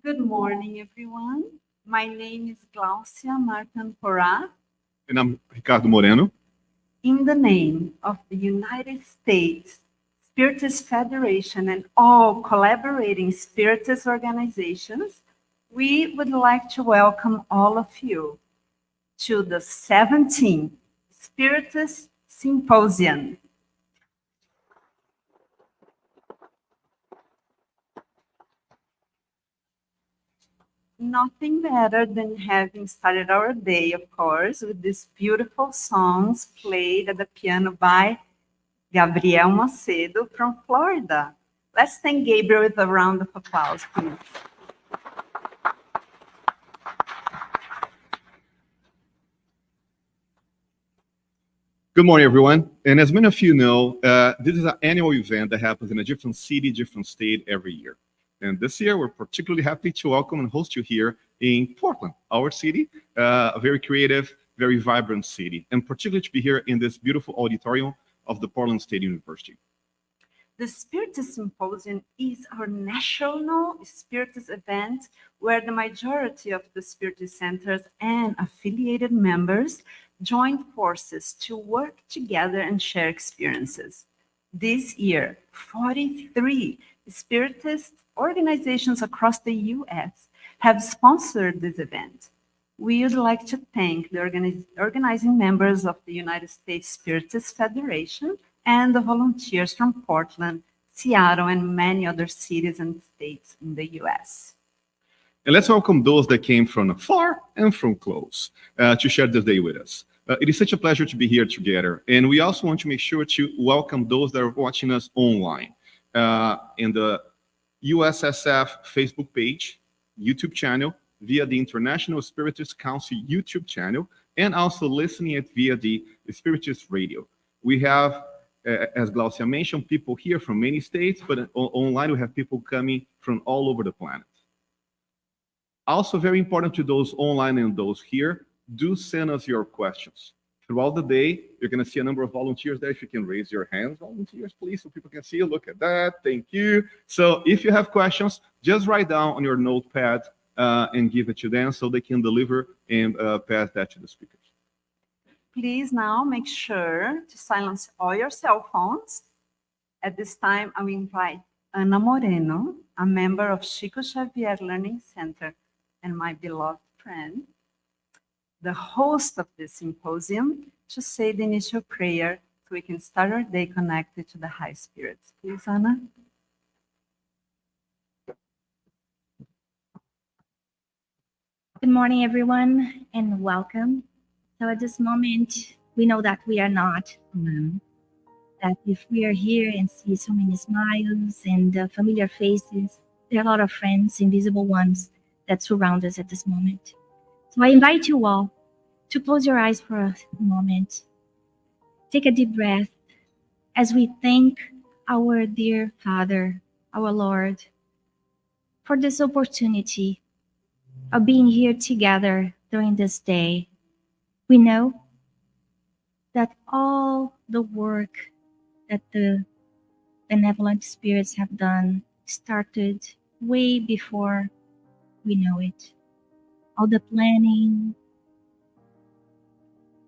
Good morning, everyone. My name is Glaucia Martin-Porá. And I'm Ricardo Moreno. In the name of the United States Spiritist Federation and all collaborating Spiritist organizations, we would like to welcome all of you to the 17th Spiritist Symposium. Nothing better than having started our day, of course, with these beautiful songs played at the piano by Gabriel Macedo from Florida. Let's thank Gabriel with a round of applause, please. Good morning, everyone. And as many of you know, this is an annual event that happens in a different city, different state every year. And this year, we're particularly happy to welcome and host you here in Portland, our city, a very creative, very vibrant city, and particularly to be here in this beautiful auditorium of the Portland State University. The Spiritist Symposium is our national Spiritist event where the majority of the Spiritist centers and affiliated members join forces to work together and share experiences. This year, 43 Spiritist organizations across the U.S. have sponsored this event. We would like to thank the organizing members of the United States Spiritist Federation and the volunteers from Portland, Seattle, and many other cities and states in the U.S. And let's welcome those that came from far and from close to share this day with us. It is such a pleasure to be here together. And we also want to make sure to welcome those that are watching us online in the USSF Facebook page, YouTube channel, via the International Spiritist Council YouTube channel, and also listening it via the Spiritist Radio. We have, as Glaucia mentioned, people here from many states, but online we have people coming from all over the planet. Also very important to those online and those here, do send us your questions. Throughout the day, you're going to see a number of volunteers there. If you can raise your hands, volunteers, please, so people can see you. Look at that. Thank you. So if you have questions, just write down on your notepad and give it to them so they can deliver and pass that to the speakers. Please now make sure to silence all your cell phones. At this time, I will invite Ana Moreno, a member of Chico Xavier Learning Center and my beloved friend, the host of this symposium, to say the initial prayer so we can start our day connected to the high spirits. Please, Ana. Good morning, everyone, and welcome. So at this moment, we know that we are not alone. That if we are here and see so many smiles and familiar faces, there are a lot of friends, invisible ones, that surround us at this moment. So I invite you all to close your eyes for a moment. Take a deep breath as we thank our dear Father, our Lord, for this opportunity of being here together during this day. We know that all the work that the benevolent spirits have done started way before we know it. All the planning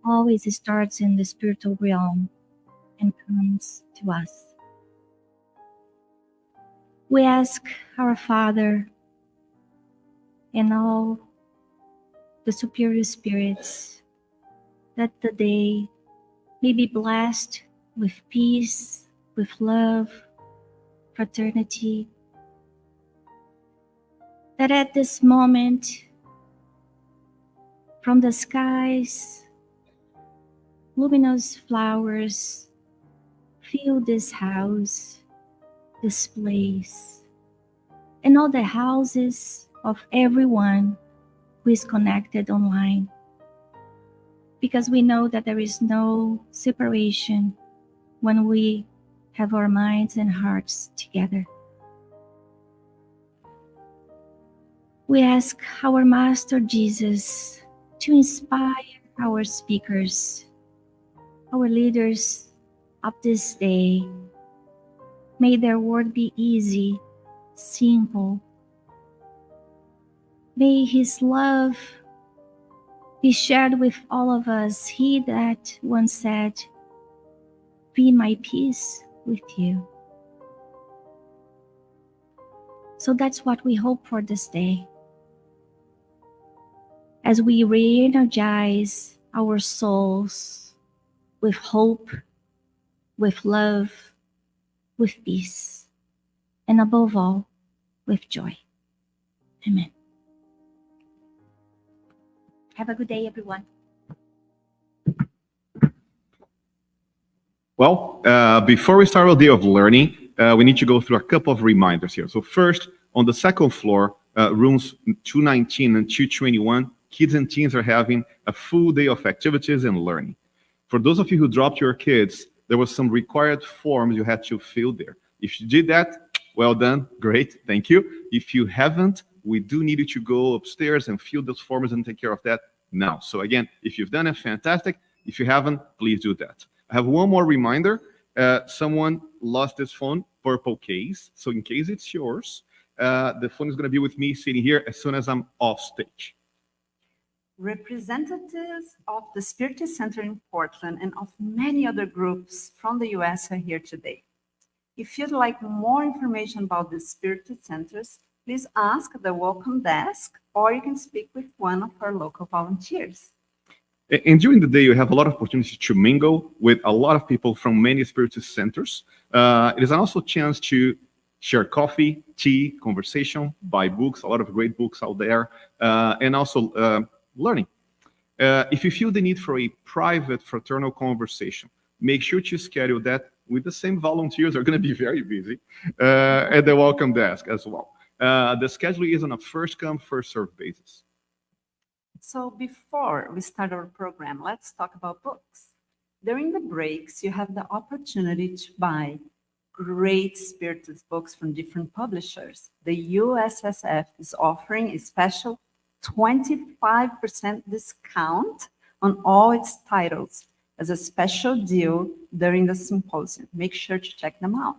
always starts in the spiritual realm and comes to us. We ask our Father and all the superior spirits that the day may be blessed with peace, with love, fraternity. That at this moment, from the skies, luminous flowers fill this house, this place, and all the houses of everyone who is connected online. Because we know that there is no separation when we have our minds and hearts together. We ask our Master Jesus to inspire our speakers, our leaders of this day. May their word be easy, simple, May his love be shared with all of us. He that once said, "Be my peace with you." So that's what we hope for this day. As we re-energize our souls with hope, with love, with peace, and above all, with joy. Amen. Have a good day, everyone. Well, before we start our day of learning, we need to go through a couple of reminders here. So first, on the second floor, rooms 219 and 221, kids and teens are having a full day of activities and learning. For those of you who dropped your kids, there was some required forms you had to fill there. If you did that, well done, great, thank you. If you haven't, we do need you to go upstairs and fill those forms and take care of that now. So again, if you've done it, fantastic. If you haven't, please do that. I have one more reminder. Someone lost this phone, purple case. So in case it's yours, the phone is going to be with me sitting here as soon as I'm off stage. Representatives of the Spiritist Center in Portland and of many other groups from the US are here today. If you'd like more information about the Spiritist Centers, please ask the welcome desk, or you can speak with one of our local volunteers. And during the day, you have a lot of opportunities to mingle with a lot of people from many Spiritist centers. It is also a chance to share coffee, tea, conversation, buy books, a lot of great books out there, and also learning. If you feel the need for a private fraternal conversation, make sure to schedule that with the same volunteers. Are going to be very busy at the welcome desk as well. The schedule is on a first-come, first-served basis. So before we start our program, let's talk about books. During the breaks, you have the opportunity to buy great Spiritist books from different publishers. The USSF is offering a special 25% discount on all its titles as a special deal during the symposium. Make sure to check them out.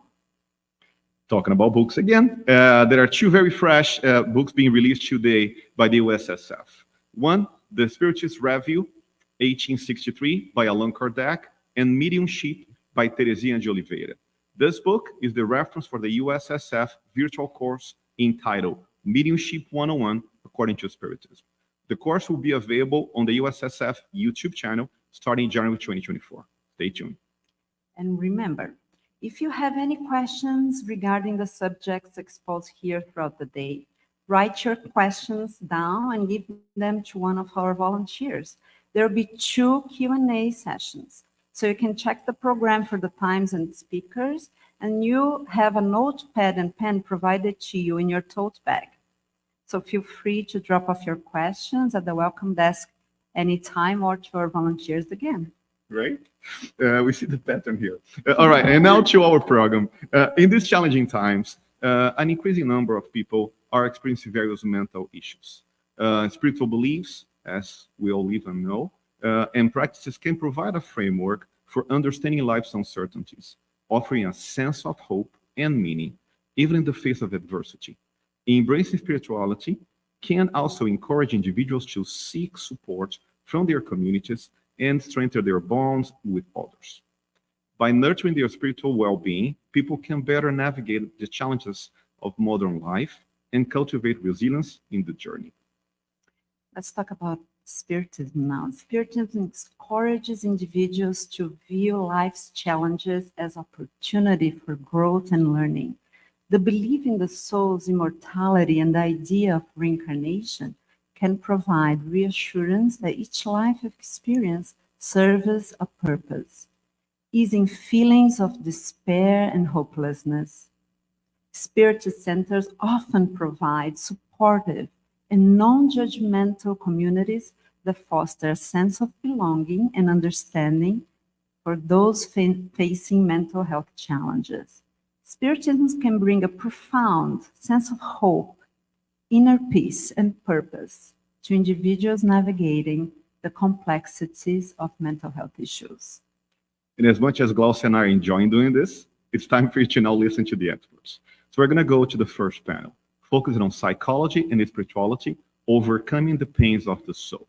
Talking about books again, there are two very fresh books being released today by the USSF. One, The Spiritist Review, 1863, by Allan Kardec, and Mediumship by Teresinha de Oliveira. This book is the reference for the USSF virtual course entitled Mediumship 101 According to Spiritism. The course will be available on the USSF YouTube channel starting January 2024. Stay tuned. And remember, if you have any questions regarding the subjects exposed here throughout the day, write your questions down and give them to one of our volunteers. There will be 2 Q&A sessions. So you can check the program for the times and speakers, and you have a notepad and pen provided to you in your tote bag. So feel free to drop off your questions at the welcome desk anytime or to our volunteers again. Right? We see the pattern here. All right, and now to our program. In these challenging times, an increasing number of people are experiencing various mental issues. Spiritual beliefs, as we all live and know, and practices can provide a framework for understanding life's uncertainties, offering a sense of hope and meaning, even in the face of adversity. Embracing spirituality can also encourage individuals to seek support from their communities and strengthen their bonds with others. By nurturing their spiritual well-being, people can better navigate the challenges of modern life and cultivate resilience in the journey. Let's talk about Spiritism now. Spiritism encourages individuals to view life's challenges as opportunity for growth and learning. The belief in the soul's immortality and the idea of reincarnation can provide reassurance that each life experience serves a purpose, easing feelings of despair and hopelessness. Spiritist centers often provide supportive and non-judgmental communities that foster a sense of belonging and understanding for those facing mental health challenges. Spiritism can bring a profound sense of hope, inner peace, and purpose to individuals navigating the complexities of mental health issues. And as much as Glaucia and I are enjoying doing this, it's time for you to now listen to the experts. So we're going to go to the first panel, focusing on psychology and spirituality, Overcoming the Pains of the Soul.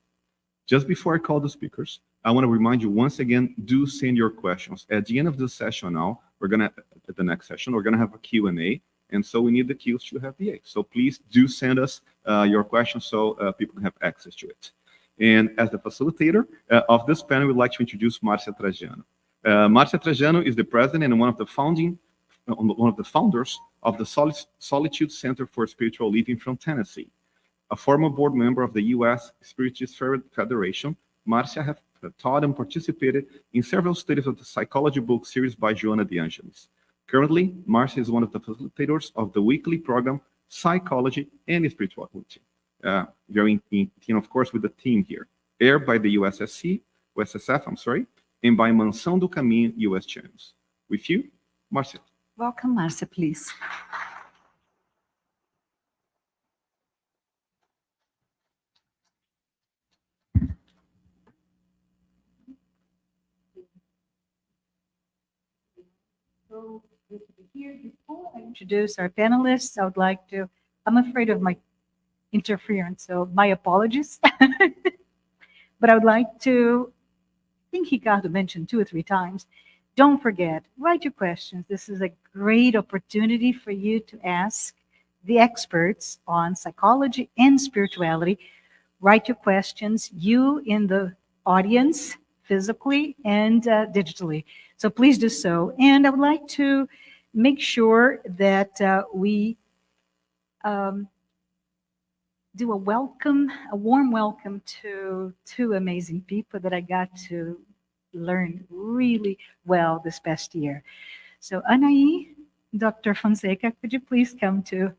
Just before I call the speakers, I want to remind you once again, do send your questions. At the end of the session now, at the next session, we're going to have a Q&A, and so we need the Qs to have the A. So please do send us your questions so people can have access to it. And as the facilitator of this panel, we'd like to introduce Marcia Trajano. Marcia Trajano is the president and one of the founders of the Solitude Center for Spiritual Living from Tennessee. A former board member of the U.S. Spiritist Federation, Marcia has taught and participated in several studies of the psychology book series by Joanna De Angelis. Currently, Marcia is one of the facilitators of the weekly program Psychology and Spirituality. Very in, of course, with the team here, aired by the USSF, and by Mansão do Caminho US channels. With you, Marcia. Welcome, Marcia, please. So good to be here. Before I introduce our panelists, I'm afraid of my interference, so my apologies. But I would like to, I think Ricardo mentioned 2 or 3 times, don't forget, write your questions. This is a great opportunity for you to ask the experts on psychology and spirituality. Write your questions, you in the audience, physically and digitally. So please do so. And I would like to make sure that we do a warm welcome to 2 amazing people that I got to learn really well this past year. So Anahy, Dr. Fonseca, could you please come to?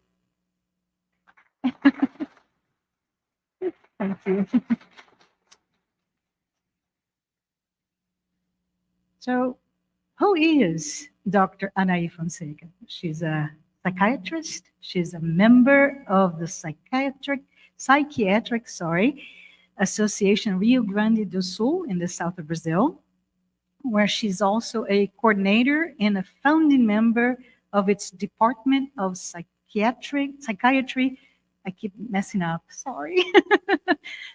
Thank you. So who is Dr. Anahy Fonseca? She's a psychiatrist. She's a member of the Psychiatric Association Rio Grande do Sul in the south of Brazil, where she's also a coordinator and a founding member of its Department of Psychiatry. I keep messing up, sorry.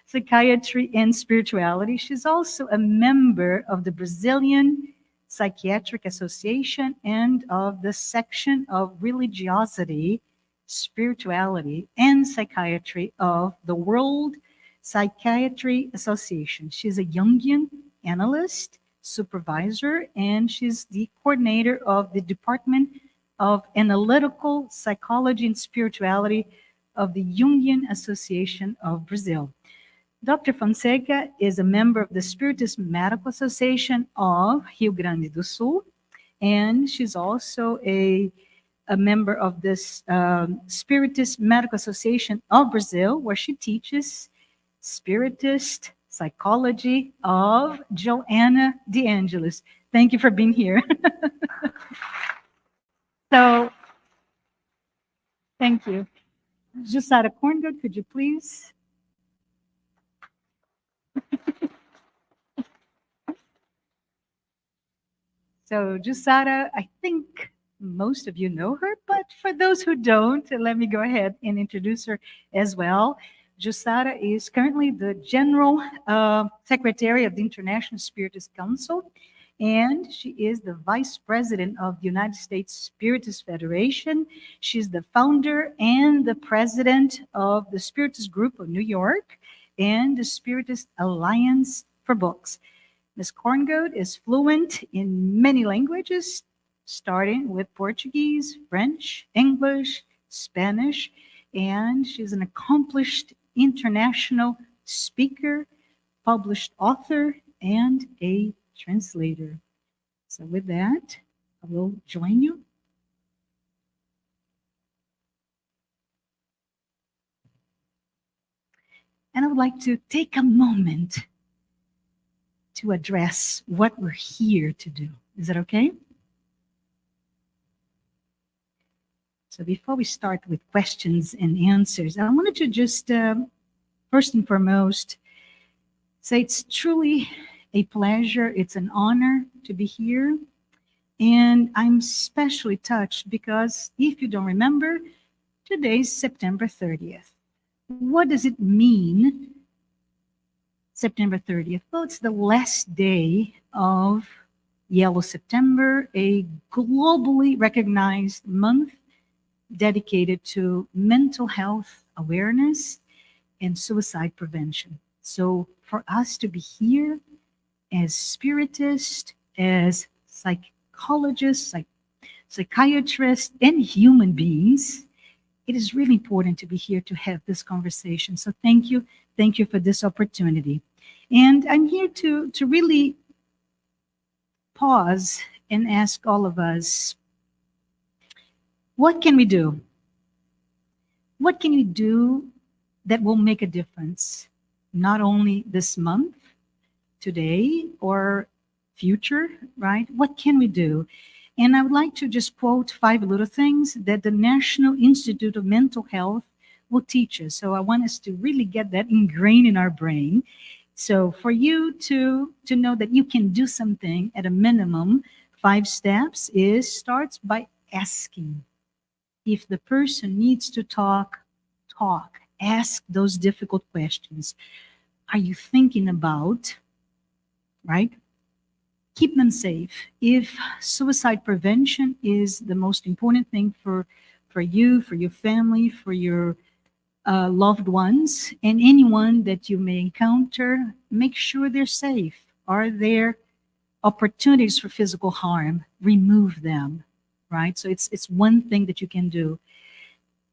Psychiatry and Spirituality. She's also a member of the Brazilian Psychiatric Association and of the section of religiosity, spirituality, and psychiatry of the World Psychiatry Association. She's a Jungian analyst, supervisor, and she's the coordinator of the Department of Analytical Psychology and Spirituality of the Jungian Association of Brazil. Dr. Fonseca is a member of the Spiritist Medical Association of Rio Grande do Sul, and she's also a member of this Spiritist Medical Association of Brazil, where she teaches Spiritist Psychology of Joanna De Angelis. Thank you for being here. So, thank you. Jussara Korngold, could you please? So Jussara, I think most of you know her, but for those who don't, let me go ahead and introduce her as well. Jussara is currently the General Secretary of the International Spiritist Council, and she is the Vice President of the United States Spiritist Federation. She's the founder and the president of the Spiritist Group of New York and the Spiritist Alliance for Books. Ms. Korngold is fluent in many languages, starting with Portuguese, French, English, Spanish, and she's an accomplished international speaker, published author, and a translator. So with that, I will join you. And I would like to take a moment to address what we're here to do. Is that okay? So before we start with questions and answers, I wanted to just, first and foremost, say it's truly a pleasure, it's an honor to be here. And I'm especially touched because if you don't remember, today's September 30th. what does it mean, September 30th? Well, it's the last day of Yellow September, a globally recognized month dedicated to mental health awareness and suicide prevention. So for us to be here as spiritists, as psychologists, psychiatrists, and human beings, it is really important to be here to have this conversation. So thank you. Thank you for this opportunity. And I'm here to really pause and ask all of us, what can we do? What can we do that will make a difference, not only this month, today, or future, right? What can we do? And I would like to just quote 5 little things that the National Institute of Mental Health will teach us. So I want us to really get that ingrained in our brain. So for you to know that you can do something at a minimum, 5 steps starts by asking. If the person needs to talk. Ask those difficult questions. Are you thinking about, right? Keep them safe. If suicide prevention is the most important thing for you, for your family, for your loved ones, and anyone that you may encounter, make sure they're safe. Are there opportunities for physical harm? Remove them, right? So it's one thing that you can do.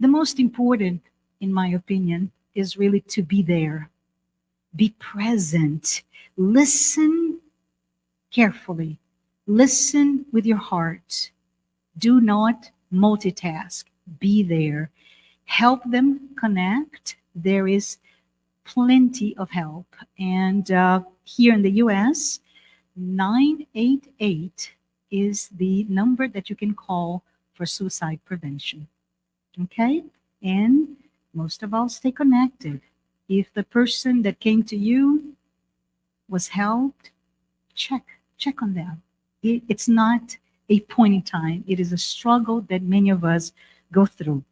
The most important, in my opinion, is really to be there. Be present. Listen carefully. Listen with your heart. Do not multitask. Be there. Help them connect. There is plenty of help. And here in the US, 988 is the number that you can call for suicide prevention. Okay? And most of all, stay connected. If the person that came to you was helped, check on them. It's not a point in time. It is a struggle that many of us go through.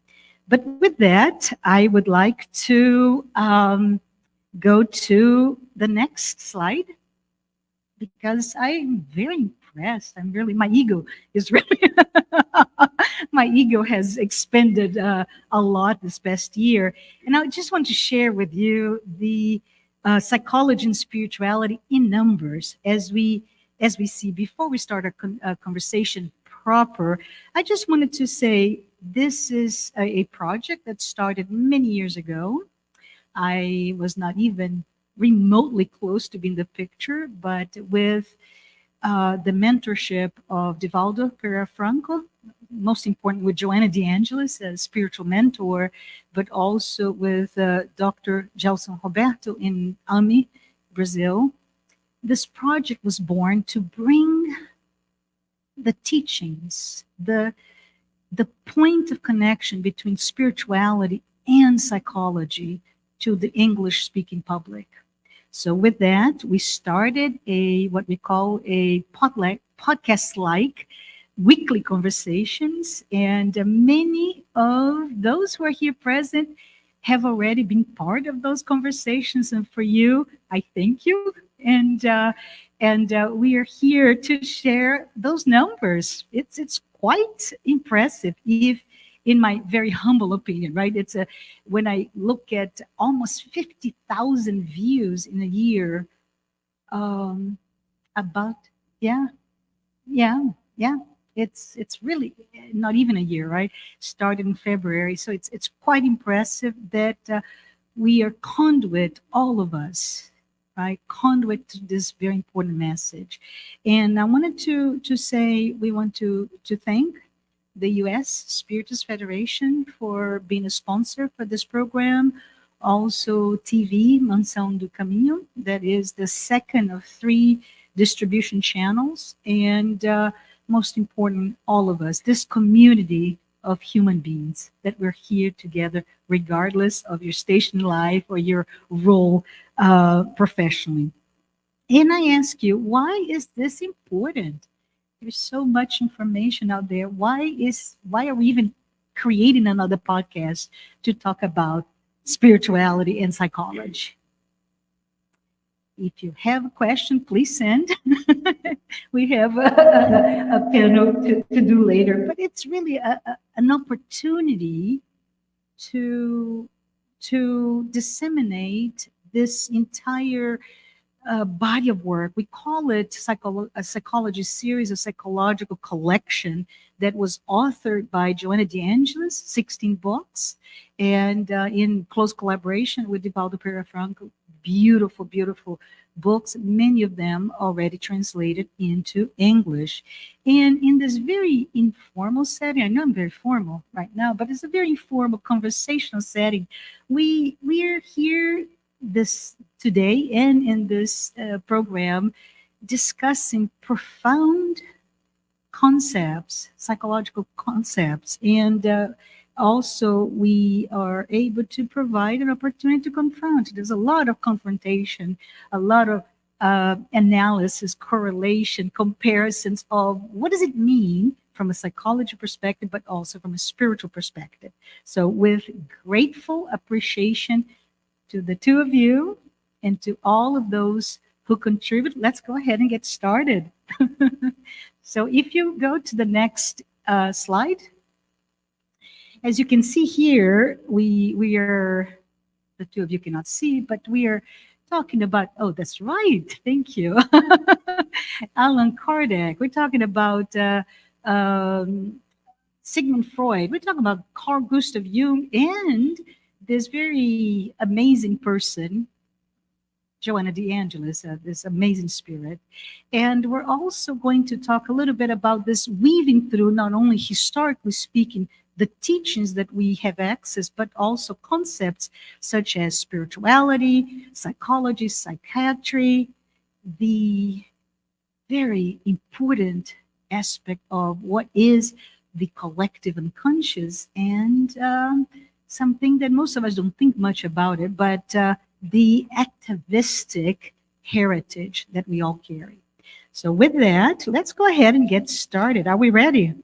But with that, I would like to go to the next slide, because I'm very impressed. My ego is really, my ego has expanded a lot this past year. And I just want to share with you the psychology and spirituality in numbers as we see. Before we start our conversation proper, I just wanted to say this is a project that started many years ago. I was not even remotely close to being the picture, but with the mentorship of Divaldo Pereira Franco, most important with Joanna De Angelis as spiritual mentor, but also with Dr. Gelson Roberto in Anahy, Brazil. This project was born to bring the teachings, the point of connection between spirituality and psychology to the English-speaking public. So with that, we started what we call a podcast-like weekly conversations, and many of those who are here present have already been part of those conversations. And for you, I thank you. And we are here to share those numbers. It's quite impressive, if in my very humble opinion, right? When I look at almost 50,000 views in a year, it's really not even a year, right? Started in February, so it's quite impressive that we are conduit, all of us, right? Conduit to this very important message. And I wanted to say we want to thank the U.S. Spiritist Federation for being a sponsor for this program. Also, TV Mansão do Caminho, that is the second of 3 distribution channels. And most important, all of us, this community of human beings that we're here together, regardless of your station in life or your role professionally. And I ask you, why is this important? There's so much information out there. Why are we even creating another podcast to talk about spirituality and psychology. If you have a question, please send. We have a panel to do later, but it's really an opportunity to disseminate this entire body of work. We call it a psychology series, a psychological collection that was authored by Joanna De Angelis, 16 books, and in close collaboration with Divaldo Pereira Franco. Beautiful, beautiful books, many of them already translated into English. And in this very informal setting, I know I'm very formal right now, but it's a very informal conversational setting. We're here this today and in this program discussing profound concepts, psychological concepts, and also we are able to provide an opportunity to confront. There's a lot of confrontation, a lot of analysis, correlation, comparisons of what does it mean from a psychology perspective, but also from a spiritual perspective. So with grateful appreciation to the two of you and to all of those who contribute, let's go ahead and get started. So if you go to the next slide, as you can see here, we are, the two of you cannot see, but we are talking about, oh, that's right, thank you, Allan Kardec. We're talking about Sigmund Freud. We're talking about Carl Gustav Jung and this very amazing person, Joanna De Angelis, this amazing spirit. And we're also going to talk a little bit about this weaving through, not only historically speaking, the teachings that we have access, but also concepts such as spirituality, psychology, psychiatry, the very important aspect of what is the collective unconscious, and something that most of us don't think much about it, but the activistic heritage that we all carry. So with that, let's go ahead and get started. Are we ready?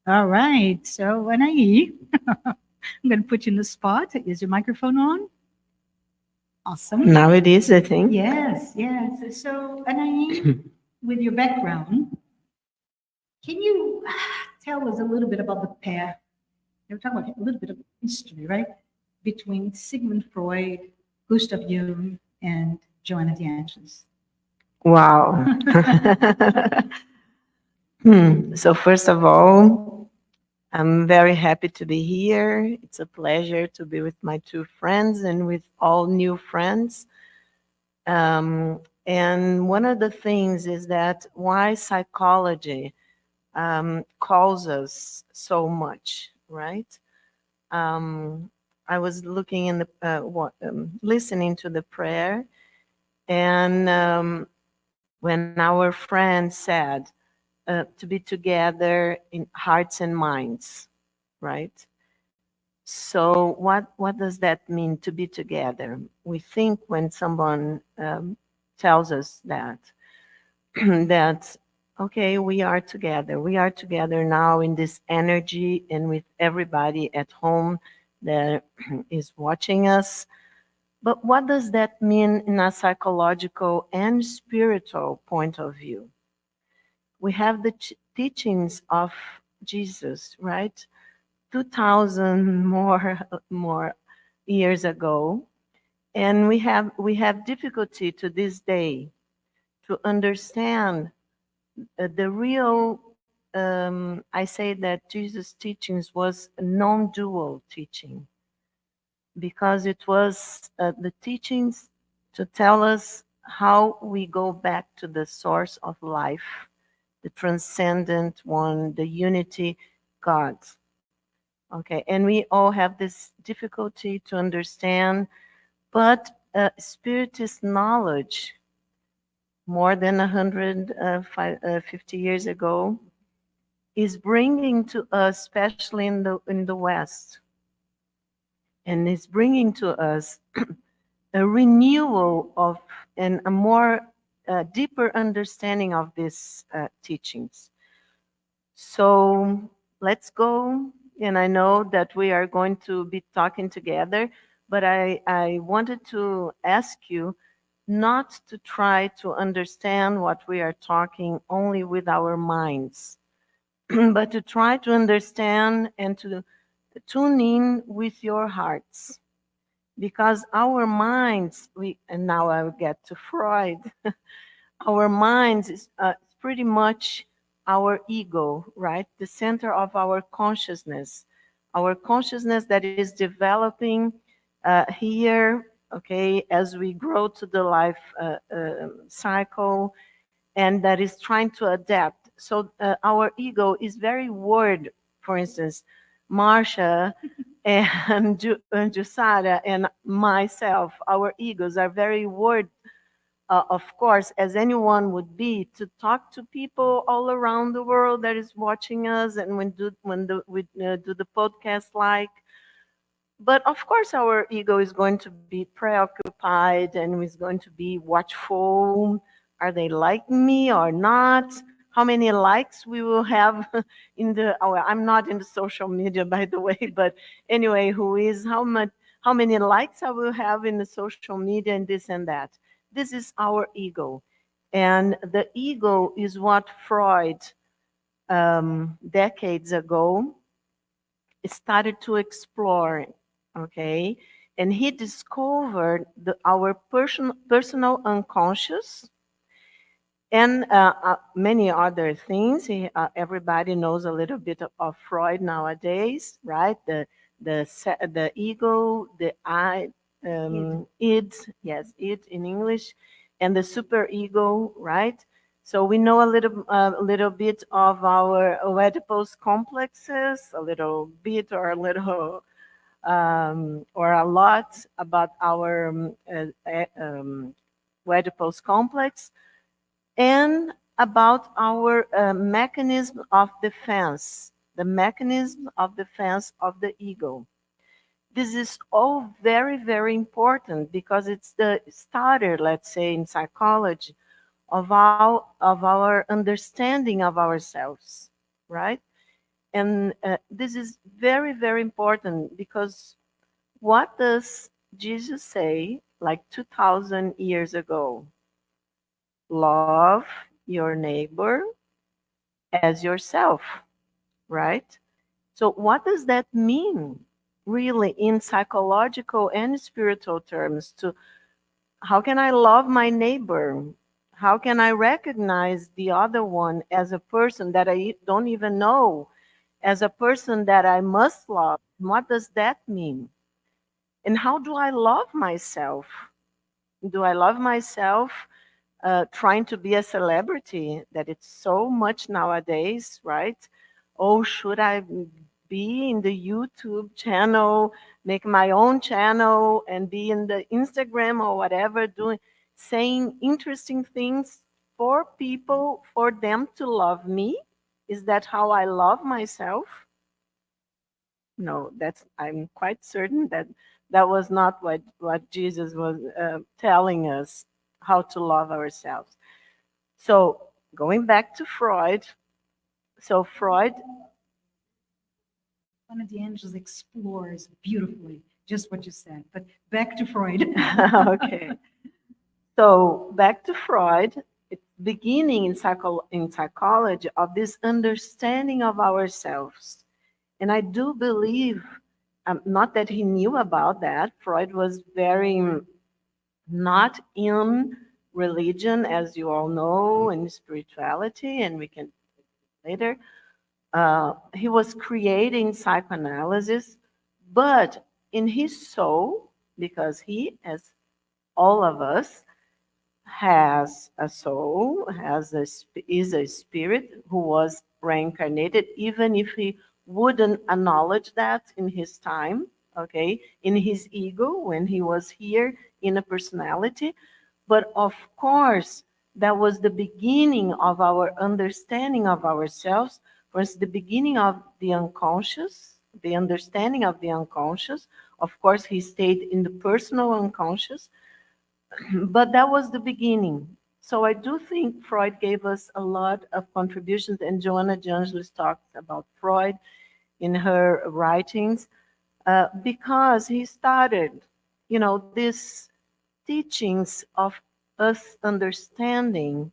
All right. So Anahy, I'm going to put you in the spot. Is your microphone on? Awesome. Now it is, I think. Yes, yes. So Anahy, with your background, can you tell us a little bit about the path? We're talking about a little bit of history, right? Between Sigmund Freud, Gustav Jung, and Joanna De Angelis. Wow. So first of all, I'm very happy to be here. It's a pleasure to be with my two friends and with all new friends. And one of the things is that why psychology calls us so much, right? I was looking in the listening to the prayer, and when our friend said to be together in hearts and minds, right? So what does that mean, to be together? We think when someone tells us that that okay, we are together now in this energy and with everybody at home that is watching us. But what does that mean in a psychological and spiritual point of view? We have the teachings of Jesus, right? 2,000 more years ago, and we have difficulty to this day to understand the real. I say that Jesus' teachings was a non-dual teaching, because it was the teachings to tell us how we go back to the source of life, the transcendent one, the unity, God. Okay, and we all have this difficulty to understand, but Spiritist knowledge, more than 150 years ago, is bringing to us, especially in the West, and is bringing to us a renewal of and a more deeper understanding of these teachings. So let's go and I know that we are going to be talking together, but I wanted to ask you not to try to understand what we are talking only with our minds, but to try to understand and to tune in with your hearts. Because our minds, and now I'll get to Freud, our minds is pretty much our ego, right? The center of our consciousness. Our consciousness that is developing here, okay, as we grow to the life cycle, and that is trying to adapt. So our ego is very worried. For instance, Marcia and Jussara and myself, our egos are very worried, of course, as anyone would be, to talk to people all around the world that is watching us, and we do the podcast like. But of course, our ego is going to be preoccupied and is going to be watchful. Are they liking me or not? How many likes we will have in the? Oh, I'm not in the social media, by the way, but anyway, who is how much? How many likes I will have in the social media and this and that. This is our ego, and the ego is what Freud, decades ago, started to explore, okay? And he discovered our personal unconscious and many other things. Everybody knows a little bit of Freud nowadays, right? The ego, the I, id, yes, id in English, and the superego, right? So we know a little bit of our Oedipus complexes, a little bit or a little or a lot about our Oedipus complex, and about our mechanism of defense, the mechanism of defense of the ego. This is all very, very important because it's the starter, let's say, in psychology of our understanding of ourselves, right? And this is very, very important because what does Jesus say like 2,000 years ago? Love your neighbor as yourself, right? So, what does that mean really in psychological and spiritual terms? To how can I love my neighbor? How can I recognize the other one as a person that I don't even know, as a person that I must love? What does that mean? And how do I love myself? Do I love myself trying to be a celebrity that it's so much nowadays, right? Oh, should I be in the YouTube channel, make my own channel, and be in the Instagram or whatever, doing saying interesting things for people, for them to love me? Is that how I love myself? No, that's I'm quite certain that that was not what Jesus was telling us how to love ourselves. So going back to Freud, so Freud, One of the angels explores beautifully just what you said. But back to Freud. okay. So back to Freud, it's beginning in psychology of this understanding of ourselves. And I do believe, not that he knew about that, Freud was very not in religion, as you all know, and spirituality, and we can later. He was creating psychoanalysis, but in his soul, because he, as all of us, has a soul, is a spirit who was reincarnated, even if he wouldn't acknowledge that in his time, okay, in his ego when he was here in a personality. But of course, that was the beginning of our understanding of ourselves, was the beginning of the unconscious, the understanding of the unconscious. Of course, he stayed in the personal unconscious, but that was the beginning. So I do think Freud gave us a lot of contributions, and Joanna de Angelis talked about Freud in her writings, because he started, these teachings of us understanding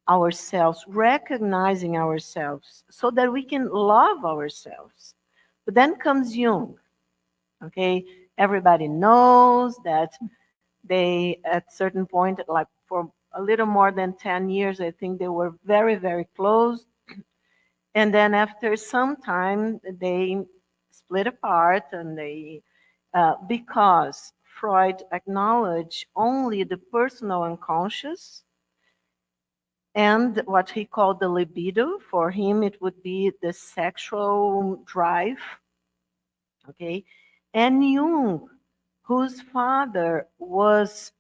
ourselves, recognizing ourselves, so that we can love ourselves. But then comes Jung, okay? Everybody knows that they, at certain point, like for a little more than 10 years, I think they were very, very close. And then after some time, they split apart, and they, because Freud acknowledged only the personal unconscious and what he called the libido. For him, it would be the sexual drive, okay? And Jung, whose father was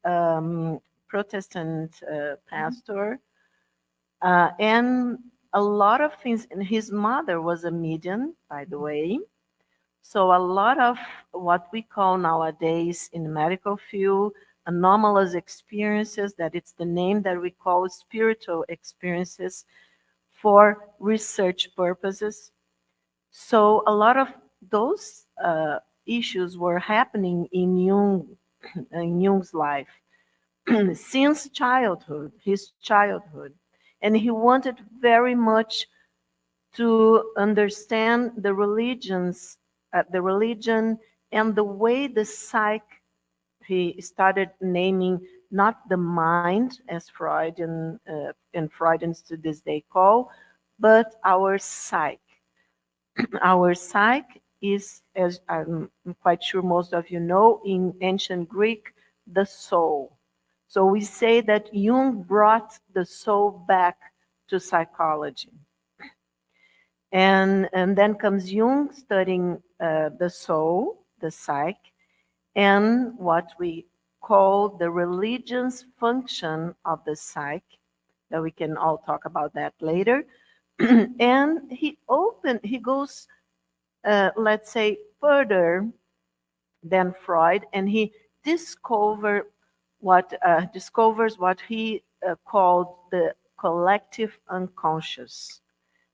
Protestant pastor, and a lot of things, and his mother was a medium, by the way. So a lot of what we call nowadays in the medical field anomalous experiences, that it's the name that we call spiritual experiences for research purposes. So a lot of those issues were happening in in Jung's life since childhood, his childhood. And he wanted very much to understand the religions, the religion, and the way the psyche, he started naming not the mind, as Freud and Freudians to this day call, but our psyche. Our psyche is, as I'm quite sure most of you know, in ancient Greek, the soul. So we say that Jung brought the soul back to psychology. And then comes Jung studying the soul, the psyche, and what we call the religion's function of the psyche, that we can all talk about that later. And he goes, let's say, further than Freud, and he discovers what he called the collective unconscious.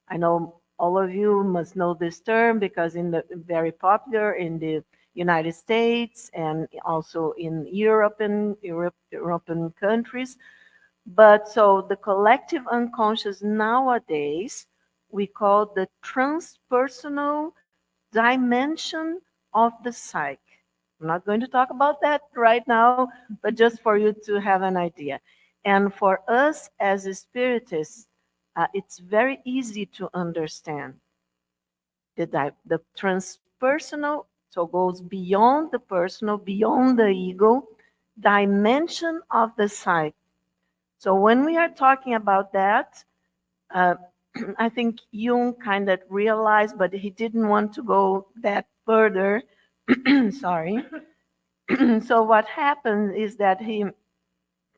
I know all of you must know this term because very popular in the United States and also in European countries. But so the collective unconscious nowadays we call the transpersonal dimension of the psyche. I'm not going to talk about that right now, but just for you to have an idea. And for us as spiritists, it's very easy to understand. The transpersonal, so goes beyond the personal, beyond the ego, dimension of the psyche. So when we are talking about that, I think Jung kind of realized, but he didn't want to go that further. Sorry. So what happens is that he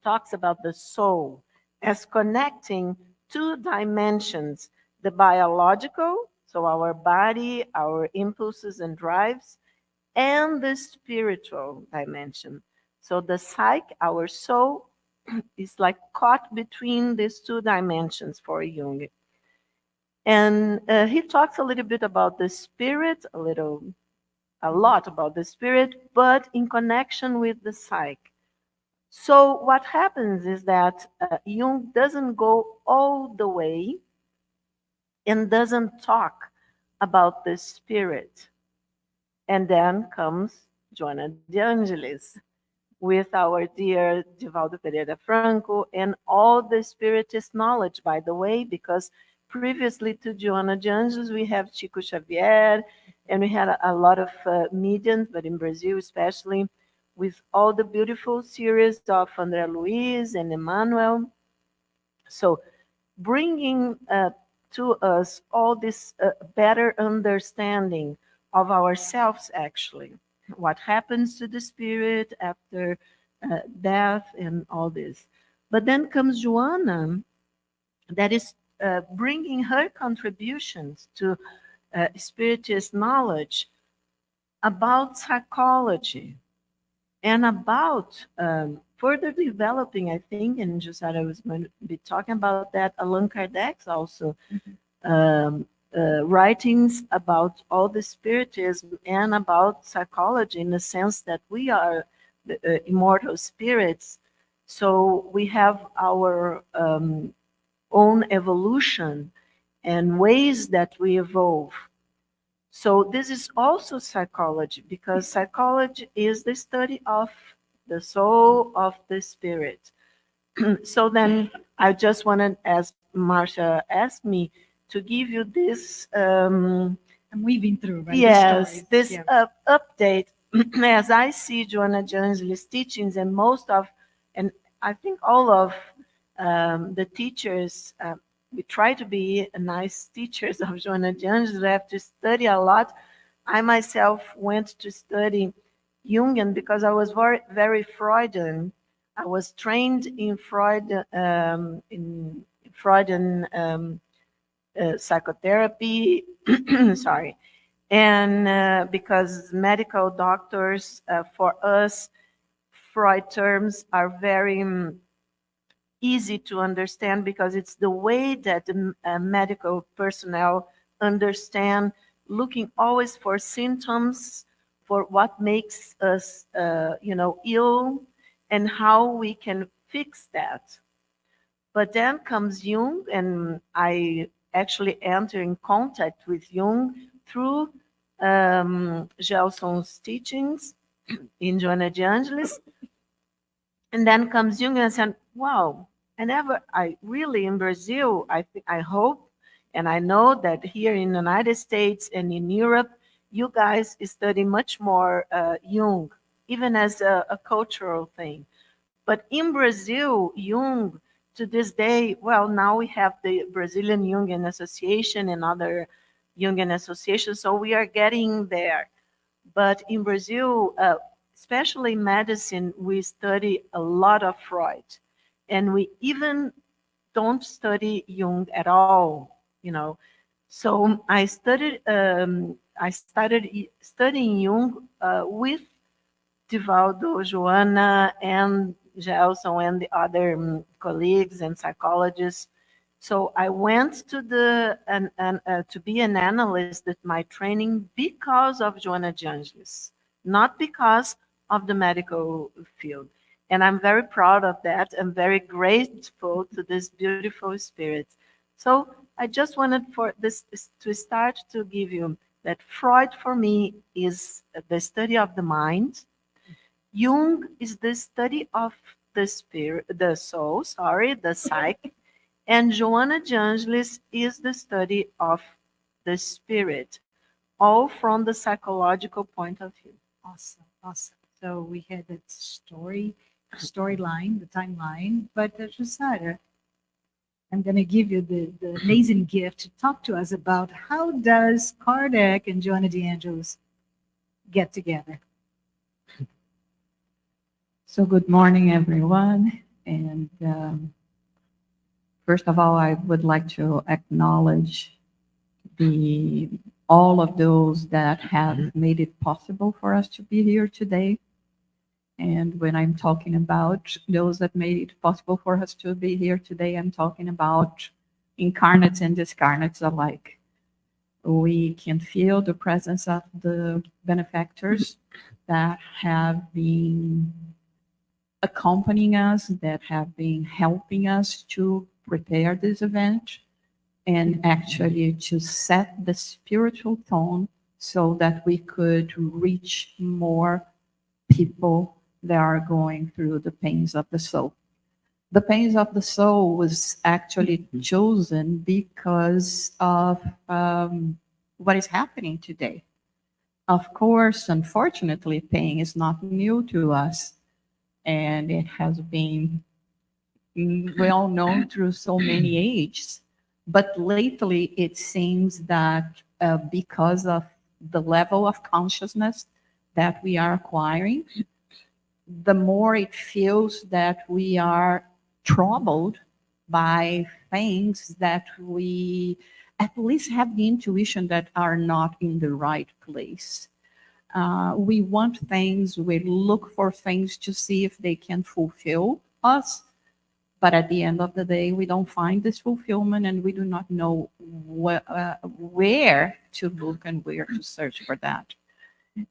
talks about the soul as connecting two dimensions, the biological, so our body, our impulses and drives, and the spiritual dimension. So the psyche, our soul, is like caught between these two dimensions for Jung. And he talks a little bit about the spirit, a lot about the spirit, but in connection with the psyche. So what happens is that Jung doesn't go all the way and doesn't talk about the spirit. And then comes Joana de Angelis with our dear Divaldo Pereira Franco and all the spiritist knowledge, by the way, because previously to Joana de Angelis, we have Chico Xavier, and we had a lot of mediums, but in Brazil especially, with all the beautiful series of André Luiz and Emmanuel. So bringing to us all this better understanding of ourselves, actually, what happens to the spirit after death and all this. But then comes Joana, that is bringing her contributions to spiritist knowledge about psychology and about further developing, I think, and Jussara was going to be talking about that, Allan Kardec also writings about all the spiritism and about psychology in the sense that we are the, immortal spirits. So we have our own evolution and ways that we evolve. So this is also psychology, because psychology is the study of the soul, of the spirit. So then I just wanted, as Marcia asked me, to give you this, I'm weaving through, right? The yes, stories. this Yeah. update, as I see Joanna D'Angeli's teachings, and most of, and I think all of the teachers, we try to be nice teachers of Joanna D'Angelo. We have to study a lot. I myself went to study Jungian because I was very, very Freudian. I was trained in Freudian psychotherapy. Sorry. And because medical doctors, for us, Freud terms are very easy to understand, because it's the way that the medical personnel understand, looking always for symptoms, for what makes us, ill, and how we can fix that. But then comes Jung, and I actually enter in contact with Jung through Gelson's teachings in Joanna de Angelis. And then comes Jung, and I said, wow, I really in Brazil, I hope, and I know that here in the United States and in Europe, you guys study much more Jung, even as a cultural thing. But in Brazil, Jung, to this day, well, now we have the Brazilian Jungian Association and other Jungian associations, so we are getting there. But in Brazil, especially in medicine, we study a lot of Freud. And we even don't study Jung at all, So I started studying Jung with Divaldo, Joanna, and Gelson, and the other colleagues and psychologists. So I went to to be an analyst at my training because of Joanna de Angelis, not because of the medical field. And I'm very proud of that. I'm very grateful to this beautiful spirit. So I just wanted for this to start to give you that Freud for me is the study of the mind. Jung is the study of the spirit, the soul, the psyche, and Joanna de Angelis is the study of the spirit, all from the psychological point of view. Awesome, awesome. So we had that storyline, the timeline. But Jussara, I'm going to give you the amazing gift to talk to us about how does Kardec and Joanna de Angelis get together. So good morning, everyone. And first of all, I would like to acknowledge all of those that have made it possible for us to be here today. And when I'm talking about those that made it possible for us to be here today, I'm talking about incarnates and discarnates alike. We can feel the presence of the benefactors that have been accompanying us, that have been helping us to prepare this event and actually to set the spiritual tone so that we could reach more people that are going through the pains of the soul. The pains of the soul was actually chosen because of what is happening today. Of course, unfortunately, pain is not new to us, and it has been well known through so many ages. But lately, it seems that because of the level of consciousness that we are acquiring, the more it feels that we are troubled by things that we at least have the intuition that are not in the right place. We want things, we look for things to see if they can fulfill us, But at the end of the day, we don't find this fulfillment, and we do not know where to look and where to search for that.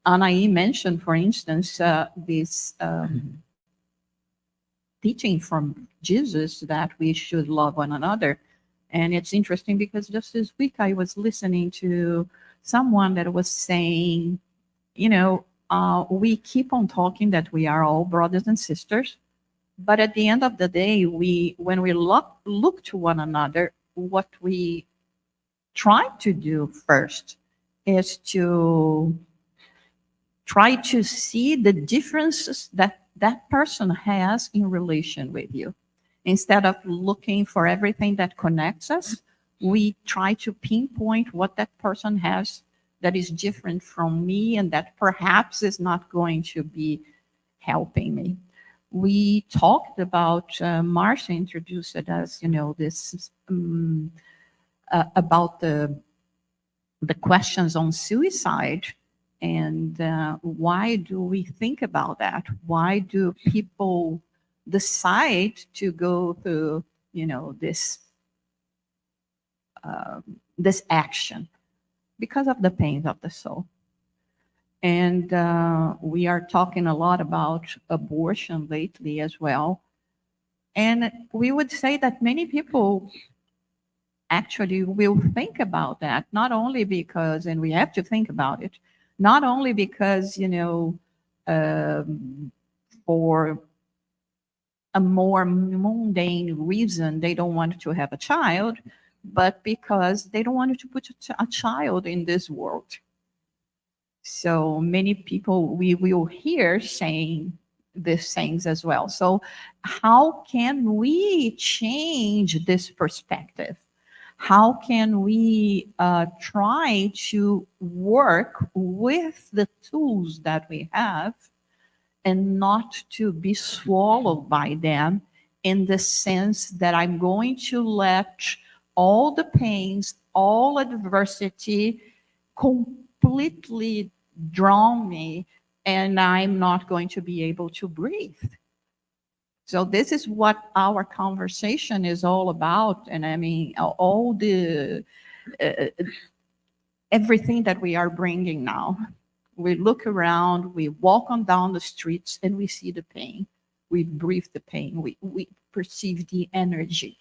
Anahy mentioned, for instance, this teaching from Jesus that we should love one another. And it's interesting because just this week I was listening to someone that was saying, we keep on talking that we are all brothers and sisters, but at the end of the day, when we look to one another, what we try to do first is to try to see the differences that that person has in relation with you. Instead of looking for everything that connects us, we try to pinpoint what that person has that is different from me and that perhaps is not going to be helping me. We talked about, Marcia introduced us, this about the questions on suicide. And why do we think about that? Why do people decide to go through, this this action? Because of the pains of the soul. And we are talking a lot about abortion lately as well. And we would say that many people actually will think about that, not only because, and we have to think about it, not only because, for a more mundane reason, they don't want to have a child, but because they don't want to put a child in this world. So many people, we will hear saying these things as well. So how can we change this perspective? How can we try to work with the tools that we have and not to be swallowed by them, in the sense that I'm going to let all the pains, all adversity completely drown me, and I'm not going to be able to breathe. So this is what our conversation is all about. And I mean, all the, everything that we are bringing now. We look around, we walk on down the streets, and we see the pain. We breathe the pain. We perceive the energy.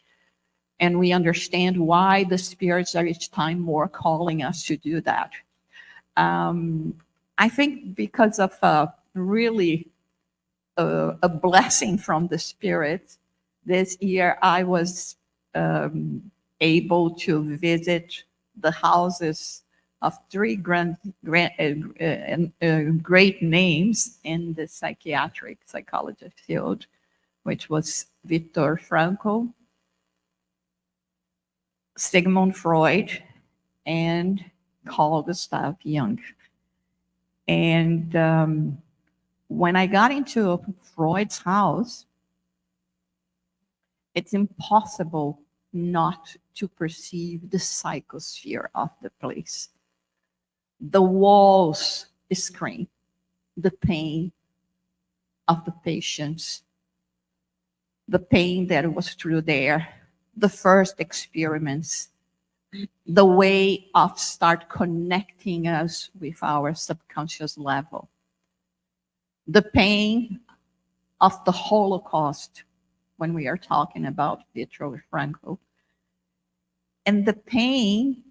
And we understand why the spirits are each time more calling us to do that. I think because of really a blessing from the spirit, this year I was able to visit the houses of three great names in the psychiatric psychology field, which was Viktor Frankl, Sigmund Freud, and Carl Gustav Jung. And when I got into Freud's house, it's impossible not to perceive the psychosphere of the place. The walls scream the pain of the patients, the pain that was through there, the first experiments, the way of start connecting us with our subconscious level, the pain of the Holocaust when we are talking about Viktor Frankl, and the pain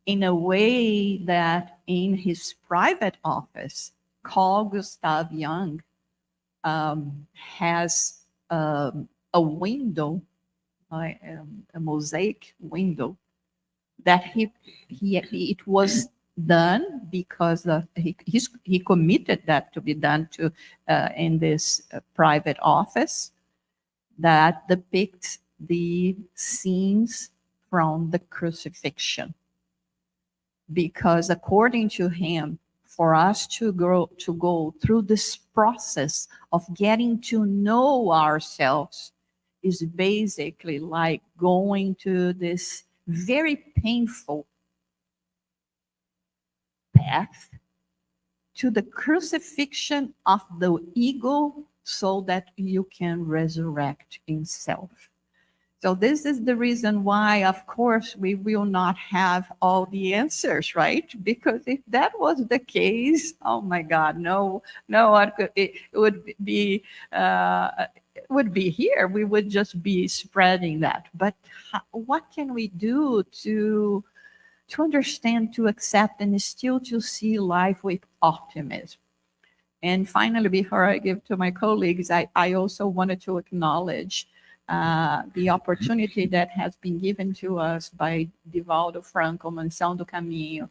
in a way that in his private office, Carl Gustav Jung has a window, a mosaic window, that it was done because he committed that to be done to in this private office that depicts the scenes from the crucifixion. Because according to him, for us to go through this process of getting to know ourselves is basically like going to this very painful path to the crucifixion of the ego so that you can resurrect in self. So this is the reason why, of course, we will not have all the answers, right? Because if that was the case, oh my God, no one could. It would be here. We would just be spreading that. But what can we do to understand, to accept, and still to see life with optimism? And finally, before I give to my colleagues, I also wanted to acknowledge the opportunity that has been given to us by Divaldo Franco, Mansão do Caminho,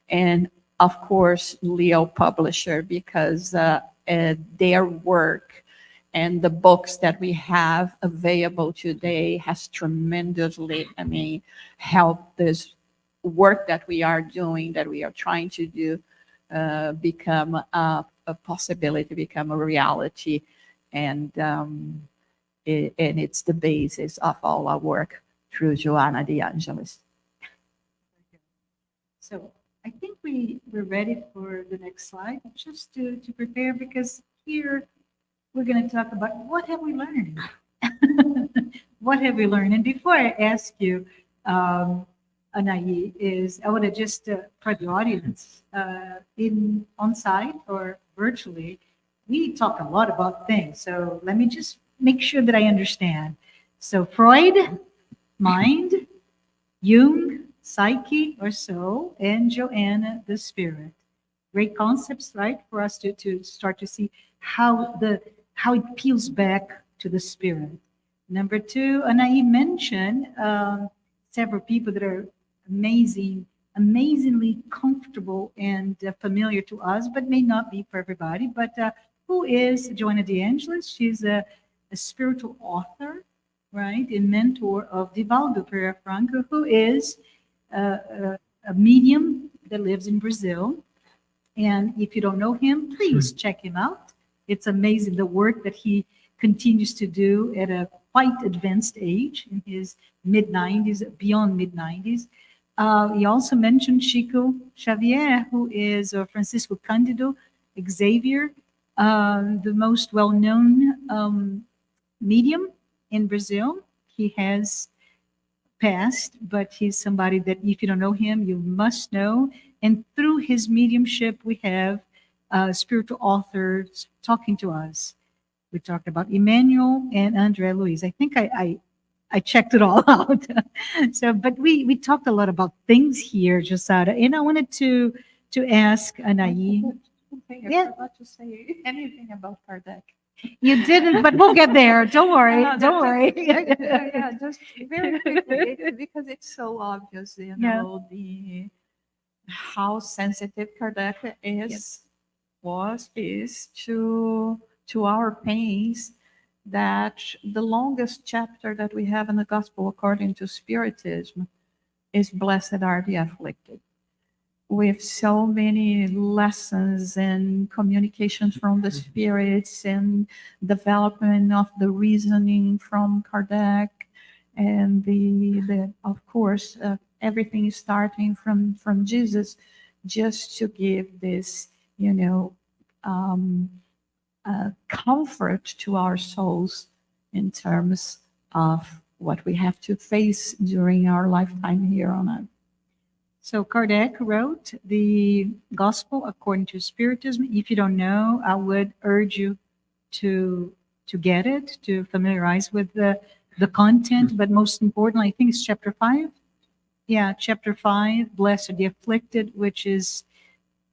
and of course, Leo Publisher, because their work and the books that we have available today has tremendously, helped this work that we are doing, that we are trying to do, become a possibility, become a reality. And it's the basis of all our work through Joanna de Angelis. So I think we're ready for the next slide, just to prepare, because here we're going to talk about what have we learned. What have we learned? And before I ask you, Anahy, I want to just for the audience, on site or virtually, we talk a lot about things. So let me just make sure that I understand. So Freud, mind; Jung, psyche or soul; and Joanna, the spirit. Great concepts, right? For us to start to see how it peels back to the spirit. Number two, Anahy mentioned several people that are amazingly comfortable and familiar to us, but may not be for everybody. But who is Joanna de Angelis? She's a spiritual author, right, and mentor of Divaldo Pereira Franco, who is a medium that lives in Brazil. And if you don't know him, please check him out. It's amazing the work that he continues to do at a quite advanced age, in his mid-90s, beyond mid-90s. He also mentioned Chico Xavier, who is Francisco Cândido Xavier, the most well-known medium in Brazil. He has passed, but he's somebody that if you don't know him, you must know. And through his mediumship, we have spiritual authors talking to us. We talked about Emmanuel and André Luiz. I think I checked it all out. So, but we talked a lot about things here, Jussara, and I wanted to ask Anahy. I forgot to say anything about Kardec. You didn't, but we'll get there. Don't worry. No, Don't worry. Yeah, just very quickly, because it's so obvious, how sensitive Kardec is to our pains. That the longest chapter that we have in the Gospel according to Spiritism is "Blessed are the afflicted," with so many lessons and communications from the spirits and development of the reasoning from Kardec, and the of course everything is starting from Jesus, just to give this comfort to our souls in terms of what we have to face during our lifetime here on earth. So Kardec wrote the Gospel according to Spiritism. If you don't know, I would urge you to get it, to familiarize with the content. But most importantly, I think it's chapter 5. Yeah, chapter 5, Blessed are the Afflicted, which is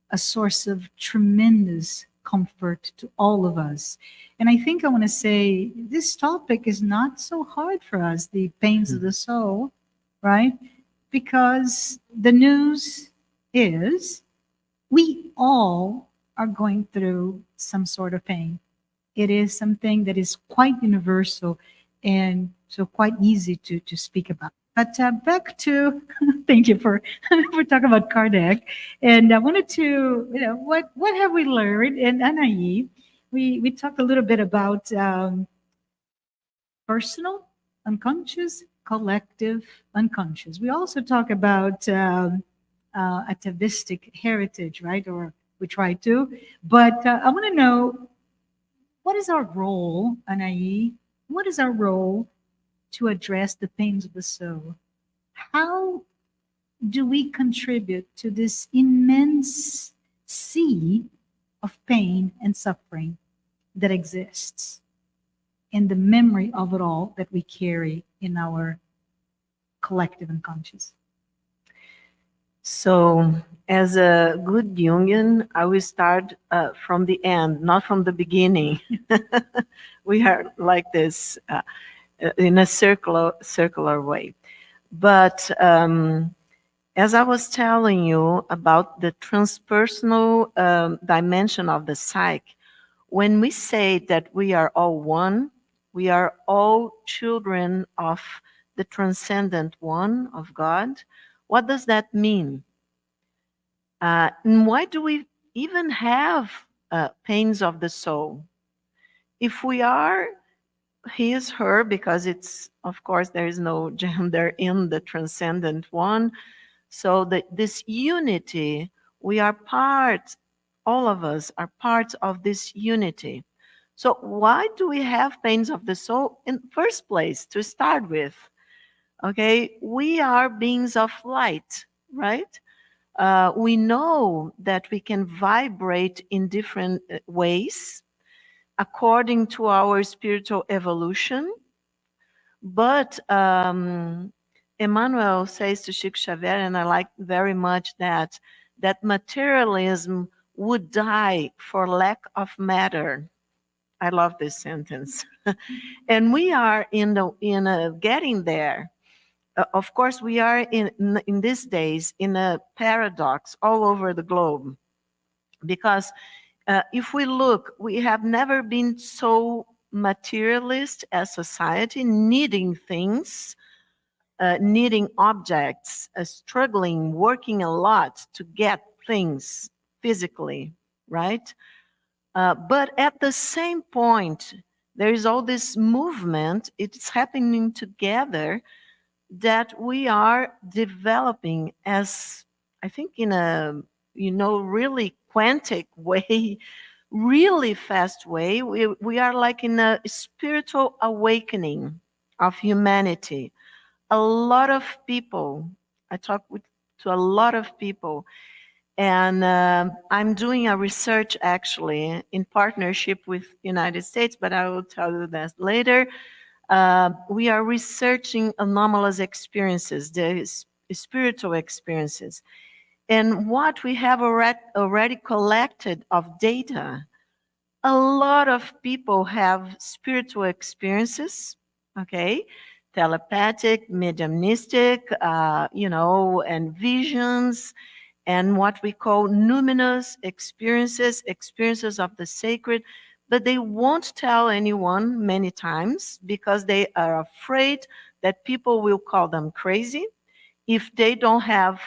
a source of tremendous comfort to all of us. And I think I want to say this topic is not so hard for us, the pains of the soul, right? Because the news is we all are going through some sort of pain. It is something that is quite universal and so quite easy to speak about. But back to, thank you for talking about Kardec. And I wanted to, what have we learned? And Anahy, we talked a little bit about personal unconscious, collective unconscious. We also talk about atavistic heritage, right? Or we try to. But I want to know, what is our role, Anahy? What is our role to address the pains of the soul? How do we contribute to this immense sea of pain and suffering that exists, and the memory of it all that we carry in our collective unconscious? So, as a good Jungian, I will start from the end, not from the beginning. We are like this in a circular way. But as I was telling you about the transpersonal dimension of the psyche, when we say that we are all one, we are all children of the transcendent one, of God. What does that mean? And why do we even have pains of the soul? If we are his, her, because it's, of course, there is no gender in the transcendent one. So that this unity, we are part, all of us are parts of this unity. So why do we have pains of the soul in the first place, to start with? Okay, we are beings of light, right? We know that we can vibrate in different ways according to our spiritual evolution. But Emmanuel says to Chico Xavier, and I like very much that materialism would die for lack of matter. I love this sentence. And we are in getting there. Of course, we are in these days in a paradox all over the globe, because if we look, we have never been so materialist as society, needing things, needing objects, struggling, working a lot to get things physically, right? But at the same point, there is all this movement, it's happening together, that we are developing as, I think, in a, really quantic way, really fast way. We are like in a spiritual awakening of humanity. A lot of people, I talk to a lot of people, and I'm doing a research actually in partnership with United States, but I will tell you that later. We are researching anomalous experiences, the spiritual experiences. And what we have already collected of data, a lot of people have spiritual experiences, okay? Telepathic, mediumistic, and visions, and what we call numinous experiences, experiences of the sacred, but they won't tell anyone many times because they are afraid that people will call them crazy if they don't have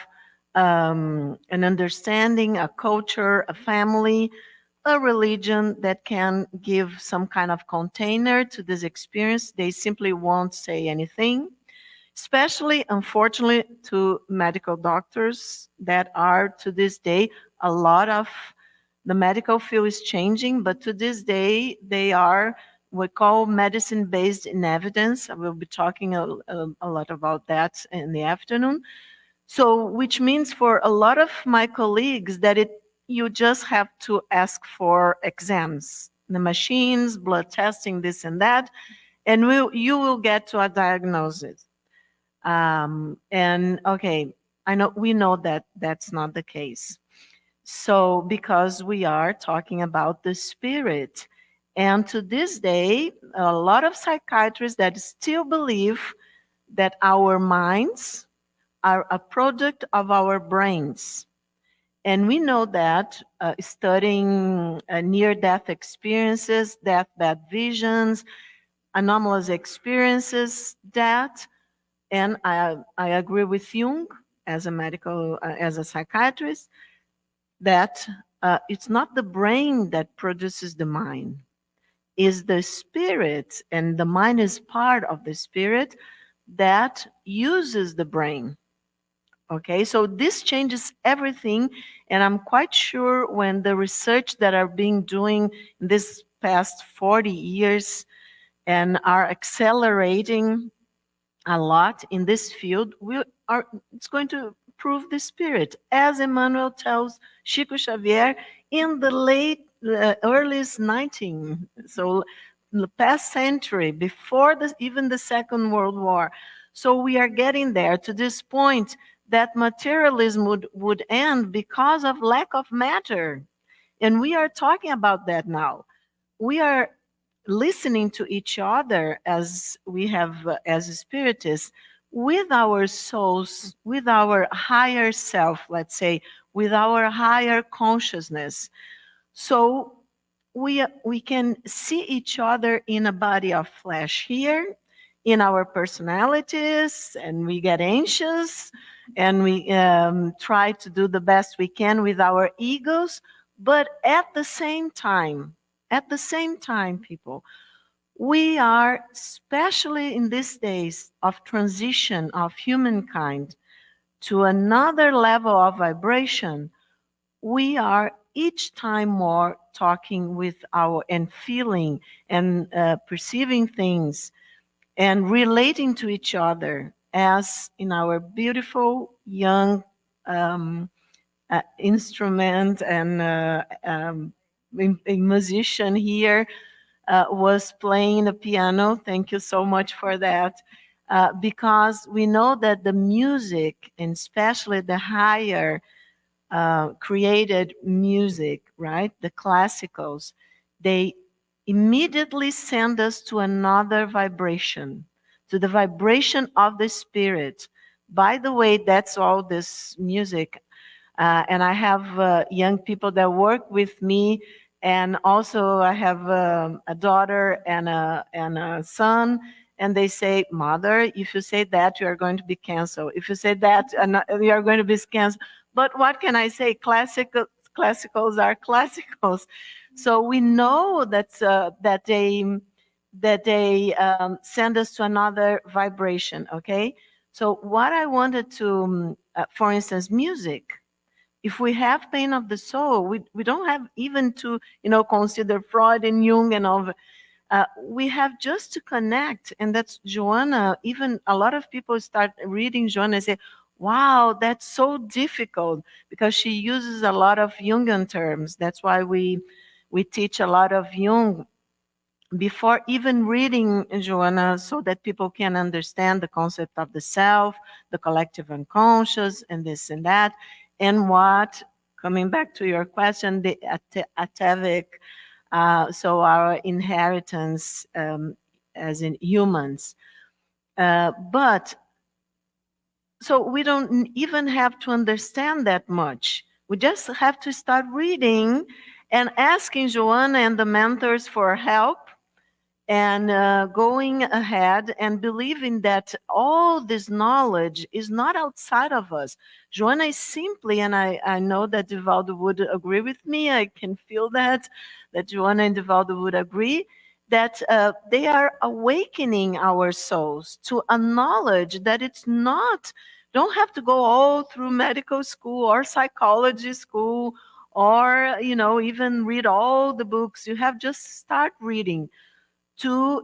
an understanding, a culture, a family, a religion that can give some kind of container to this experience. They simply won't say anything, especially, unfortunately, to medical doctors that are, to this day, a lot of the medical field is changing, but to this day, they are what we call medicine based in evidence. I will be talking a lot about that in the afternoon. So, which means for a lot of my colleagues that you just have to ask for exams, the machines, blood testing, this and that, and you will get to a diagnosis. And okay, we know that that's not the case. So, because we are talking about the spirit, and to this day, a lot of psychiatrists that still believe that our minds are a product of our brains. And we know that studying near-death experiences, deathbed visions, anomalous experiences, that, and I agree with Jung as a psychiatrist, that it's not the brain that produces the mind, it's the spirit, and the mind is part of the spirit that uses the brain. Okay, so this changes everything, and I'm quite sure when the research that are being doing in this past 40 years and are accelerating a lot in this field, it's going to prove the spirit, as Emmanuel tells Chico Xavier in the earliest 19, so the past century, before even the Second World War. So we are getting there to this point that materialism would end because of lack of matter. And we are talking about that now. We are listening to each other as we have, as spiritists, with our souls, with our higher self, let's say, with our higher consciousness. So we can see each other in a body of flesh here, in our personalities, and we get anxious, and we try to do the best we can with our egos. But at the same time, people, we are, especially in these days of transition of humankind to another level of vibration, we are each time more talking with our and feeling and perceiving things and relating to each other as in our beautiful young instrument and a musician here was playing the piano. Thank you so much for that. Because we know that the music, and especially the higher created music, right? The classicals, they immediately send us to another vibration, to the vibration of the spirit. By the way, that's all this music. And I have young people that work with me, and also I have a daughter and a son, and they say, "Mother, if you say that, you are going to be canceled. If you say that, you are going to be canceled." But what can I say? Classicals are classicals. So we know that they send us to another vibration. Okay. So what I wanted to, for instance, music. If we have pain of the soul, we don't have even to, consider Freud and Jung and all. We have just to connect, and that's Joanna. Even a lot of people start reading Joanna and say, wow, that's so difficult, because she uses a lot of Jungian terms. That's why we teach a lot of Jung before even reading Joanna, so that people can understand the concept of the self, the collective unconscious, and this and that. And what, coming back to your question, the atavic, so our inheritance as in humans. But so we don't even have to understand that much. We just have to start reading and asking Joanna and the mentors for help, and going ahead and believing that all this knowledge is not outside of us. Joanna is simply, and I know that Divaldo would agree with me, I can feel that Joanna and Divaldo would agree, that they are awakening our souls to a knowledge that it's not, don't have to go all through medical school or psychology school, or, even read all the books. You have just start reading to,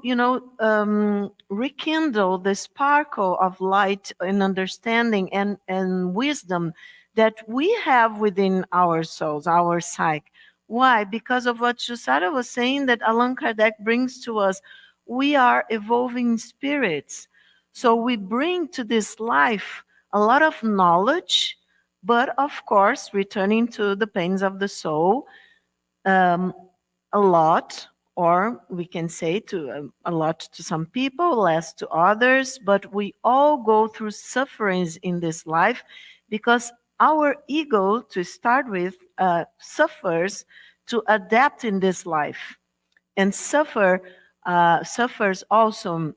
rekindle the sparkle of light and understanding and wisdom that we have within our souls, our psyche. Why? Because of what Jussara was saying, that Allan Kardec brings to us. We are evolving spirits. So we bring to this life a lot of knowledge, but of course, returning to the pains of the soul, a lot, or we can say to a lot to some people, less to others, but we all go through sufferings in this life, because our ego, to start with, suffers to adapt in this life, and suffers also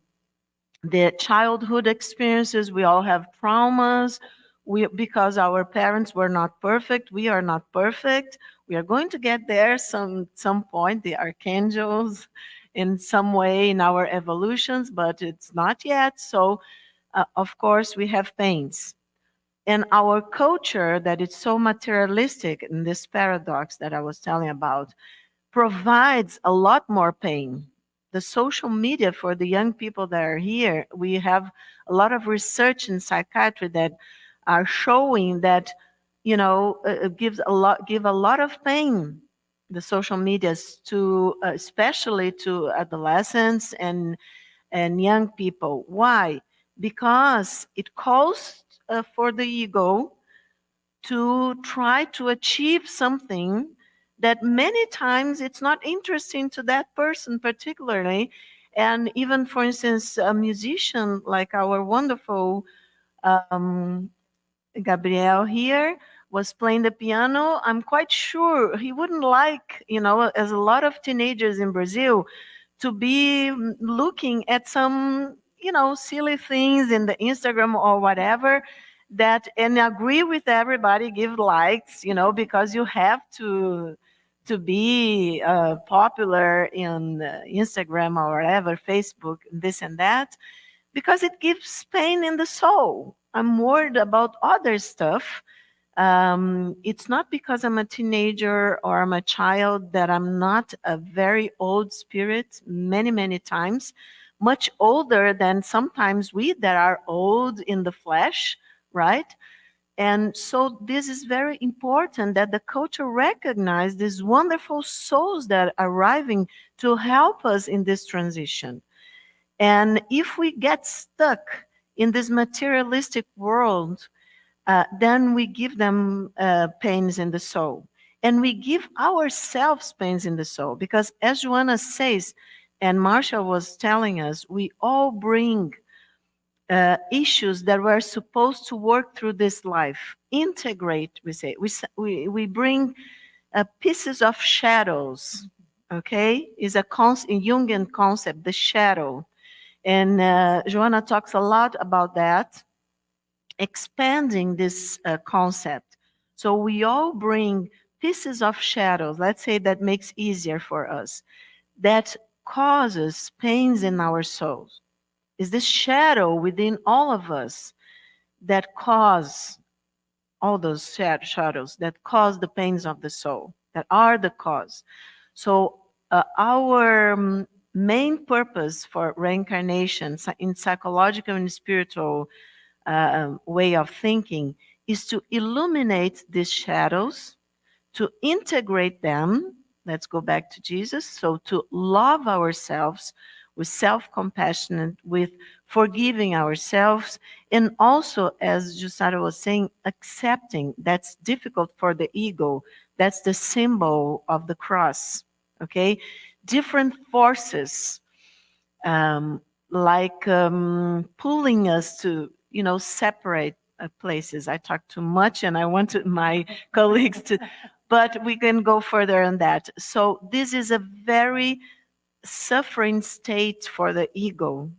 the childhood experiences. We all have traumas. Because our parents were not perfect, we are not perfect. We are going to get there some point, the archangels, in some way in our evolutions, but it's not yet. So, of course, we have pains. And our culture, that is so materialistic, in this paradox that I was telling about, provides a lot more pain. The social media for the young people that are here, we have a lot of research in psychiatry that are showing that, give a lot of pain, the social medias, to especially to adolescents and young people. Why? Because it calls for the ego to try to achieve something that many times it's not interesting to that person particularly. And even, for instance, a musician like our wonderful um, Gabriel here was playing the piano. I'm quite sure he wouldn't like, as a lot of teenagers in Brazil, to be looking at some, silly things in the Instagram or whatever, that, and agree with everybody, give likes, because you have to be popular in Instagram or whatever, Facebook, this and that, because it gives pain in the soul. I'm worried about other stuff. It's not because I'm a teenager or I'm a child that I'm not a very old spirit, many, many times, much older than sometimes we that are old in the flesh, right? And so this is very important that the culture recognize these wonderful souls that are arriving to help us in this transition. And if we get stuck in this materialistic world, then we give them pains in the soul. And we give ourselves pains in the soul. Because as Joanna says, and Marcia was telling us, we all bring issues that we're supposed to work through this life. Integrate, we say. We bring pieces of shadows, okay? Is a Jungian concept, the shadow. And Joanna talks a lot about that, expanding this concept. So we all bring pieces of shadows, let's say that makes easier for us, that causes pains in our souls. Is this shadow within all of us that cause all those shadows, that cause the pains of the soul, that are the cause. So our main purpose for reincarnation in psychological and spiritual way of thinking is to illuminate these shadows, to integrate them. Let's go back to Jesus. So to love ourselves with self-compassion, with forgiving ourselves, and also, as Jussara was saying, accepting. That's difficult for the ego. That's the symbol of the cross, okay? Different forces pulling us to, separate places. I talk too much and I want my colleagues to, but we can go further on that. So this is a very suffering state for the ego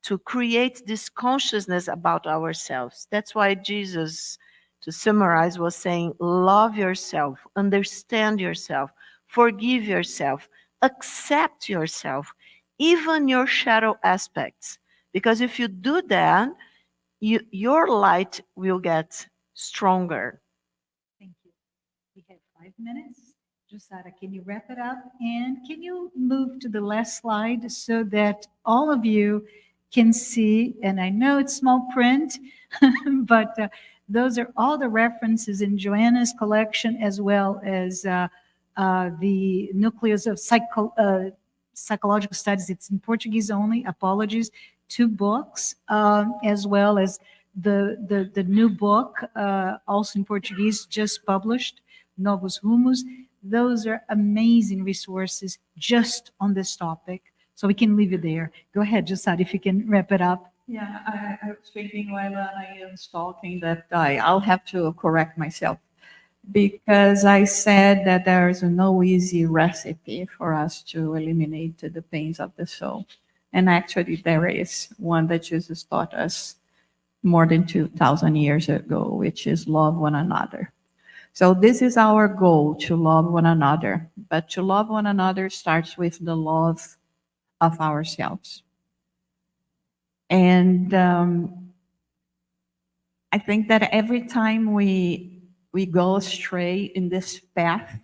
to create this consciousness about ourselves. That's why Jesus, to summarize, was saying, love yourself, understand yourself, forgive yourself, accept yourself, even your shadow aspects. Because if you do that, your light will get stronger. Thank you. We have 5 minutes. Jussara, can you wrap it up? And can you move to the last slide so that all of you can see, and I know it's small print, but those are all the references in Joanna's collection, as well as the nucleus of psychological studies. It's in Portuguese only, apologies. 2 books, as well as the new book, also in Portuguese, just published, Novos Rumos. Those are amazing resources just on this topic. So we can leave it there. Go ahead, Jussara, if you can wrap it up. Yeah, I was thinking while I was talking that I'll have to correct myself, because I said that there is no easy recipe for us to eliminate the pains of the soul. And actually there is one that Jesus taught us more than 2,000 years ago, which is love one another. So this is our goal, to love one another. But to love one another starts with the love of ourselves. And I think that every time we go astray in this path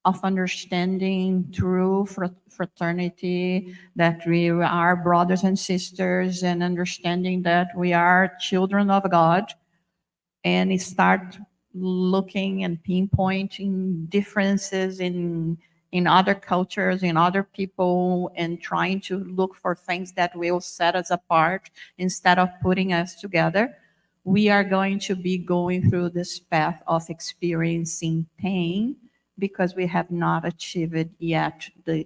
of understanding true fraternity, that we are brothers and sisters, and understanding that we are children of God, and start looking and pinpointing differences in other cultures, in other people, and trying to look for things that will set us apart instead of putting us together, we are going to be going through this path of experiencing pain because we have not achieved yet the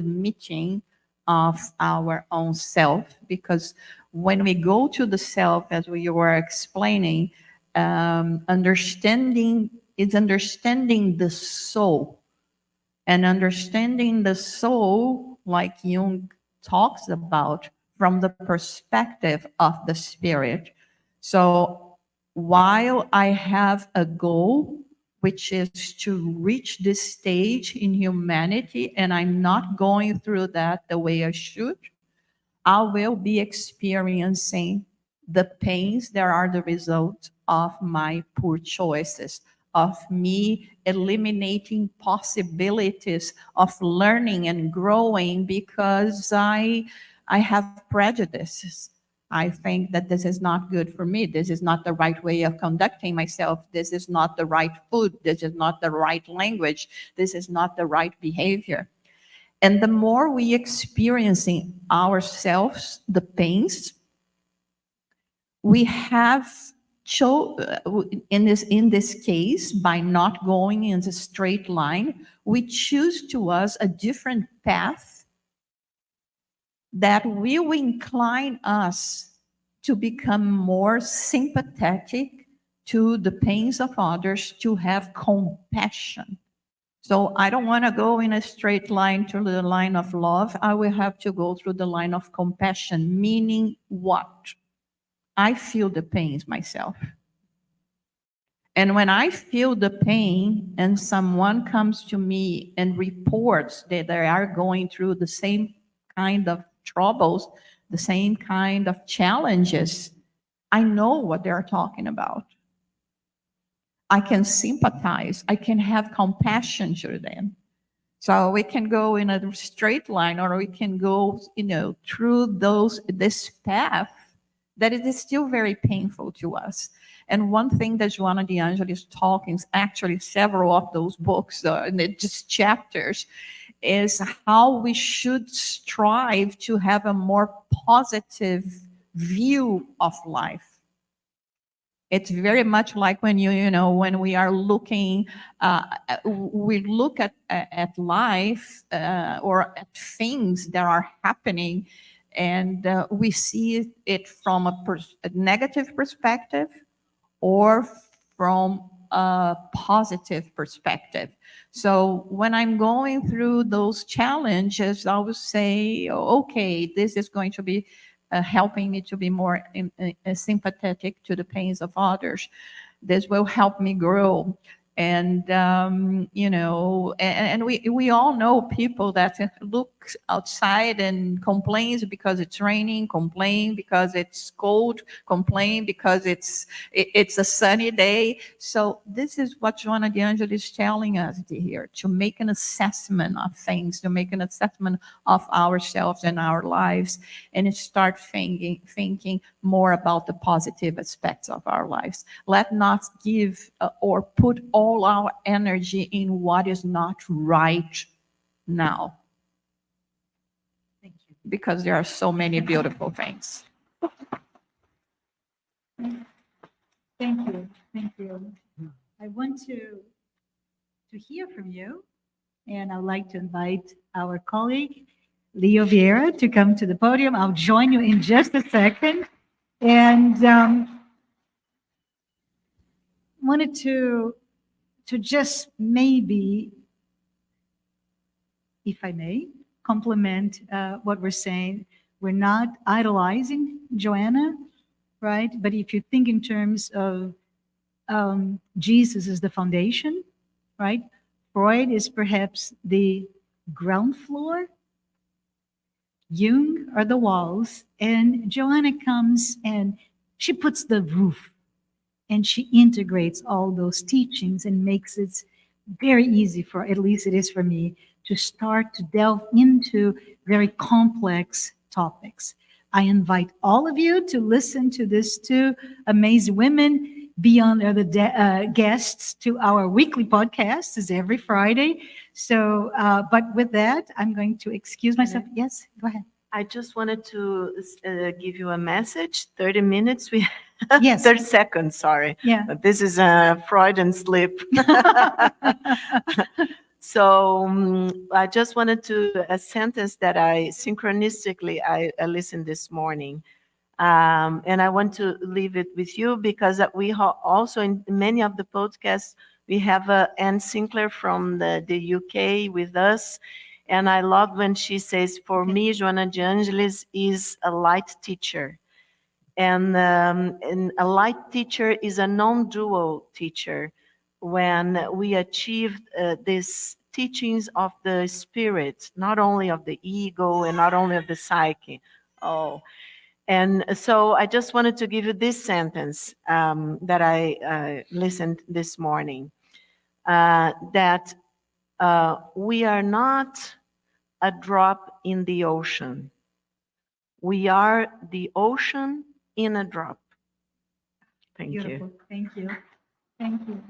meeting of our own self. Because when we go to the self, as we were explaining, understanding the soul. And understanding the soul, like Jung talks about, from the perspective of the spirit. So while I have a goal, which is to reach this stage in humanity, and I'm not going through that the way I should, I will be experiencing the pains that are the result of my poor choices, of me eliminating possibilities of learning and growing because I have prejudices. I think that this is not good for me. This is not the right way of conducting myself. This is not the right food. This is not the right language. This is not the right behavior. And the more we experiencing ourselves, the pains, we have in this case, by not going in a straight line, we choose to us a different path that will incline us to become more sympathetic to the pains of others, to have compassion. So I don't want to go in a straight line to the line of love. I will have to go through the line of compassion, meaning what? I feel the pains myself. And when I feel the pain and someone comes to me and reports that they are going through the same kind of troubles, the same kind of challenges, I know what they're talking about. I can sympathize. I can have compassion to them. So we can go in a straight line, or we can go, through this path that it is still very painful to us. And one thing that Joana de Angelis talking, actually several of those books, just chapters, is how we should strive to have a more positive view of life. It's very much like when when we are looking, we look at life or at things that are happening, and we see it from a negative perspective or from a positive perspective. So when I'm going through those challenges, I will say, okay, this is going to be helping me to be more sympathetic to the pains of others. This will help me grow. And, and we all know people that look outside and complains because it's raining, complain because it's cold, complain because it's a sunny day. So this is what Joana de Angelis is telling us here, to make an assessment of things, to make an assessment of ourselves and our lives, and start thinking more about the positive aspects of our lives. Let not give or put all our energy in what is not right now. Thank you. Because there are so many beautiful things. Thank you. Thank you. I want to hear from you, and I'd like to invite our colleague, Leo Vieira, to come to the podium. I'll join you in just a second. And wanted to just maybe, if I may, complement what we're saying. We're not idolizing Joanna, right? But if you think in terms of Jesus as the foundation, right? Freud is perhaps the ground floor, Jung are the walls, and Joanna comes and she puts the roof, and she integrates all those teachings and makes it very easy for, at least it is for me, to start to delve into very complex topics. I invite all of you to listen to these two amazing women, be on the guests to our weekly podcast is every Friday. So, but with that, I'm going to excuse myself. Yes, go ahead. I just wanted to give you a message. 30 minutes. Yes. 30 seconds, sorry. Yeah. But this is a Freudian slip. So I just wanted to, a sentence that I synchronistically, I listened this morning. And I want to leave it with you because we also, in many of the podcasts, we have Anne Sinclair from the UK with us. And I love when she says, for me, Joana de Angelis is a light teacher. And a light teacher is a non-dual teacher. When we achieve these teachings of the spirit, not only of the ego and not only of the psyche. And so I just wanted to give you this sentence that I listened this morning, that we are not a drop in the ocean. We are the ocean in a drop. Thank Beautiful. you. Thank you. Thank you.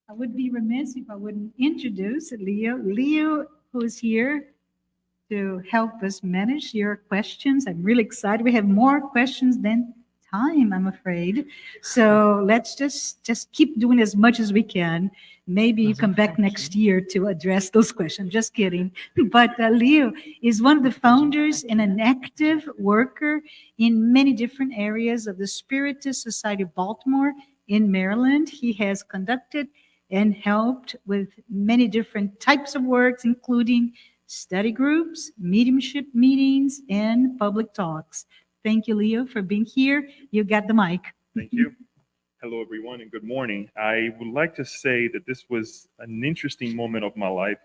I would be remiss if I wouldn't introduce Leo. Leo, who's here to help us manage your questions. I'm really excited. We have more questions than time, I'm afraid. So let's just keep doing as much as we can. Maybe you come back next year to address those questions. Just kidding. But Leo is one of the founders and an active worker in many different areas of the Spiritist Society of Baltimore in Maryland. He has conducted and helped with many different types of works, including study groups, mediumship meetings, and public talks. Thank you, Leo, for being here. You got the mic. Thank you. Hello, everyone, and good morning. I would like to say that this was an interesting moment of my life,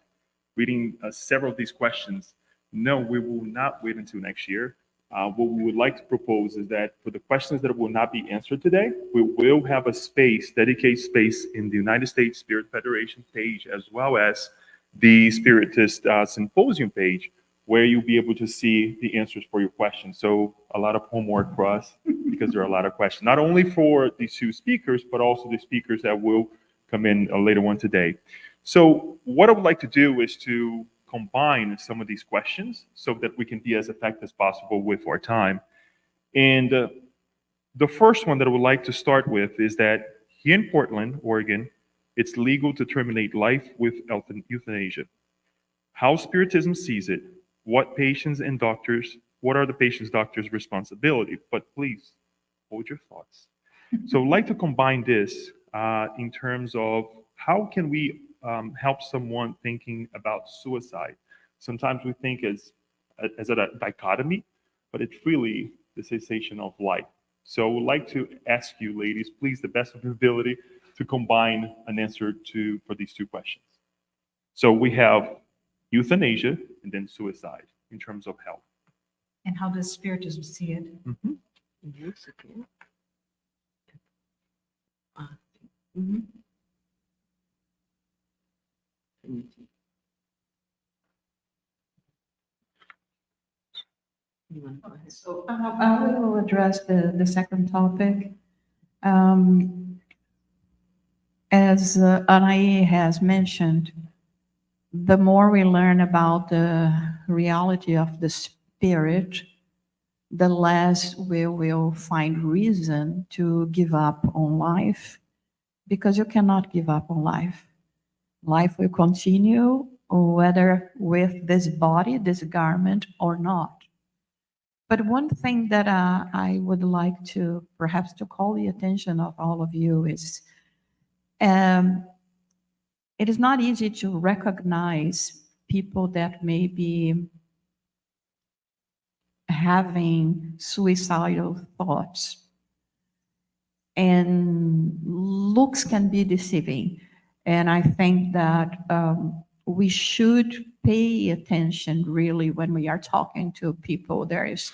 reading several of these questions. No, we will not wait until next year. What we would like to propose is that for the questions that will not be answered today, we will have a space, dedicated space in the United States Spirit Federation page, as well as the Spiritist Symposium page, where you'll be able to see the answers for your questions. So a lot of homework for us because there are a lot of questions, not only for these two speakers, but also the speakers that will come in later on today. So what I would like to do is to combine some of these questions so that we can be as effective as possible with our time. And the first one that I would like to start with is that here in Portland, Oregon, it's legal to terminate life with euthanasia. How Spiritism sees it, what are the patient's doctor's responsibility? But please, hold your thoughts. So I'd like to combine this in terms of how can we help someone thinking about suicide. Sometimes we think as a dichotomy, but it's really the cessation of life. So I would like to ask you, ladies, please, the best of your ability, to combine an answer for these two questions. So we have euthanasia and then suicide in terms of health. And how does Spiritism see it? Mm-hmm. Yes, okay. Mm-hmm. So I will address the second topic. As Anahy has mentioned, the more we learn about the reality of the spirit, the less we will find reason to give up on life, because you cannot give up on life. Life will continue whether with this body, this garment, or not. But one thing that I would like to perhaps to call the attention of all of you is it is not easy to recognize people that may be having suicidal thoughts. And looks can be deceiving. And I think that we should pay attention really when we are talking to people. There is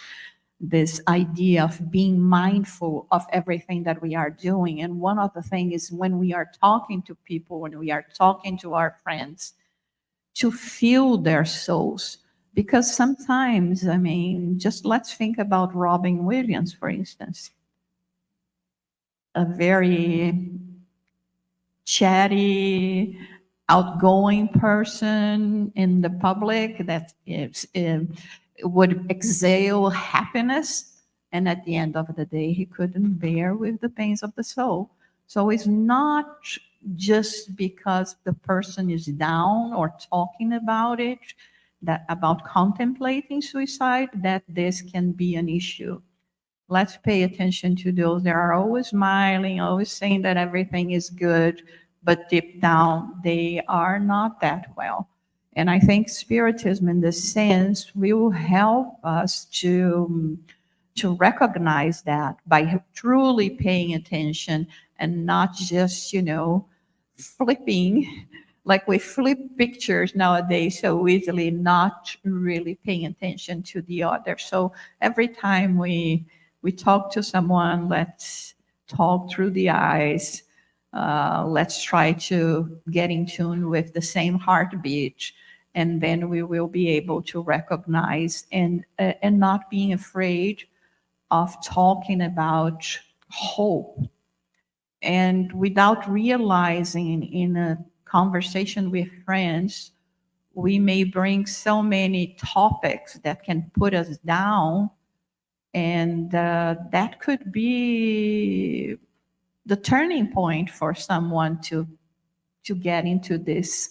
this idea of being mindful of everything that we are doing. And one of the things is when we are talking to people, when we are talking to our friends, to feel their souls. Because sometimes, I mean, just let's think about Robin Williams, for instance, a very chatty, outgoing person in the public that would exhale happiness. And at the end of the day, he couldn't bear with the pains of the soul. So it's not just because the person is down or talking about it, that about contemplating suicide, that this can be an issue. Let's pay attention to those that are always smiling, always saying that everything is good, but deep down they are not that well. And I think Spiritism in this sense will help us to recognize that by truly paying attention and not just, flipping, like we flip pictures nowadays so easily, not really paying attention to the other. So every time we talk to someone, let's talk through the eyes. Let's try to get in tune with the same heartbeat, and then we will be able to recognize and not being afraid of talking about hope. And without realizing in a conversation with friends, we may bring so many topics that can put us down, and that could be the turning point for someone to get into this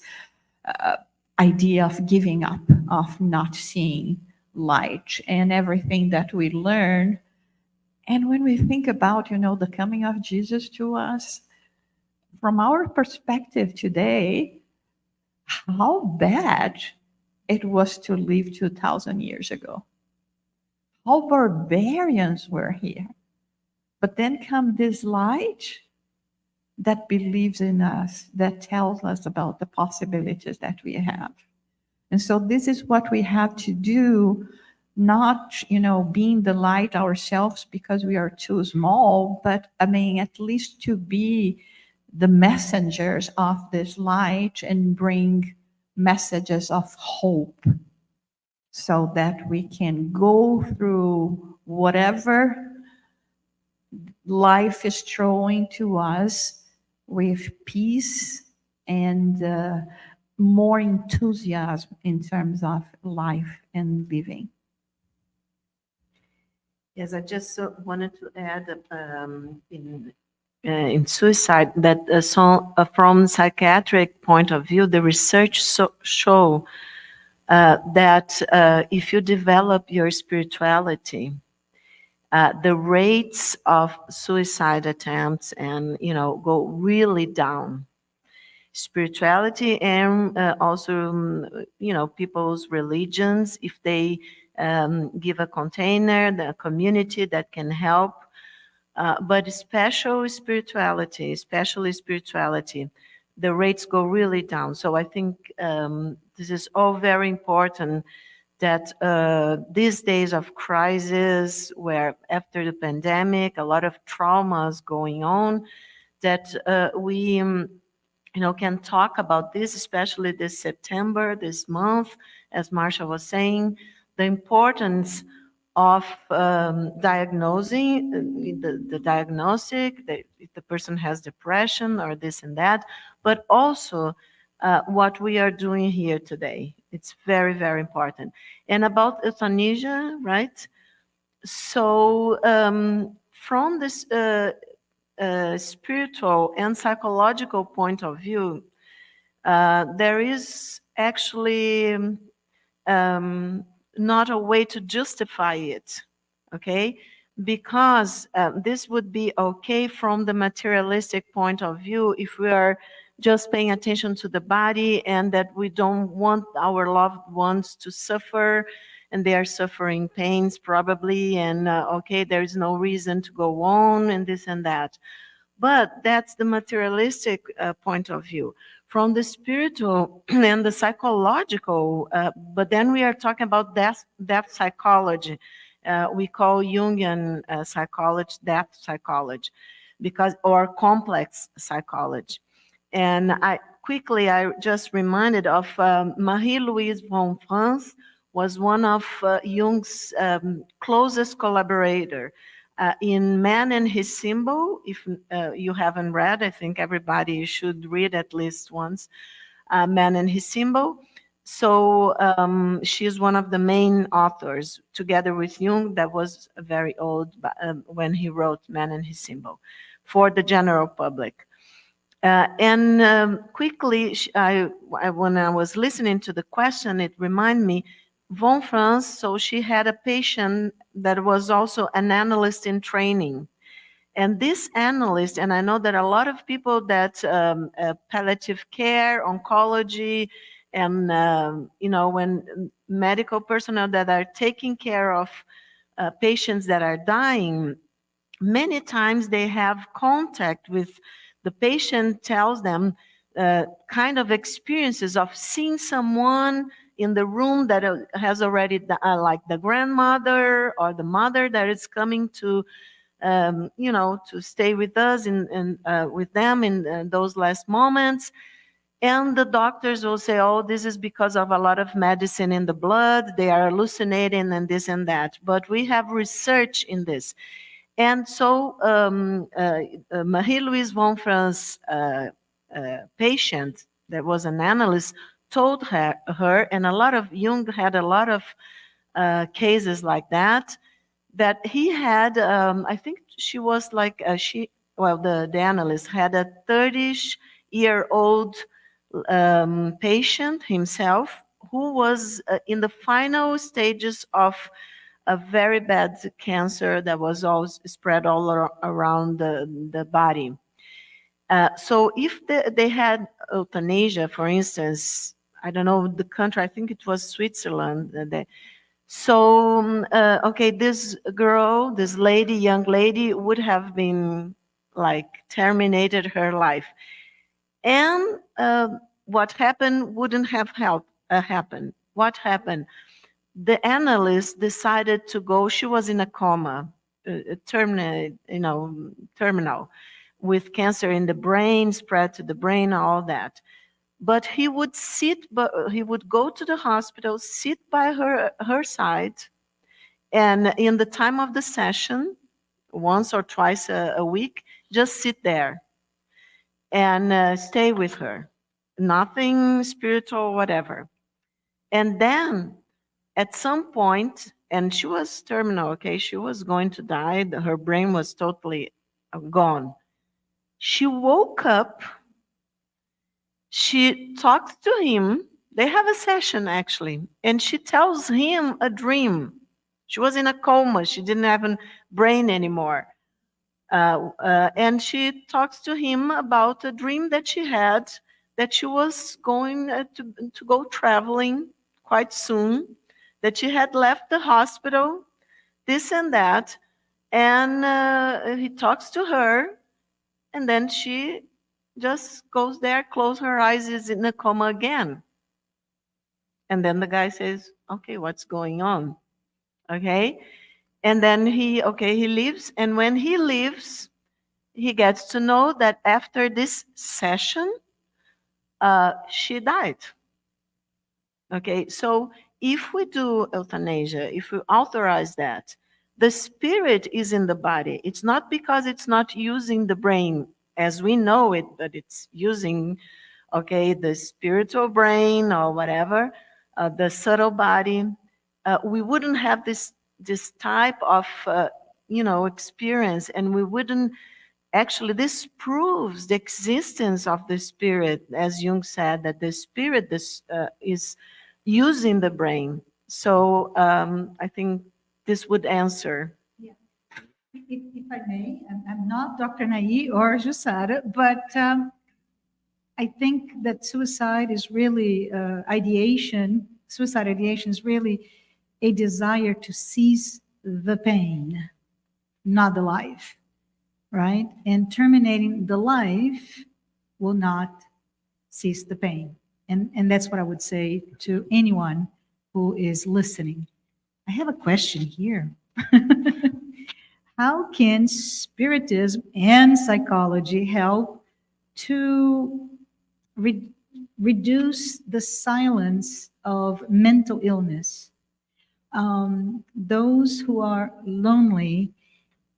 idea of giving up, of not seeing light and everything that we learn. And when we think about, the coming of Jesus to us, from our perspective today, how bad it was to live 2,000 years ago. How barbarians were here. But then come this light that believes in us, that tells us about the possibilities that we have. And so this is what we have to do, not, being the light ourselves because we are too small, but at least to be the messengers of this light and bring messages of hope so that we can go through whatever life is throwing to us with peace and more enthusiasm in terms of life and living. Yes, I just wanted to add in suicide that from psychiatric point of view, the research show that if you develop your spirituality, the rates of suicide attempts and go really down. Spirituality and also people's religions, if they give a container, the community that can help, but especially spirituality, the rates go really down. So I think this is all very important, that these days of crisis, where after the pandemic, a lot of traumas going on, that we can talk about this, especially this September, this month, as Marcia was saying, the importance of diagnosing the diagnostic, if the person has depression or this and that, but also what we are doing here today. It's very, very important. And about euthanasia, right? So from this spiritual and psychological point of view, there is actually not a way to justify it, okay? Because this would be okay from the materialistic point of view if we are just paying attention to the body and that we don't want our loved ones to suffer, and they are suffering pains probably, and okay, there is no reason to go on and this and that. But that's the materialistic point of view. From the spiritual and the psychological, but then we are talking about death psychology. We call Jungian psychology depth psychology, because, or complex psychology. And I just reminded of Marie-Louise von Franz was one of Jung's closest collaborator. In Man and His Symbol, if you haven't read, I think everybody should read at least once, Man and His Symbol. So she's one of the main authors, together with Jung, that was very old when he wrote Man and His Symbol for the general public. Quickly, when I was listening to the question, it reminded me, von Franz, so she had a patient that was also an analyst in training. And this analyst, and I know that a lot of people that palliative care, oncology, and when medical personnel that are taking care of patients that are dying, many times they have contact with the patient, tells them kind of experiences of seeing someone in the room that has already, like the grandmother or the mother that is coming to, to stay with us and with them in those last moments. And the doctors will say, oh, this is because of a lot of medicine in the blood. They are hallucinating and this and that. But we have research in this. And so Marie-Louise von Franz patient that was an analyst told her, and a lot of, Jung had a lot of cases like that he had, I think she was like, the analyst had a 30-year-old patient himself who was in the final stages of a very bad cancer that was all spread all around the body. So if they had euthanasia, for instance, I don't know the country, I think it was Switzerland. So, okay, this girl, this lady, young lady, would have been like terminated her life. And what happened wouldn't have happened. What happened? The analyst decided to go, she was in a coma, terminal, with cancer in the brain, spread to the brain, all that. But he would go to the hospital, sit by her side, and in the time of the session, once or twice a week, just sit there and stay with her. Nothing spiritual, whatever. And then at some point, and she was terminal, okay, she was going to die, her brain was totally gone. She woke up, she talks to him, they have a session actually, and she tells him a dream. She was in a coma, she didn't have a brain anymore. And she talks to him about a dream that she had, that she was going to go traveling quite soon, that she had left the hospital, this and that, and he talks to her, and then she just goes there, close her eyes, is in a coma again. And then the guy says, okay, what's going on? Okay. And then he leaves. And when he leaves, he gets to know that after this session, she died. Okay. So if we do euthanasia, if we authorize that, the spirit is in the body. It's not because it's not using the brain as we know it, but it's using, okay, the spiritual brain or whatever, the subtle body. We wouldn't have this type of, experience, and we wouldn't, actually, this proves the existence of the spirit, as Jung said, that the spirit is using the brain. So I think this would answer. If I may, I'm not Dr. Anahy or Jussara, but I think that suicide is really suicide ideation is really a desire to cease the pain, not the life, right? And terminating the life will not cease the pain. And that's what I would say to anyone who is listening. I have a question here. How can Spiritism and psychology help to reduce the silence of mental illness? Those who are lonely,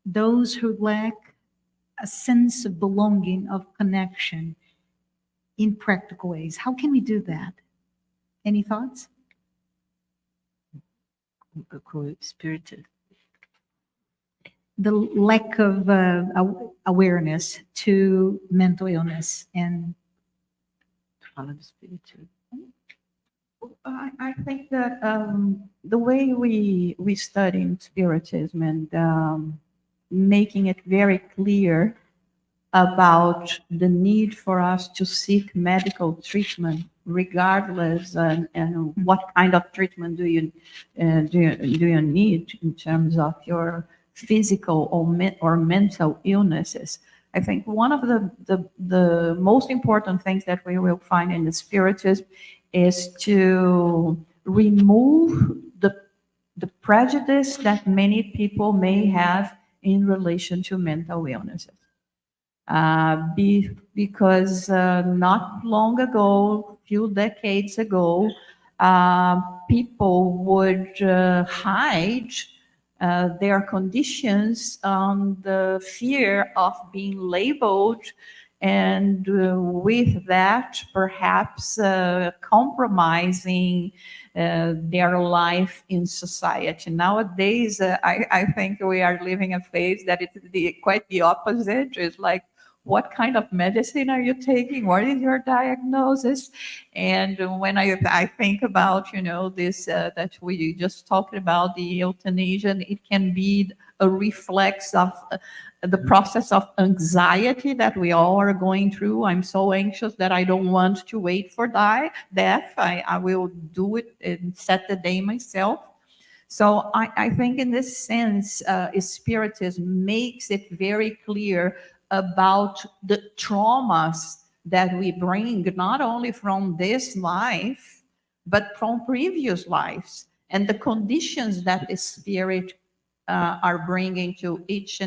those who lack a sense of belonging, of connection in practical ways. How can we do that? Any thoughts? Spirited. The lack of awareness to mental illness and Fala do espiritismo. I think that the way we study in Spiritism and making it very clear about the need for us to seek medical treatment, regardless and what kind of treatment do you need in terms of your physical or mental illnesses. I think one of the most important things that we will find in the Spiritism is to remove the prejudice that many people may have in relation to mental illnesses. Because not long ago, few decades ago, people would hide their conditions on the fear of being labeled, and with that, perhaps compromising their life in society. Nowadays, I think we are living a phase that it's quite the opposite. It's like, what kind of medicine are you taking? What is your diagnosis? And when I think about, this that we just talked about, the euthanasia, it can be a reflex of the process of anxiety that we all are going through. I'm so anxious that I don't want to wait for death. I will do it and set the day myself. So I think in this sense, Spiritism makes it very clear about the traumas that we bring, not only from this life, but from previous lives, and the conditions that the spirit are bringing to each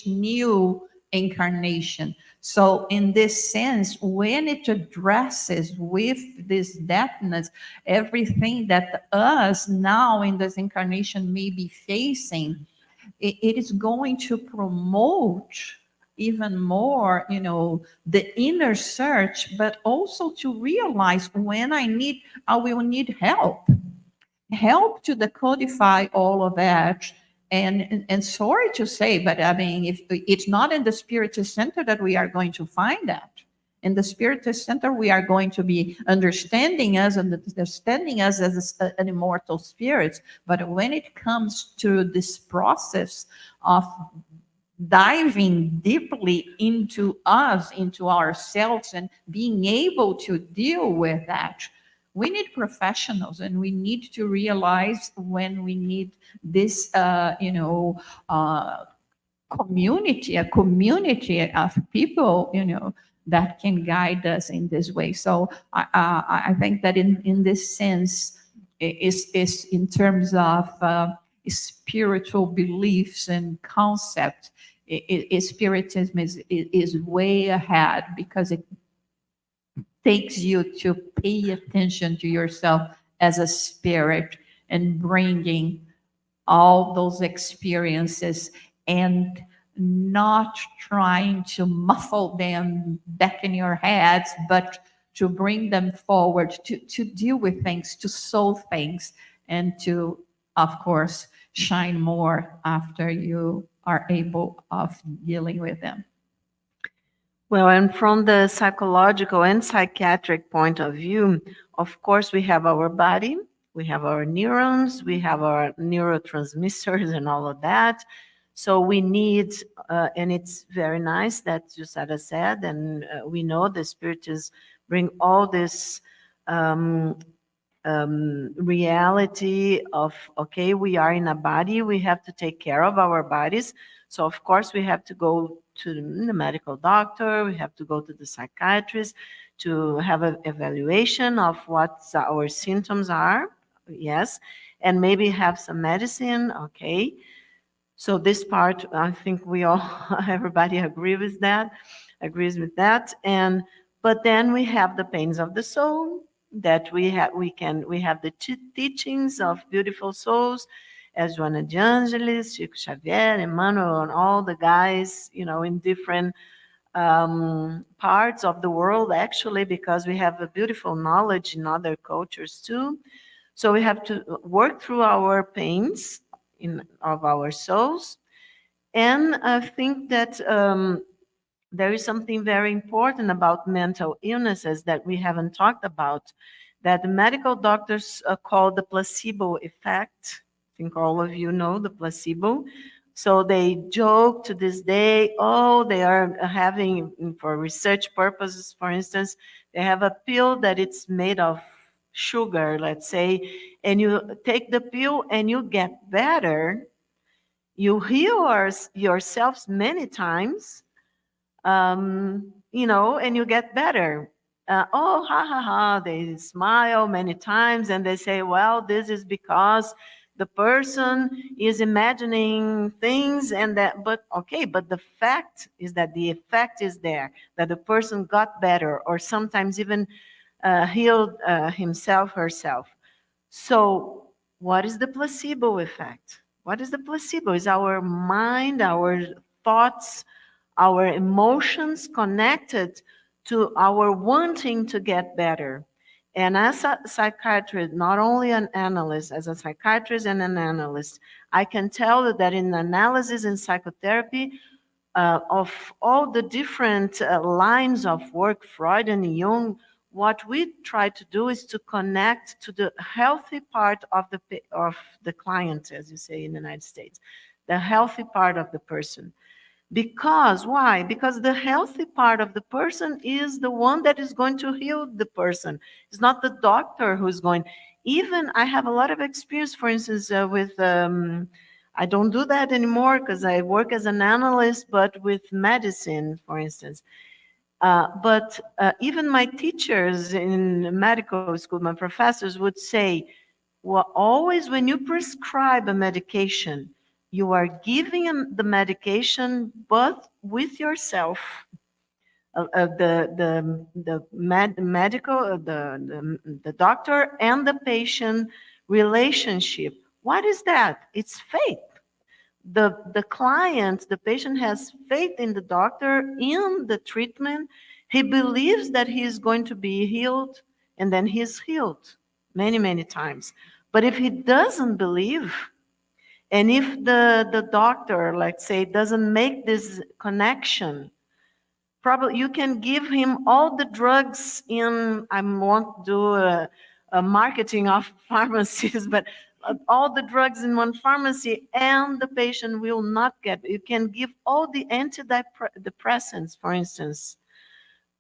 new incarnation. So in this sense, when it addresses with this depthness everything that us now in this incarnation may be facing, it is going to promote even more, the inner search, but also to realize when I will need help to decodify all of that. And sorry to say, but I mean, if it's not in the Spiritist Center that we are going to find that. In the Spiritist Center, we are going to be understanding us as an immortal spirit. But when it comes to this process of diving deeply into us, into ourselves, and being able to deal with that, we need professionals, and we need to realize when we need this, community, a community of people, that can guide us in this way. So I think that in this sense, is in terms of spiritual beliefs and concepts, Spiritism is way ahead, because it takes you to pay attention to yourself as a spirit and bringing all those experiences and not trying to muffle them back in your heads, but to bring them forward, to deal with things, to solve things, and to, of course, shine more after you are able of dealing with them. Well, and from the psychological and psychiatric point of view, of course, we have our body, we have our neurons, we have our neurotransmitters and all of that. So we need, and it's very nice that Jussara said, and we know the Spiritists bring all this reality of, okay, we are in a body, we have to take care of our bodies. So of course we have to go to the medical doctor, we have to go to the psychiatrist to have an evaluation of what our symptoms are, yes, and maybe have some medicine, okay. So this part, I think we all, everybody agrees with that. And but then we have the pains of the soul that we have. We have the teachings of beautiful souls, as Joana de Angelis, Chico Xavier, Emmanuel, and all the guys, in different parts of the world, actually, because we have a beautiful knowledge in other cultures too. So we have to work through our pains of our souls. And I think that there is something very important about mental illnesses that we haven't talked about, that the medical doctors call the placebo effect. I think all of you know the placebo. So they joke to this day, oh, they are having, for research purposes, for instance, they have a pill that it's made of sugar, let's say, and you take the pill and you get better. You heal yourselves many times, and you get better. Oh, ha, ha, ha. They smile many times and they say, well, this is because the person is imagining things and that, but okay, but the fact is that the effect is there, that the person got better or sometimes even healed himself, herself. So, what is the placebo effect? What is the placebo? Is our mind, our thoughts, our emotions connected to our wanting to get better. And as a psychiatrist, not only an analyst, as a psychiatrist and an analyst, I can tell you that in analysis and psychotherapy, of all the different lines of work, Freud and Jung, what we try to do is to connect to the healthy part of the client, as you say in the United States, the healthy part of the person. Because, why? Because the healthy part of the person is the one that is going to heal the person. It's not the doctor who's going. Even I have a lot of experience, for instance, with, I don't do that anymore because I work as an analyst, but with medicine, for instance. But even my teachers in medical school, my professors would say, well, always when you prescribe a medication, you are giving the medication, but with yourself. The doctor and the patient relationship. What is that? It's faith. The client, the patient has faith in the doctor, in the treatment. He believes that he is going to be healed, and then he is healed many, many times. But if he doesn't believe, and if the doctor, let's say, doesn't make this connection, probably you can give him all the drugs in, I won't do a marketing of pharmacies, but all the drugs in one pharmacy, and the patient will not get. You can give all the antidepressants, for instance,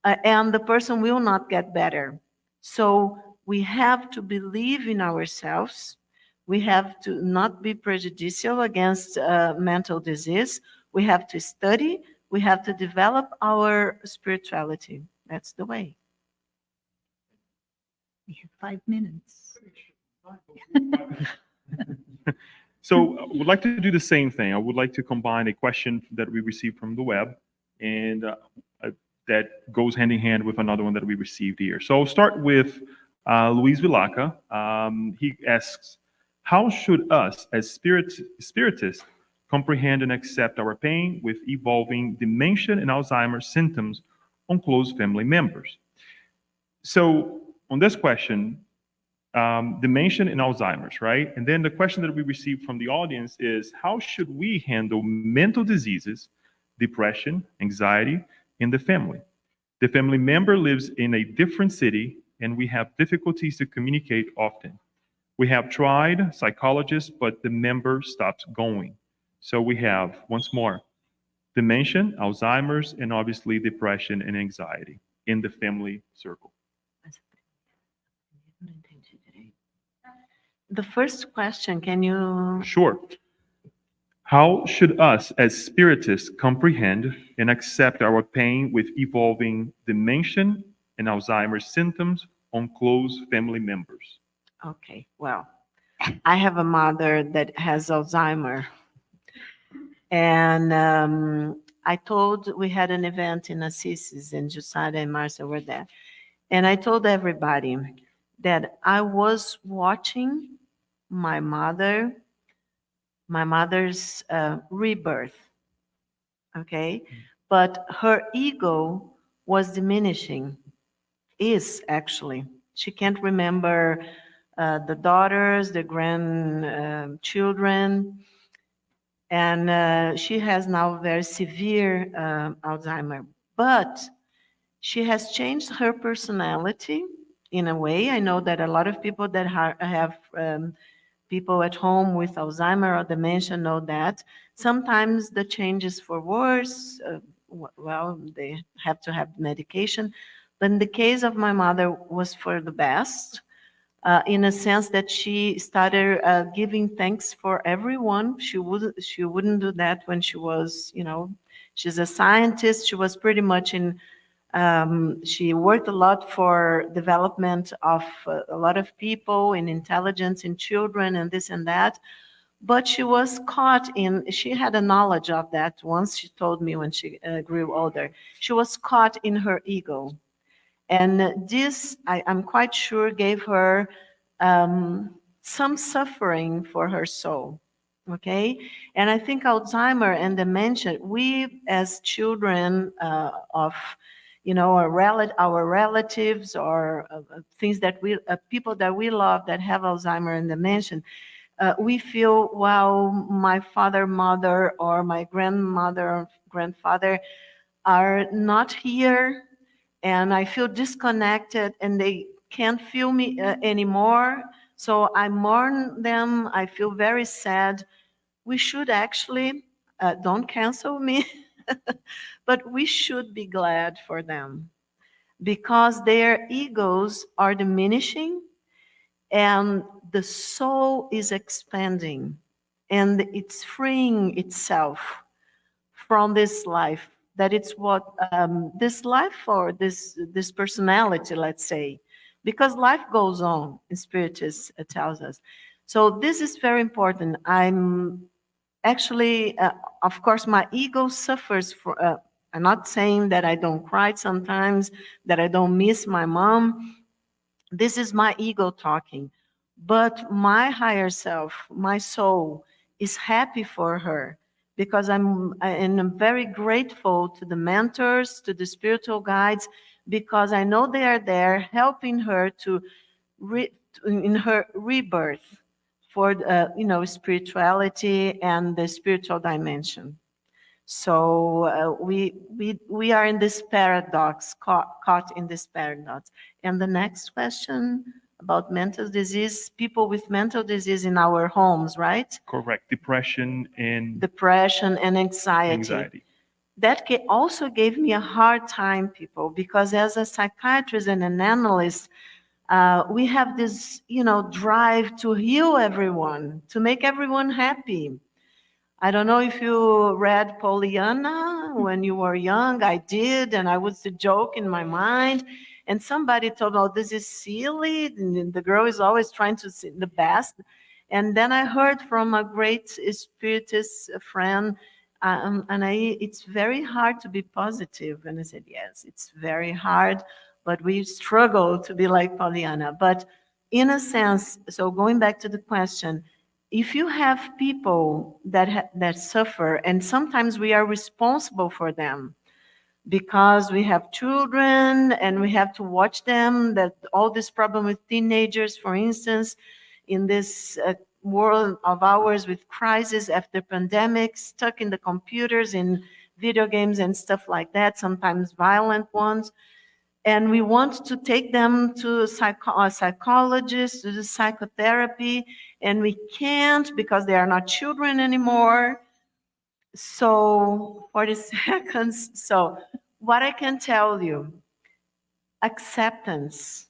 and the person will not get better. So we have to believe in ourselves. We have to not be prejudicial against mental disease. We have to study. We have to develop our spirituality. That's the way. We have 5 minutes. So I would like to do the same thing. I would like to combine a question that we received from the web and that goes hand in hand with another one that we received here. So I'll start with Luis Vilaca. He asks, how should us as spiritists comprehend and accept our pain with evolving dementia and Alzheimer's symptoms on close family members? So on this question, dementia and Alzheimer's, right? And then the question that we received from the audience is, how should we handle mental diseases, depression, anxiety in the family? The family member lives in a different city and we have difficulties to communicate often. We have tried psychologists, but the member stops going. So we have, once more, dementia, Alzheimer's, and obviously depression and anxiety in the family circle. The first question, can you? Sure. How should us as spiritists comprehend and accept our pain with evolving dementia and Alzheimer's symptoms on close family members? Okay, well, I have a mother that has Alzheimer. And we had an event in Assisi, and Jussara and Marcia were there. And I told everybody that I was watching my mother's rebirth, okay? But her ego was diminishing, is actually. She can't remember the daughters, the grandchildren, and she has now very severe Alzheimer. But she has changed her personality in a way. I know that a lot of people that have people at home with Alzheimer or dementia know that. Sometimes the change is for worse. Well, they have to have medication. But in the case of my mother, was for the best. In a sense that she started giving thanks for everyone. She wouldn't do that when she was, she's a scientist. She was pretty much in. She worked a lot for development of a lot of people in intelligence in children and this and that. But she was caught in. She had a knowledge of that once. She told me when she grew older. She was caught in her ego. And this, I'm quite sure, gave her some suffering for her soul, okay? And I think Alzheimer and dementia, we as children of, our relatives or things that people that we love that have Alzheimer and dementia, we feel, well, my father, mother, or my grandmother or grandfather are not here, and I feel disconnected, and they can't feel me anymore. So I mourn them. I feel very sad. We should actually, don't cancel me, but we should be glad for them because their egos are diminishing and the soul is expanding and it's freeing itself from this life. That it's what this life or this personality, let's say, because life goes on. Spiritist tells us. So this is very important. I'm actually, of course, my ego suffers for. I'm not saying that I don't cry sometimes, that I don't miss my mom. This is my ego talking, but my higher self, my soul, is happy for her because I'm very grateful to the mentors, to the spiritual guides, because I know they are there helping her in her rebirth for spirituality and the spiritual dimension. So we are in this paradox, caught in this paradox. And the next question about mental disease, people with mental disease in our homes, right? Correct. Depression and Anxiety. That also gave me a hard time, people, because as a psychiatrist and an analyst, we have this, drive to heal everyone, to make everyone happy. I don't know if you read Pollyanna when you were young. I did, and I was a joke in my mind. And somebody told me, oh, this is silly. The girl is always trying to see the best. And then I heard from a great spiritist friend, Anahy, it's very hard to be positive. And I said, yes, it's very hard, but we struggle to be like Pollyanna. But in a sense, so going back to the question, if you have people that suffer, and sometimes we are responsible for them because we have children and we have to watch them, that all this problem with teenagers, for instance, in this world of ours with crisis after pandemic, stuck in the computers, in video games and stuff like that, sometimes violent ones. And we want to take them to a psychologist, to the psychotherapy, and we can't because they are not children anymore. So 40 seconds. So what I can tell you, acceptance.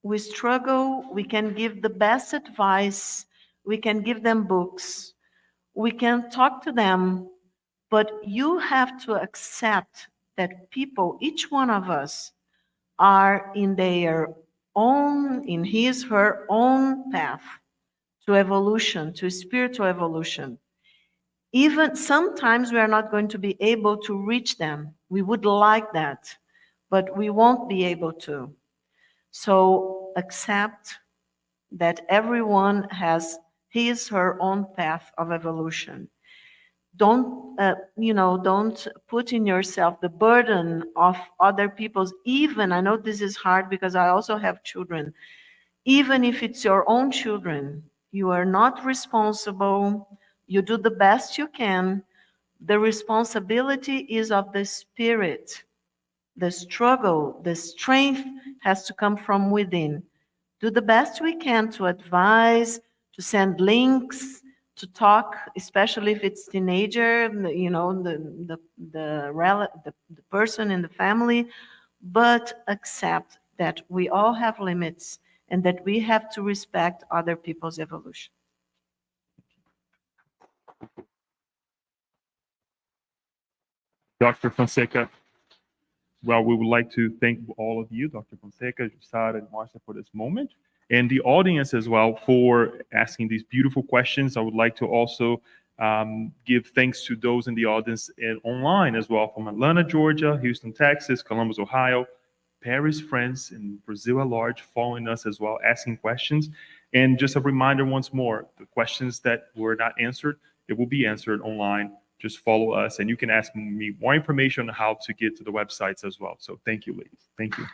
We struggle, we can give the best advice, we can give them books, we can talk to them, but you have to accept that people, each one of us, are in their own, in his, her own path to evolution, to spiritual evolution. Even sometimes we are not going to be able to reach them. We would like that, but we won't be able to. So accept that everyone has his, her own path of evolution. Don't, don't put in yourself the burden of other people's, even, I know this is hard because I also have children, even if it's your own children, you are not responsible, you do the best you can. The responsibility is of the spirit. The struggle, the strength has to come from within. Do the best we can to advise, to send links, to talk, especially if it's teenager, the person in the family, but accept that we all have limits and that we have to respect other people's evolution. Dr. Fonseca, well, we would like to thank all of you, Dr. Fonseca, Jussara, and Marcia, for this moment, and the audience as well for asking these beautiful questions. I would like to also give thanks to those in the audience and online as well, from Atlanta, Georgia, Houston, Texas, Columbus, Ohio, Paris, France, and Brazil at large, following us as well, asking questions. And just a reminder once more, the questions that were not answered, it will be answered online. Just follow us, and you can ask me more information on how to get to the websites as well. So thank you, ladies. Thank you.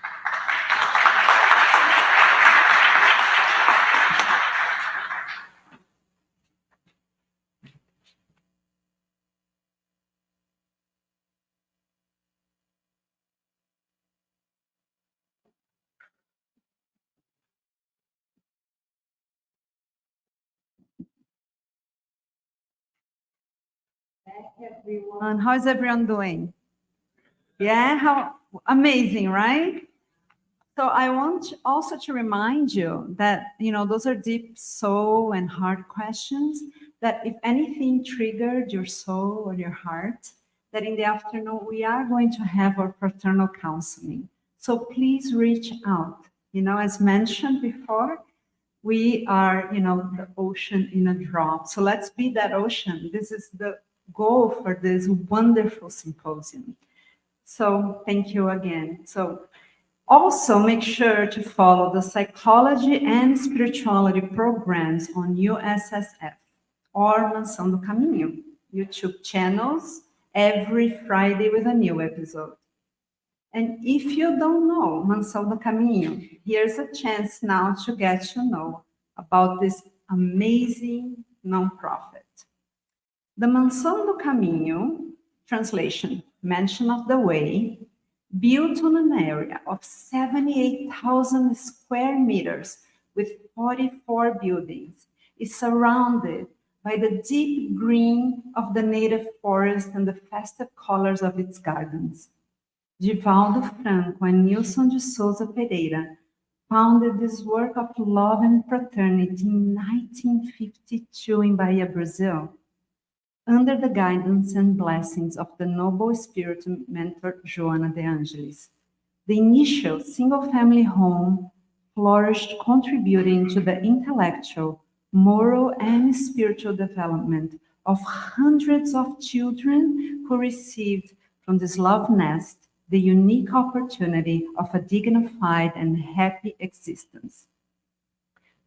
Everyone, how's everyone doing? Yeah, how amazing, right? So I want also to remind you that, those are deep soul and heart questions, that if anything triggered your soul or your heart, that in the afternoon we are going to have our fraternal counseling. So please reach out. As mentioned before, we are, the ocean in a drop. So let's be that ocean. This is the goal for this wonderful symposium. So thank you again. So also make sure to follow the psychology and spirituality programs on USSF or Mansão do Caminho YouTube channels every Friday with a new episode. And if you don't know Mansão do Caminho, here's a chance now to get to know about this amazing nonprofit. The Mansão do Caminho, translation, Mansion of the Way, built on an area of 78,000 square meters with 44 buildings, is surrounded by the deep green of the native forest and the festive colors of its gardens. Divaldo Franco and Nilson de Souza Pereira founded this work of love and fraternity in 1952 in Bahia, Brazil, under the guidance and blessings of the noble spirit mentor Joana de Angelis. The initial single-family home flourished, contributing to the intellectual, moral, and spiritual development of hundreds of children who received from this love nest the unique opportunity of a dignified and happy existence.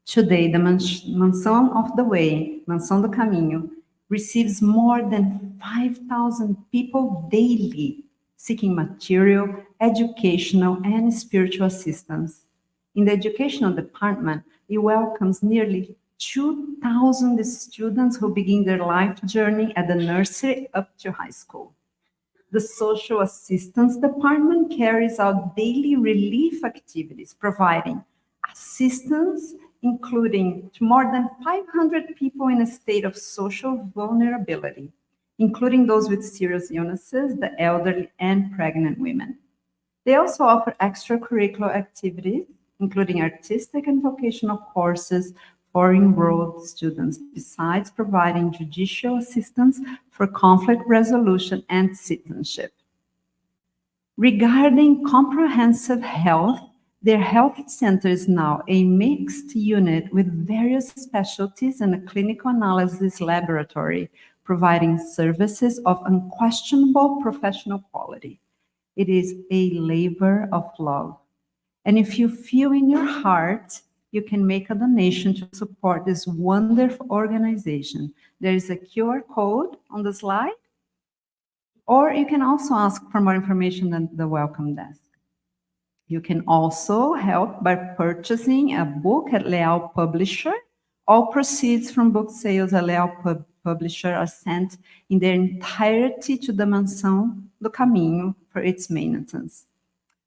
Today, the Mansão of the Way, Mansão do Caminho, receives more than 5,000 people daily seeking material, educational, and spiritual assistance. In the educational department, it welcomes nearly 2,000 students who begin their life journey at the nursery up to high school. The social assistance department carries out daily relief activities, providing assistance including to more than 500 people in a state of social vulnerability, including those with serious illnesses, the elderly, and pregnant women. They also offer extracurricular activities, including artistic and vocational courses for enrolled students, besides providing judicial assistance for conflict resolution and citizenship. Regarding comprehensive health, their health center is now a mixed unit with various specialties and a clinical analysis laboratory, providing services of unquestionable professional quality. It is a labor of love. And if you feel in your heart, you can make a donation to support this wonderful organization. There is a QR code on the slide, or you can also ask for more information at the welcome desk. You can also help by purchasing a book at Leal Publisher. All proceeds from book sales at Leal Publisher are sent in their entirety to the Mansão do Caminho for its maintenance.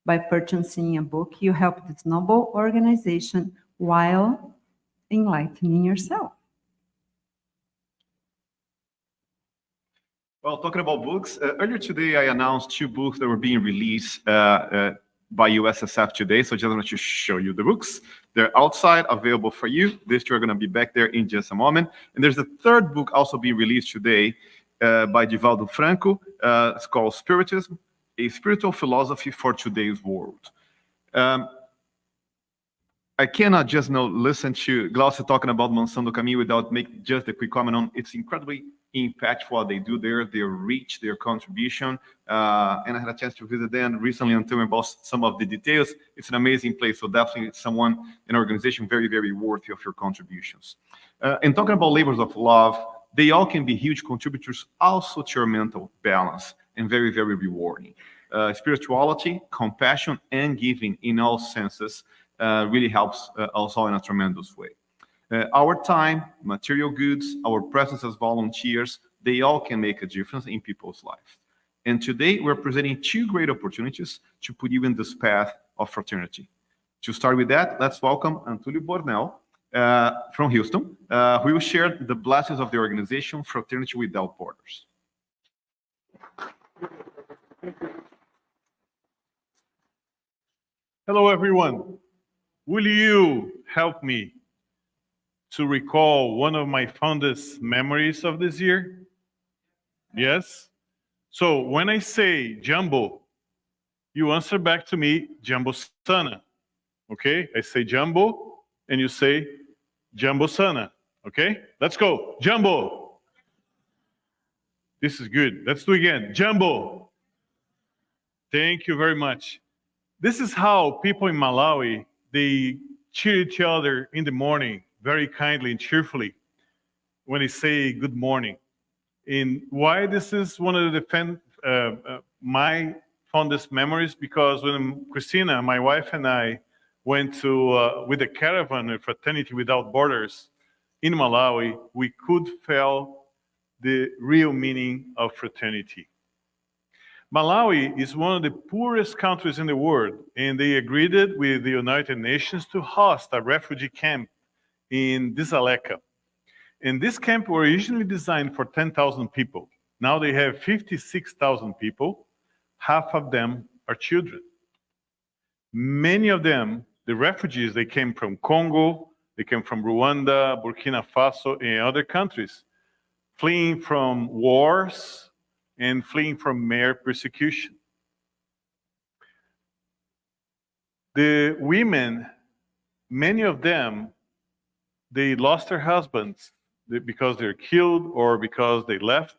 By purchasing a book, you help this noble organization while enlightening yourself. Well, talking about books, earlier today I announced 2 books that were being released by USSF today. So just wanted to show you the books. They're outside, available for you. These 2 are going to be back there in just a moment. And there's a 3rd book also being released today by Divaldo Franco. It's called Spiritism, a Spiritual Philosophy for Today's World. I cannot just listen to Glaucio talking about Mansão do Caminho without making just a quick comment on it's incredibly impactful what they do there, their reach, their contribution. And I had a chance to visit them recently and tell me about some of the details. It's an amazing place. So definitely an organization very, very worthy of your contributions. And talking about labors of love, they all can be huge contributors also to your mental balance and very, very rewarding. Spirituality, compassion, and giving in all senses really helps us all in a tremendous way. Our time, material goods, our presence as volunteers, they all can make a difference in people's lives. And today we're presenting 2 great opportunities to put you in this path of fraternity. To start with that, let's welcome Antulio Bornel from Houston, who will share the blessings of the organization Fraternity Without Borders. Hello, everyone. Will you help me to recall one of my fondest memories of this year? Yes? So when I say Jumbo, you answer back to me, Jumbo Sana. Okay? I say Jumbo, and you say Jumbo Sana. Okay? Let's go. Jumbo. This is good. Let's do it again. Jumbo. Thank you very much. This is how people in Malawi, they cheer each other in the morning very kindly and cheerfully when they say good morning. And why this is one of my fondest memories, because when Christina, my wife, and I went to with a caravan of Fraternity Without Borders in Malawi, we could feel the real meaning of fraternity. Malawi is one of the poorest countries in the world, and they agreed with the United Nations to host a refugee camp in Dzaleka. And this camp was originally designed for 10,000 people. Now they have 56,000 people. Half of them are children. Many of them, the refugees, they came from Congo, they came from Rwanda, Burkina Faso, and other countries, fleeing from wars and fleeing from mere persecution. The women, many of them, they lost their husbands because they're killed or because they left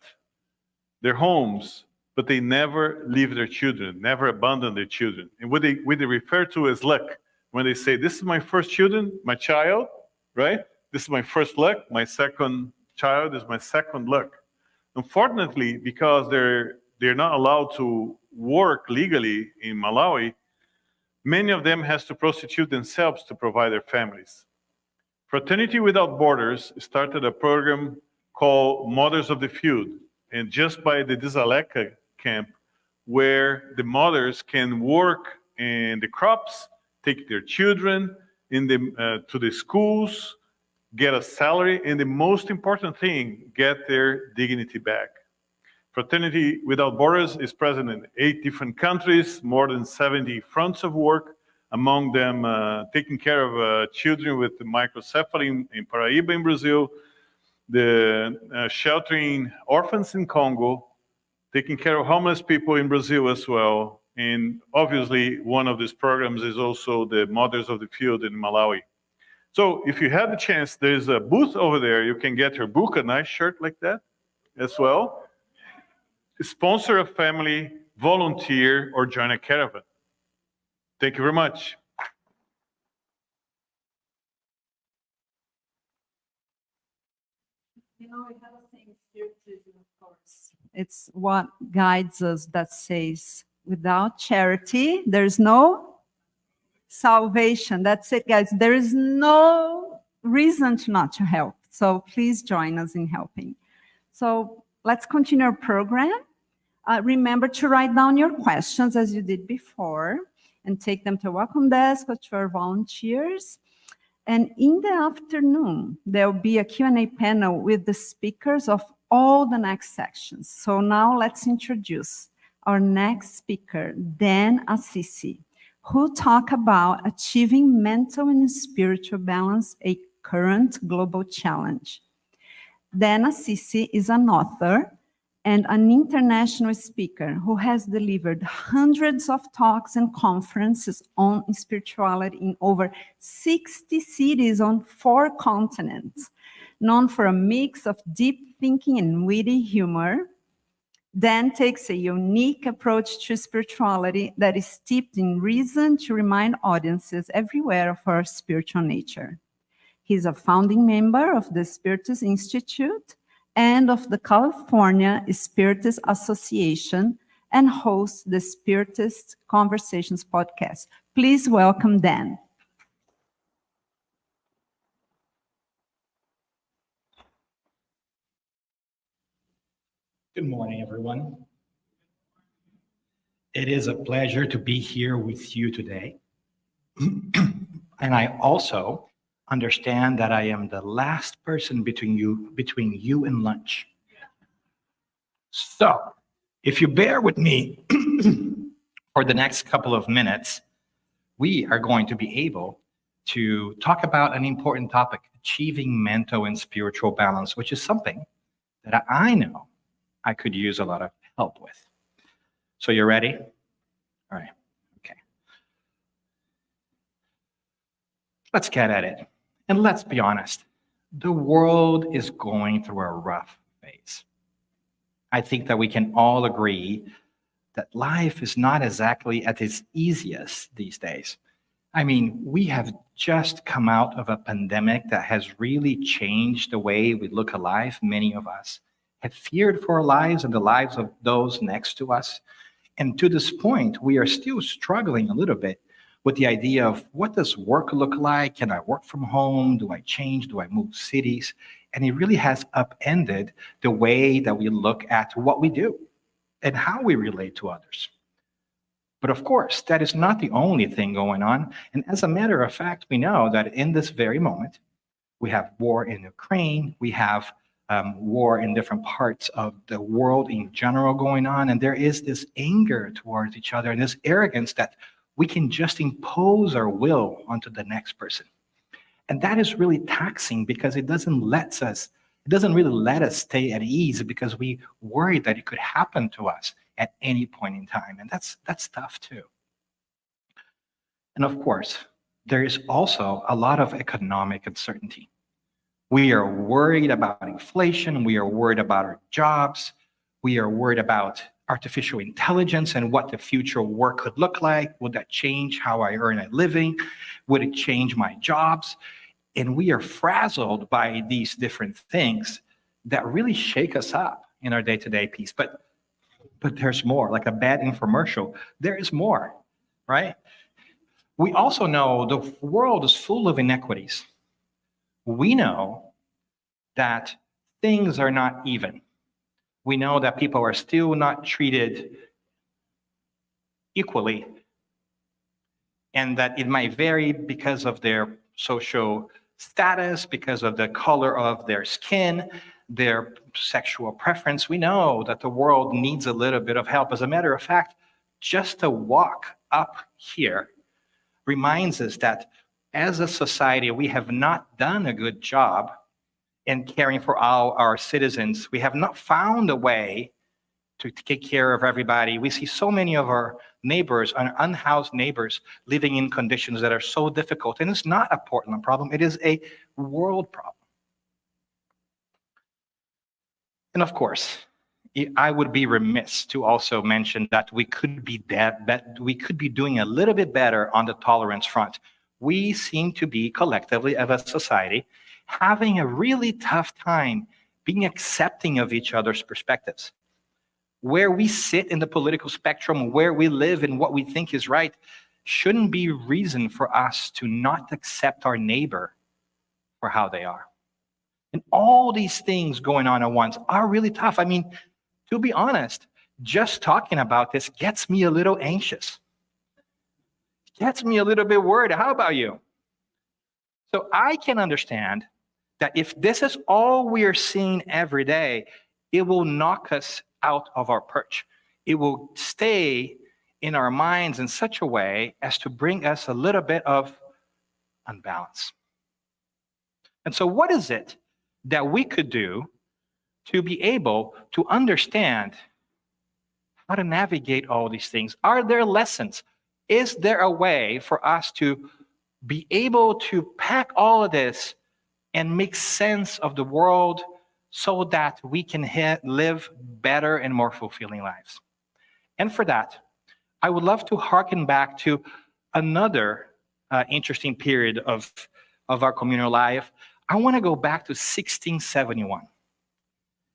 their homes, but they never leave their children, never abandon their children. And what they refer to as luck, when they say, this is my first children, my child, right? This is my first luck, my second child is my second luck. Unfortunately, because they're not allowed to work legally in Malawi, many of them has to prostitute themselves to provide their families. Fraternity Without Borders started a program called Mothers of the Field, and just by the Dzaleka camp, where the mothers can work in the crops, take their children to the schools, get a salary, and the most important thing, get their dignity back. Fraternity Without Borders is present in 8 different countries, more than 70 fronts of work, among them taking care of children with microcephaly in Paraíba in Brazil, the sheltering orphans in Congo, taking care of homeless people in Brazil as well. And obviously, one of these programs is also the Mothers of the Field in Malawi. So if you have the chance, there's a booth over there. You can get your book, a nice shirt like that. as well. Sponsor a family, volunteer, or join a caravan. Thank you very much. You know, we have a saying, Spiritism, of course. It's what guides us that says, without charity, there's no salvation. That's it, guys. There is no reason to not to help. So please join us in helping. So let's continue our program. Remember to write down your questions as you did before and take them to welcome desk or to our volunteers. And in the afternoon, there'll be a Q&A panel with the speakers of all the next sections. So now let's introduce our next speaker, Dan Assisi, who talk about achieving mental and spiritual balance, a current global challenge. Dan Assisi is an author and an international speaker who has delivered hundreds of talks and conferences on spirituality in over 60 cities on 4 continents. Known for a mix of deep thinking and witty humor, Dan takes a unique approach to spirituality that is steeped in reason to remind audiences everywhere of our spiritual nature. He's a founding member of the Spiritist Institute and of the California Spiritist Association, and hosts the Spiritist Conversations podcast. Please welcome Dan. Good morning, everyone. It is a pleasure to be here with you today. And I also understand that I am the last person between you and lunch. So, if you bear with me for the next couple of minutes, we are going to be able to talk about an important topic, achieving mental and spiritual balance, which is something that I know I could use a lot of help with. So you're ready? All right, okay. Let's get at it. And let's be honest, the world is going through a rough phase. I think that we can all agree that life is not exactly at its easiest these days. I mean, we have just come out of a pandemic that has really changed the way we look at life. Many of us have feared for our lives and the lives of those next to us. And to this point, we are still struggling a little bit with the idea of what does work look like? Can I work from home? Do I change? Do I move cities? And it really has upended the way that we look at what we do and how we relate to others. But of course, that is not the only thing going on. And as a matter of fact, we know that in this very moment, we have war in Ukraine, we have war in different parts of the world in general going on. And there is this anger towards each other and this arrogance that we can just impose our will onto the next person. And that is really taxing because it doesn't really let us stay at ease because we worry that it could happen to us at any point in time. And that's tough too. And of course, there is also a lot of economic uncertainty. We are worried about inflation. We are worried about our jobs. We are worried about artificial intelligence and what the future work could look like. Would that change how I earn a living? Would it change my jobs? And we are frazzled by these different things that really shake us up in our day-to-day piece. But there's more, like a bad infomercial. There is more, right? We also know the world is full of inequities. We know that things are not even. We know that people are still not treated equally, and that it might vary because of their social status, because of the color of their skin, their sexual preference. We know that the world needs a little bit of help. As a matter of fact, just a walk up here reminds us that as a society, we have not done a good job in caring for all our citizens. We have not found a way to take care of everybody. We see so many of our neighbors, our unhoused neighbors, living in conditions that are so difficult. And it's not a Portland problem, it is a world problem. And of course, I would be remiss to also mention that we could be doing a little bit better on the tolerance front. We seem to be collectively, as a society, having a really tough time being accepting of each other's perspectives. Where we sit in the political spectrum, where we live and what we think is right, shouldn't be reason for us to not accept our neighbor for how they are. And all these things going on at once are really tough. I mean, to be honest, just talking about this gets me a little anxious. Gets me a little bit worried. How about you? So I can understand that if this is all we are seeing every day, it will knock us out of our perch. It will stay in our minds in such a way as to bring us a little bit of unbalance. And so what is it that we could do to be able to understand how to navigate all these things? Are there lessons? Is there a way for us to be able to pack all of this and make sense of the world so that we can live better and more fulfilling lives? And for that, I would love to harken back to another interesting period of our communal life. I want to go back to 1671.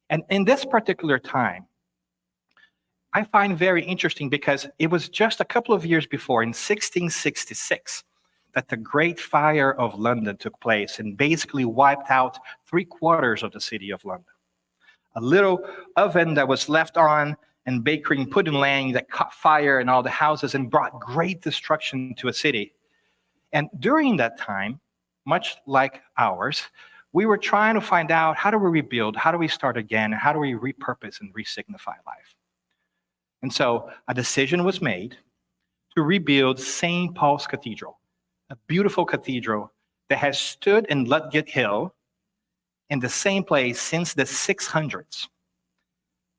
And in this particular time, I find very interesting because it was just a couple of years before, in 1666, that the Great Fire of London took place and basically wiped out 3/4 of the city of London. A little oven that was left on and bakery and pudding laying that caught fire in all the houses and brought great destruction to a city. And during that time, much like ours, we were trying to find out, how do we rebuild? How do we start again? How do we repurpose and re-signify life? And so a decision was made to rebuild St. Paul's Cathedral, a beautiful cathedral that has stood in Ludgate Hill in the same place since the 600s.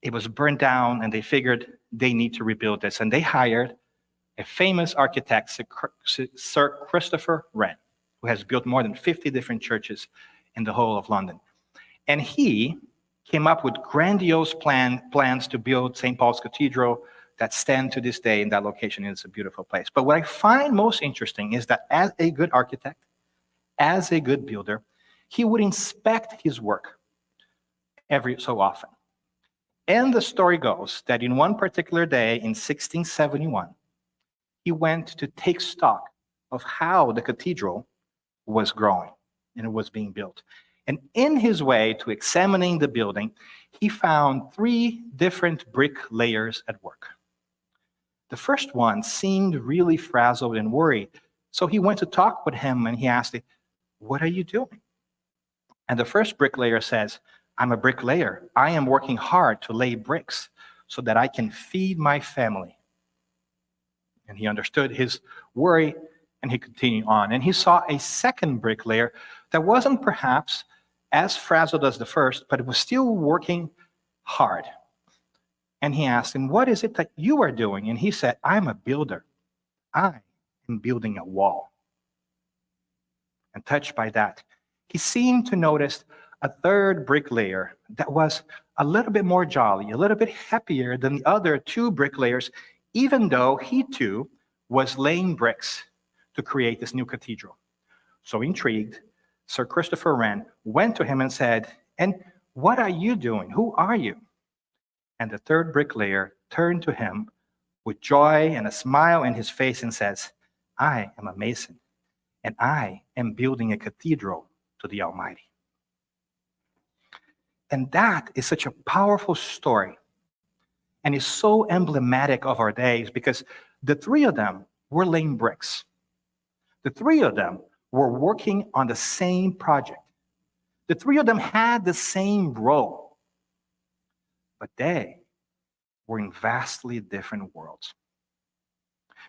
It was burned down and they figured they need to rebuild this. And they hired a famous architect, Sir Christopher Wren, who has built more than 50 different churches in the whole of London. And he came up with grandiose plans to build St. Paul's Cathedral that stand to this day in that location. It's a beautiful place. But what I find most interesting is that as a good architect, as a good builder, he would inspect his work every so often. And the story goes that in one particular day in 1671, he went to take stock of how the cathedral was growing and it was being built. And in his way to examining the building, he found 3 different bricklayers at work. The first one seemed really frazzled and worried. So he went to talk with him and he asked him, "What are you doing?" And the first bricklayer says, "I'm a bricklayer. I am working hard to lay bricks so that I can feed my family." And he understood his worry and he continued on. And he saw a second bricklayer that wasn't perhaps as frazzled as the first, but it was still working hard. And he asked him, "What is it that you are doing?" And he said, "I'm a builder. I am building a wall." And touched by that, he seemed to notice a third bricklayer that was a little bit more jolly, a little bit happier than the other 2 bricklayers, even though he too was laying bricks to create this new cathedral. So intrigued, Sir Christopher Wren went to him and said, "And what are you doing? Who are you?" And the third bricklayer turned to him with joy and a smile in his face and says, "I am a mason, and I am building a cathedral to the Almighty." And that is such a powerful story and is so emblematic of our days because the 3 of them were laying bricks. The 3 of them were working on the same project. The 3 of them had the same role, but they were in vastly different worlds.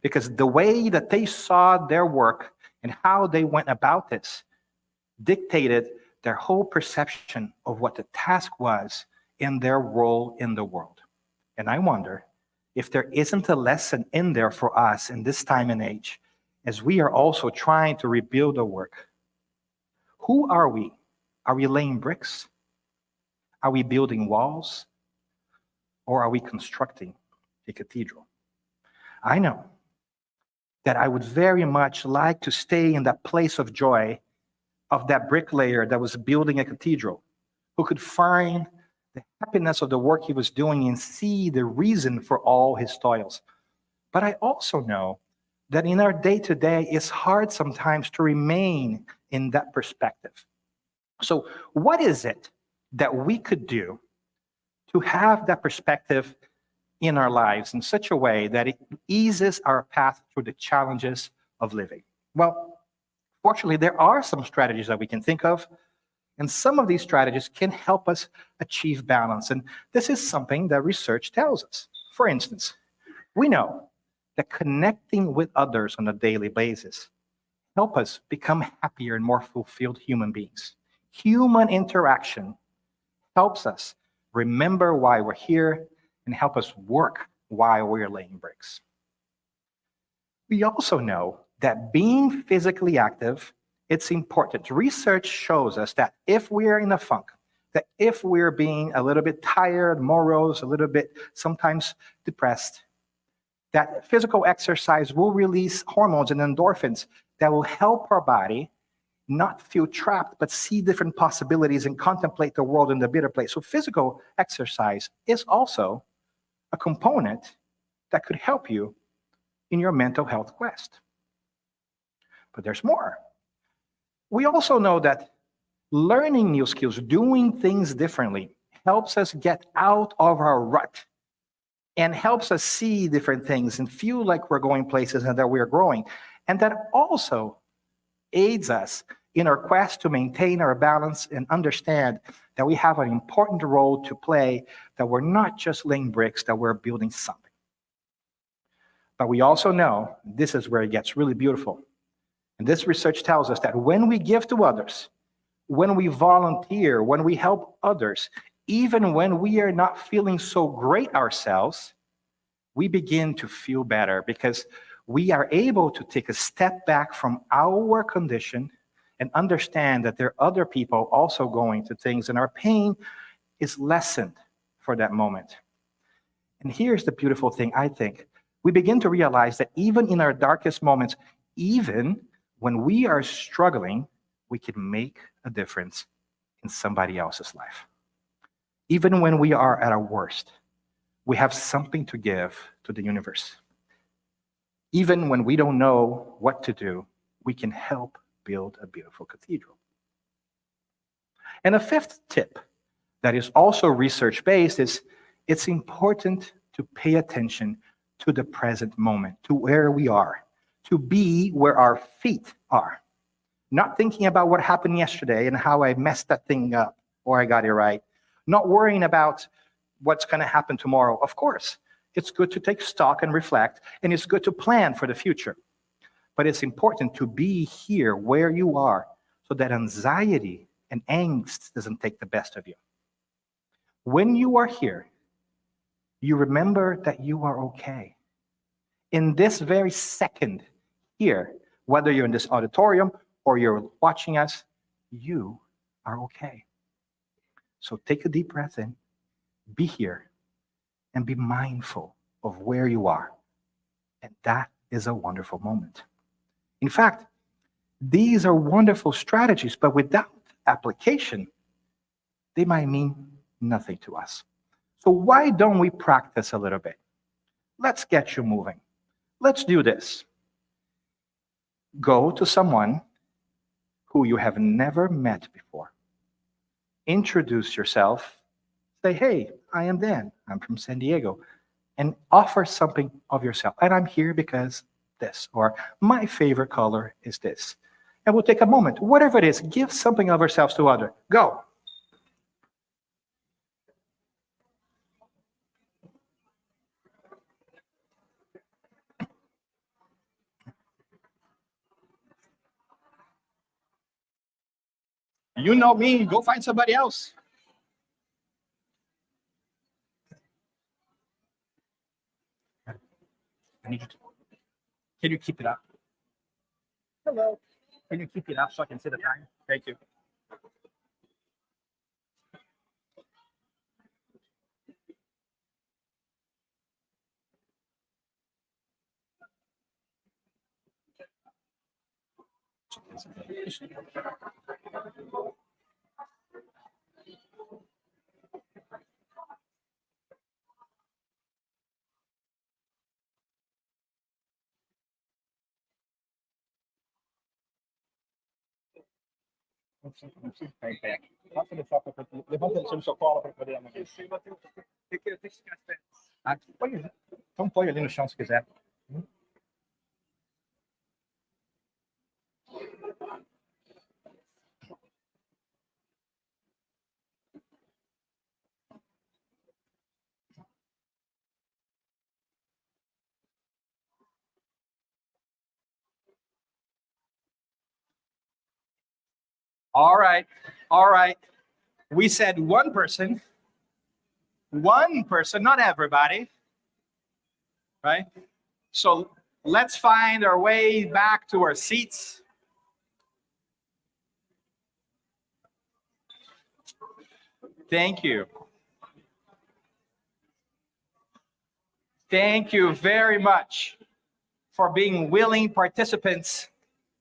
Because the way that they saw their work and how they went about this dictated their whole perception of what the task was in their role in the world. And I wonder if there isn't a lesson in there for us in this time and age, as we are also trying to rebuild our work. Who are we? Are we laying bricks? Are we building walls or are we constructing a cathedral? I know that I would very much like to stay in that place of joy of that bricklayer that was building a cathedral, who could find the happiness of the work he was doing and see the reason for all his toils. But I also know that in our day-to-day, it's hard sometimes to remain in that perspective. So what is it that we could do to have that perspective in our lives in such a way that it eases our path through the challenges of living? Well, fortunately, there are some strategies that we can think of, and some of these strategies can help us achieve balance. And this is something that research tells us. For instance, we know that connecting with others on a daily basis help us become happier and more fulfilled human beings. Human interaction helps us remember why we're here and help us work while we're laying bricks. We also know that being physically active, it's important. Research shows us that if we're in a funk, that if we're being a little bit tired, morose, a little bit sometimes depressed, that physical exercise will release hormones and endorphins that will help our body not feel trapped, but see different possibilities and contemplate the world in the better place. So physical exercise is also a component that could help you in your mental health quest. But there's more. We also know that learning new skills, doing things differently, helps us get out of our rut and helps us see different things and feel like we're going places and that we're growing. And that also aids us in our quest to maintain our balance and understand that we have an important role to play, that we're not just laying bricks, that we're building something. But we also know, this is where it gets really beautiful, and this research tells us that when we give to others, when we volunteer, when we help others, even when we are not feeling so great ourselves, we begin to feel better because we are able to take a step back from our condition and understand that there are other people also going through things, and our pain is lessened for that moment. And here's the beautiful thing, I think. We begin to realize that even in our darkest moments, even when we are struggling, we can make a difference in somebody else's life. Even when we are at our worst, we have something to give to the universe. Even when we don't know what to do, we can help build a beautiful cathedral. And a fifth tip that is also research-based is it's important to pay attention to the present moment, to where we are, to be where our feet are. Not thinking about what happened yesterday and how I messed that thing up or I got it right. Not worrying about what's going to happen tomorrow. Of course, it's good to take stock and reflect, and it's good to plan for the future. But it's important to be here where you are so that anxiety and angst doesn't take the best of you. When you are here, you remember that you are okay. In this very second here, whether you're in this auditorium or you're watching us, you are okay. So take a deep breath in, be here, and be mindful of where you are. And that is a wonderful moment. In fact, these are wonderful strategies, but without application, they might mean nothing to us. So why don't we practice a little bit? Let's get you moving. Let's do this. Go to someone who you have never met before. Introduce yourself. Say, hey, I am Dan. I'm from San Diego. And offer something of yourself. And I'm here because this, or my favorite color is this. And we'll take a moment. Whatever it is, give something of ourselves to others. Go. You know me, go find somebody else. Can you keep it up? Hello. Can you keep it up so I can see the time? Thank you. Levanta ele no seu colo para poder amanhã. Então põe ali no chão se quiser. All right. All right. We said one person, not everybody, right? So let's find our way back to our seats. Thank you. Thank you very much for being willing participants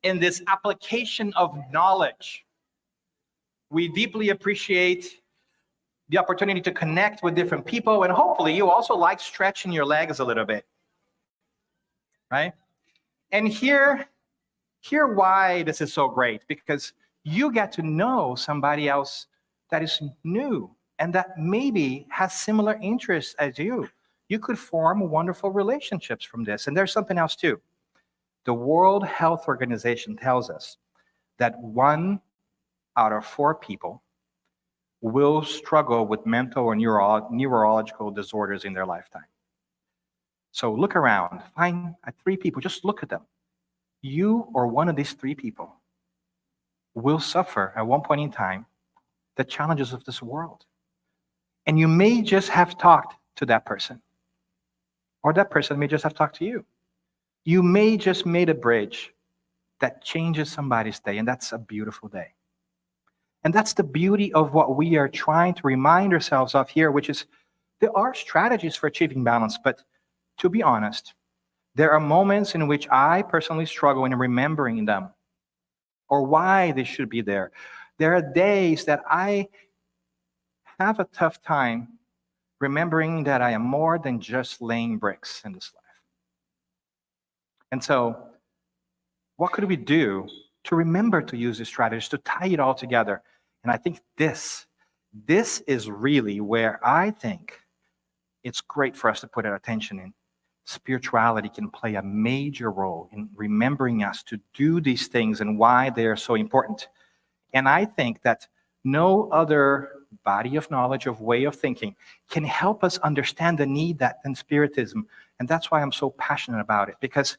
in this application of knowledge. We deeply appreciate the opportunity to connect with different people, and hopefully you also like stretching your legs a little bit, right? And hear why this is so great, because you get to know somebody else that is new and that maybe has similar interests as you. You could form wonderful relationships from this. And there's something else too. The World Health Organization tells us that 1 out of 4 people will struggle with mental or neurological disorders in their lifetime. So look around, find 3 people, just look at them. You or one of these 3 people will suffer at one point in time the challenges of this world. And you may just have talked to that person, or that person may just have talked to you. You may just made a bridge that changes somebody's day, and that's a beautiful day. And that's the beauty of what we are trying to remind ourselves of here, which is there are strategies for achieving balance, but to be honest, there are moments in which I personally struggle in remembering them or why they should be there. There are days that I have a tough time remembering that I am more than just laying bricks in this life. And so, what could we do to remember to use these strategies, to tie it all together? And I think this is really where I think it's great for us to put our attention in. Spirituality can play a major role in remembering us to do these things and why they are so important. And I think that no other body of knowledge, of way of thinking, can help us understand the need that in Spiritism. And that's why I'm so passionate about it. Because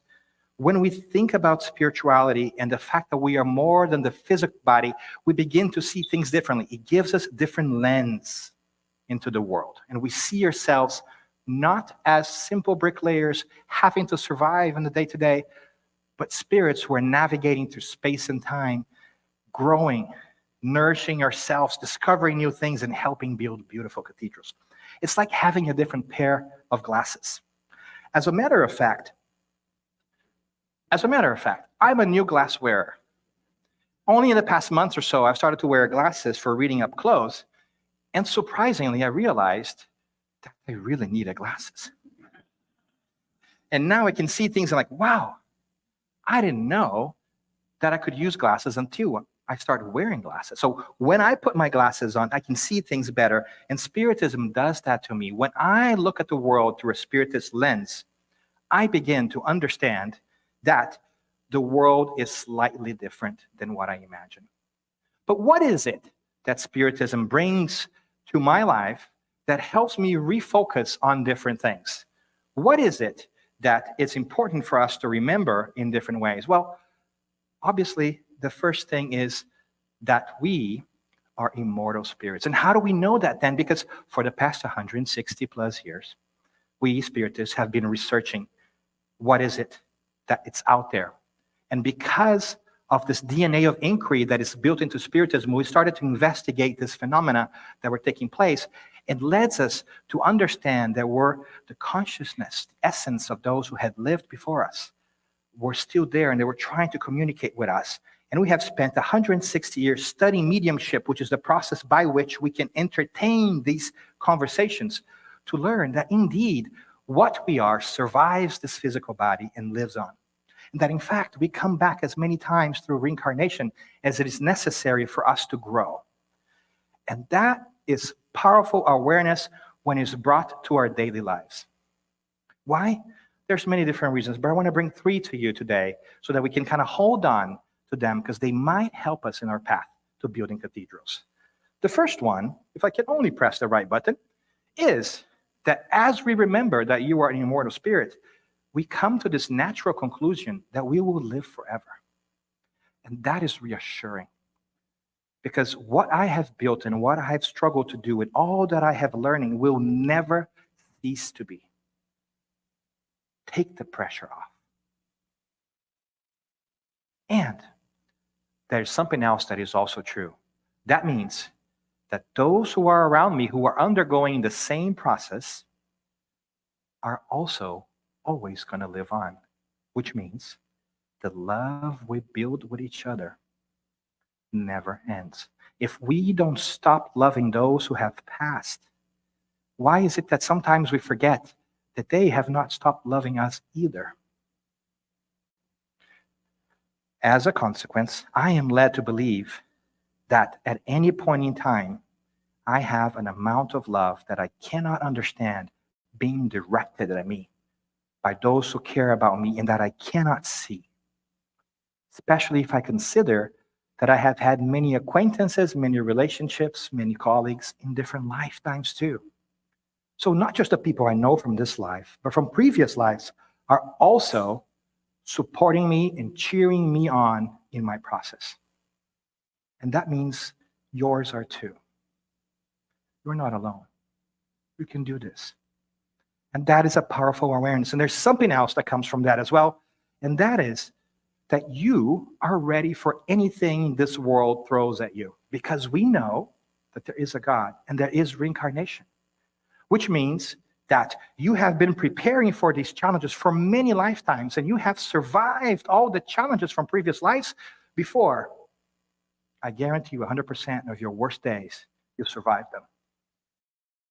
when we think about spirituality and the fact that we are more than the physical body, we begin to see things differently. It gives us a different lens into the world. And we see ourselves not as simple bricklayers having to survive in the day-to-day, but spirits who are navigating through space and time, growing, nourishing ourselves, discovering new things, and helping build beautiful cathedrals. It's like having a different pair of glasses. As a matter of fact, I'm a new glass wearer. Only in the past month or so, I've started to wear glasses for reading up close, and surprisingly, I realized that I really needed glasses. And now I can see things and like, wow, I didn't know that I could use glasses until I started wearing glasses. So when I put my glasses on, I can see things better. And Spiritism does that to me. When I look at the world through a Spiritist lens, I begin to understand that the world is slightly different than what I imagine. But what is it that Spiritism brings to my life that helps me refocus on different things? What is it that it's important for us to remember in different ways? Well, obviously, the first thing is that we are immortal spirits. And how do we know that then? Because for the past 160 plus years, we Spiritists have been researching what is it that it's out there. And because of this DNA of inquiry that is built into Spiritism, we started to investigate this phenomena that were taking place. It led us to understand that the consciousness, the essence of those who had lived before us were still there, and they were trying to communicate with us. And we have spent 160 years studying mediumship, which is the process by which we can entertain these conversations to learn that indeed what we are survives this physical body and lives on. And that in fact, we come back as many times through reincarnation as it is necessary for us to grow. And that is powerful awareness when it's brought to our daily lives. Why? There's many different reasons, but I want to bring 3 to you today so that we can kind of hold on to them because they might help us in our path to building cathedrals. The first one, if I can only press the right button, is that as we remember that you are an immortal spirit, we come to this natural conclusion that we will live forever. And that is reassuring. Because what I have built and what I have struggled to do and all that I have learning will never cease to be. Take the pressure off. And there's something else that is also true. That means that those who are around me who are undergoing the same process are also always going to live on, which means the love we build with each other never ends. If we don't stop loving those who have passed, why is it that sometimes we forget that they have not stopped loving us either? As a consequence, I am led to believe that at any point in time, I have an amount of love that I cannot understand being directed at me by those who care about me and that I cannot see. Especially if I consider that I have had many acquaintances, many relationships, many colleagues in different lifetimes too. So not just the people I know from this life, but from previous lives are also supporting me and cheering me on in my process. And that means yours are too. You're not alone. You can do this. And that is a powerful awareness. And there's something else that comes from that as well. And that is that you are ready for anything this world throws at you. Because we know that there is a God and there is reincarnation. Which means that you have been preparing for these challenges for many lifetimes and you have survived all the challenges from previous lives before. I guarantee you 100% of your worst days, you've survived them.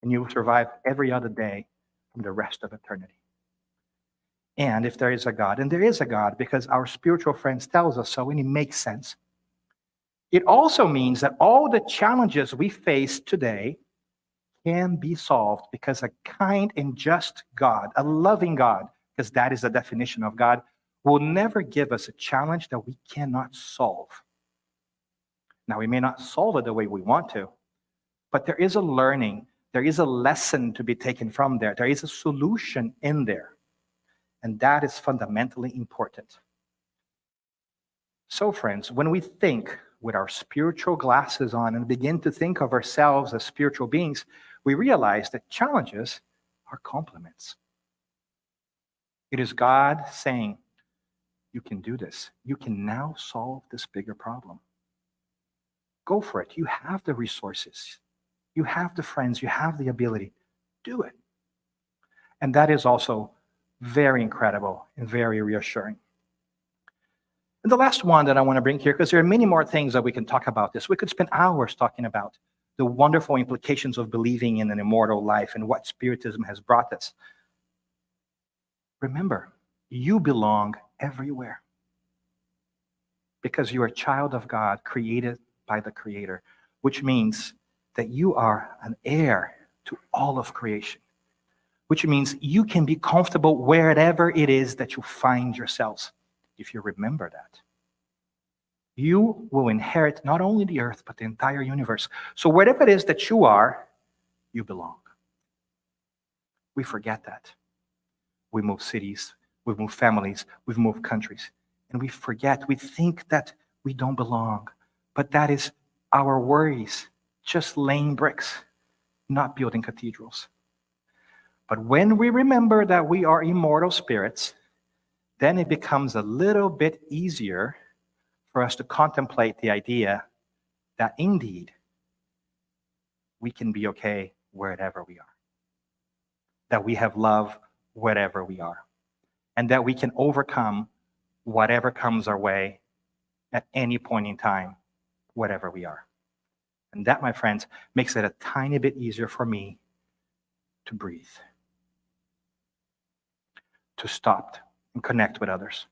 And you will survive every other day from the rest of eternity. And if there is a God, and there is a God because our spiritual friends tells us so, and it makes sense, it also means that all the challenges we face today can be solved because a kind and just God, a loving God, because that is the definition of God, will never give us a challenge that we cannot solve. Now, we may not solve it the way we want to, but there is a learning, there is a lesson to be taken from there. There is a solution in there. And that is fundamentally important. So, friends, when we think with our spiritual glasses on and begin to think of ourselves as spiritual beings, we realize that challenges are compliments. It is God saying, you can do this. You can now solve this bigger problem. Go for it. You have the resources. You have the friends. You have the ability. Do it. And that is also very incredible and very reassuring. And the last one that I want to bring here, because there are many more things that we can talk about this. We could spend hours talking about the wonderful implications of believing in an immortal life and what Spiritism has brought us. Remember, you belong everywhere because you are a child of God created by the Creator, which means that you are an heir to all of creation, which means you can be comfortable wherever it is that you find yourselves. If you remember that, you will inherit not only the earth, but the entire universe. So wherever it is that you are, you belong. We forget that. We move cities, we move families, we move countries, and we forget, we think that we don't belong. But that is our worries, just laying bricks, not building cathedrals. But when we remember that we are immortal spirits, then it becomes a little bit easier for us to contemplate the idea that indeed we can be okay wherever we are, that we have love wherever we are, and that we can overcome whatever comes our way at any point in time, whatever we are. And that, my friends, makes it a tiny bit easier for me to breathe, to stop and connect with others,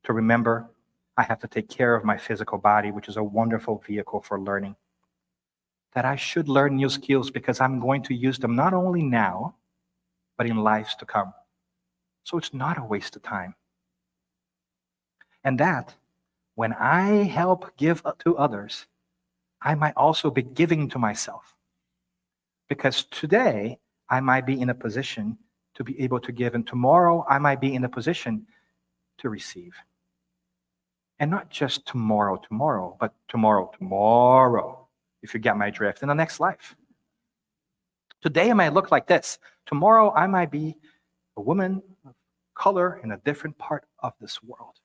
to remember I have to take care of my physical body, which is a wonderful vehicle for learning, that I should learn new skills because I'm going to use them not only now, but in lives to come. So it's not a waste of time. And that when I help give to others, I might also be giving to myself. Because today, I might be in a position to be able to give, and tomorrow, I might be in a position to receive. And not just tomorrow, but tomorrow, if you get my drift, in the next life. Today, I might look like this. Tomorrow, I might be a woman of color in a different part of this world.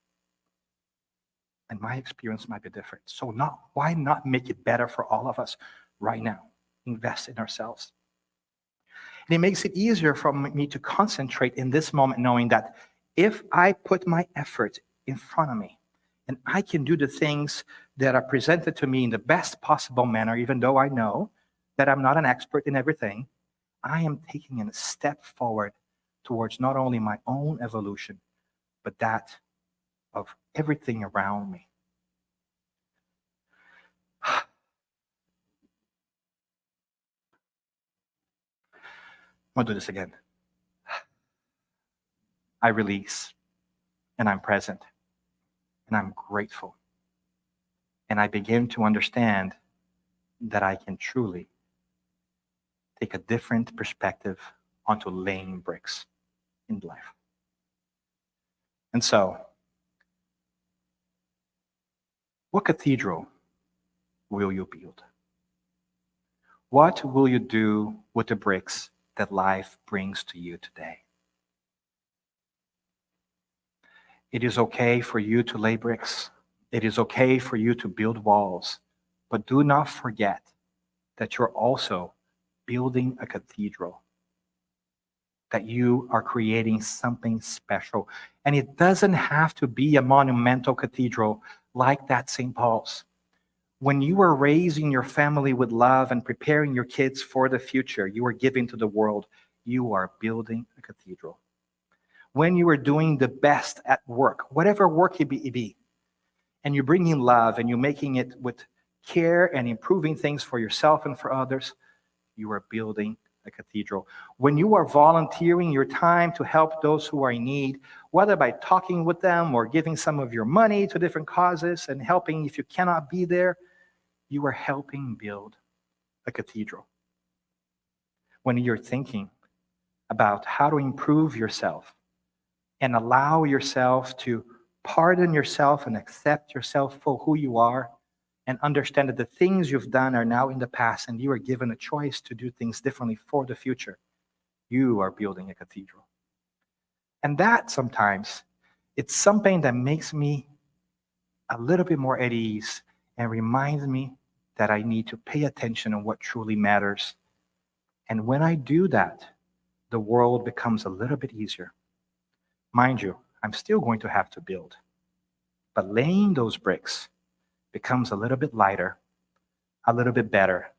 And my experience might be different. So why not make it better for all of us right now? Invest in ourselves. And it makes it easier for me to concentrate in this moment, knowing that if I put my effort in front of me, and I can do the things that are presented to me in the best possible manner, even though I know that I'm not an expert in everything, I am taking a step forward towards not only my own evolution, but that of everything around me. I'm going to do this again. I release, and I'm present, and I'm grateful. And I begin to understand that I can truly take a different perspective onto laying bricks in life. And so, what cathedral will you build? What will you do with the bricks that life brings to you today? It is okay for you to lay bricks. It is okay for you to build walls. But do not forget that you're also building a cathedral, that you are creating something special. And it doesn't have to be a monumental cathedral like that St. Paul's. When you are raising your family with love and preparing your kids for the future you are giving to the world, you are building a cathedral. When you are doing the best at work, whatever work it be, and you're bringing love and you're making it with care and improving things for yourself and for others, you are building a cathedral. When you are volunteering your time to help those who are in need, whether by talking with them or giving some of your money to different causes and helping if you cannot be there, you are helping build a cathedral. When you're thinking about how to improve yourself and allow yourself to pardon yourself and accept yourself for who you are, and understand that the things you've done are now in the past and you are given a choice to do things differently for the future, you are building a cathedral. And that sometimes, it's something that makes me a little bit more at ease and reminds me that I need to pay attention on what truly matters. And when I do that, the world becomes a little bit easier. Mind you, I'm still going to have to build. But laying those bricks becomes a little bit lighter, a little bit better,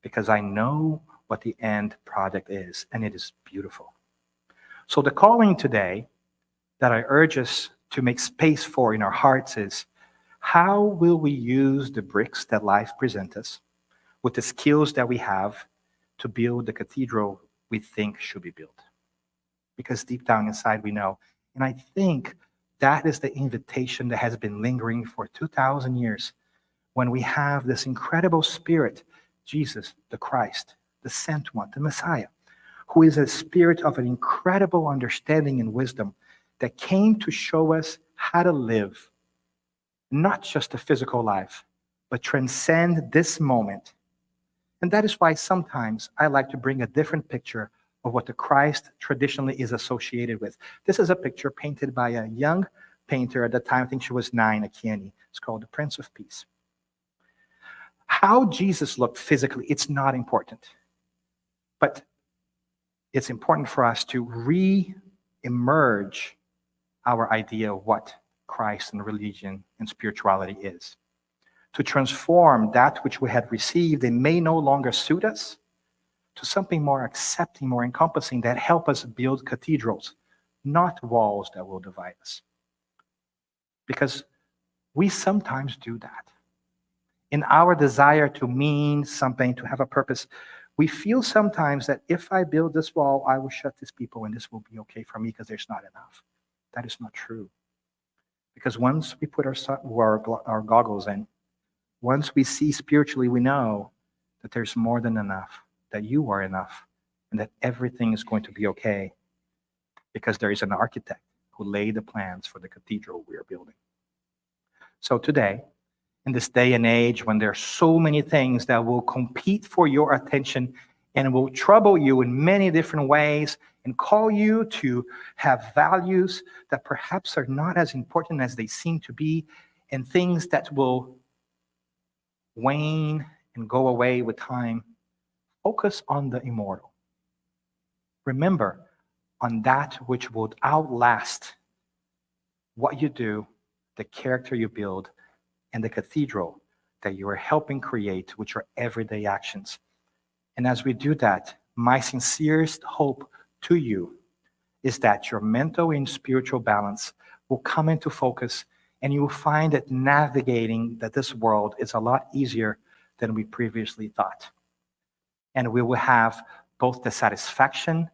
because I know what the end product is, and it is beautiful. So the calling today that I urge us to make space for in our hearts is, how will we use the bricks that life presents us with the skills that we have to build the cathedral we think should be built? Because deep down inside we know. And I think that is the invitation that has been lingering for 2,000 years. When we have this incredible spirit, Jesus, the Christ, the sent one, the Messiah, who is a spirit of an incredible understanding and wisdom that came to show us how to live, not just a physical life, but transcend this moment. And that is why sometimes I like to bring a different picture of what the Christ traditionally is associated with. This is a picture painted by a young painter at the time, I think she was 9, a Chieni. It's called The Prince of Peace. How Jesus looked physically, it's not important. But it's important for us to re-emerge our idea of what Christ and religion and spirituality is. To transform that which we had received and may no longer suit us to something more accepting, more encompassing that help us build cathedrals, not walls that will divide us. Because we sometimes do that. In our desire to mean something, to have a purpose, we feel sometimes that if I build this wall, I will shut these people and this will be okay for me because there's not enough. That is not true. Because once we put our goggles in, once we see spiritually, we know that there's more than enough, that you are enough, and that everything is going to be okay because there is an architect who laid the plans for the cathedral we are building. So today, in this day and age when there are so many things that will compete for your attention and will trouble you in many different ways and call you to have values that perhaps are not as important as they seem to be, and things that will wane and go away with time, focus on the immortal. Remember on that which would outlast what you do, the character you build, and the cathedral that you are helping create, which are everyday actions. And as we do that, my sincerest hope to you is that your mental and spiritual balance will come into focus, and you will find that navigating this world is a lot easier than we previously thought. And we will have both the satisfaction,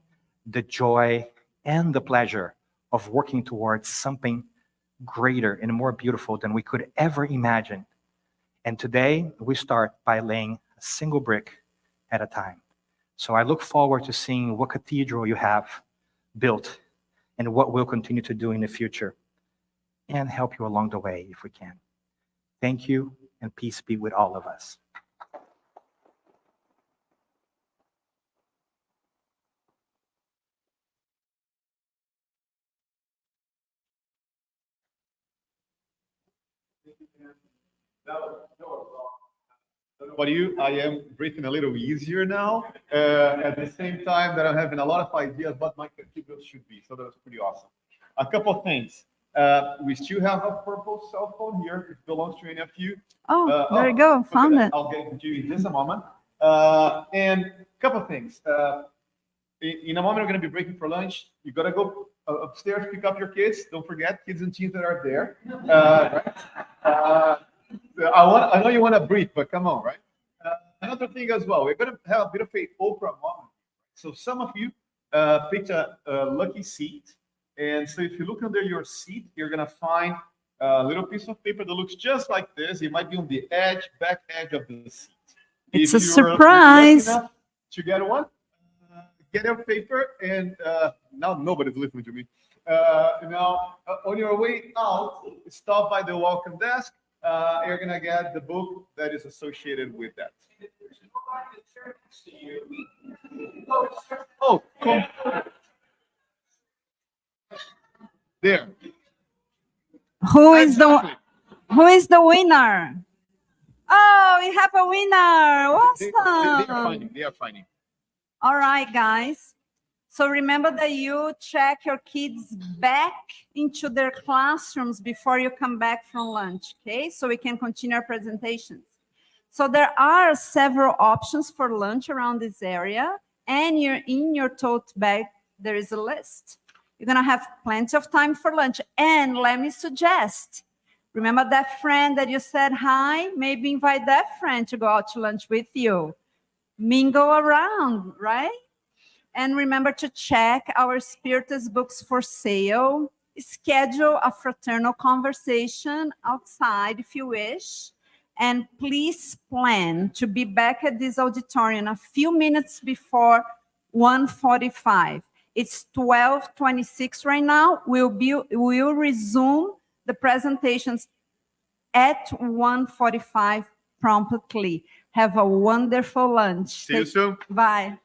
the joy, and the pleasure of working towards something greater and more beautiful than we could ever imagine. And today, we start by laying a single brick at a time. So I look forward to seeing what cathedral you have built and what we'll continue to do in the future, and help you along the way if we can. Thank you, and peace be with all of us. But I am breathing a little easier now. At the same time that I'm having a lot of ideas what my cathedral should be. So that was pretty awesome. A couple of things. We still have a purple cell phone here. It belongs to any of you. Oh, there you go. Found it. I'll get it to you in just a moment. And a couple of things. In a moment, we're going to be breaking for lunch. You got to go upstairs, pick up your kids. Don't forget, kids and teens that are there. Right? I know you want to breathe, but come on, right? Another thing as well, we're going to have a bit of a Oprah moment. So some of you picked a lucky seat. And so if you look under your seat, you're going to find a little piece of paper that looks just like this. It might be on the back edge of the seat. It's if a you're surprise. lucky enough to get one, get a paper, and now nobody's listening to me. Now, on your way out, stop by the welcome desk. You're going to get the book that is associated with that. Oh, come. There. Who is the winner? Oh, we have a winner. Awesome. They are finding. All right, guys. So remember that you check your kids back into their classrooms before you come back from lunch, okay? So we can continue our presentations. So there are several options for lunch around this area, and in your tote bag, there is a list. You're gonna have plenty of time for lunch. And let me suggest, remember that friend that you said hi? Maybe invite that friend to go out to lunch with you. Mingle around, right? And remember to check our Spiritist books for sale. Schedule a fraternal conversation outside if you wish. And please plan to be back at this auditorium a few minutes before 1:45. It's 12:26 right now. We'll resume the presentations at 1:45 promptly. Have a wonderful lunch. See you soon. Bye.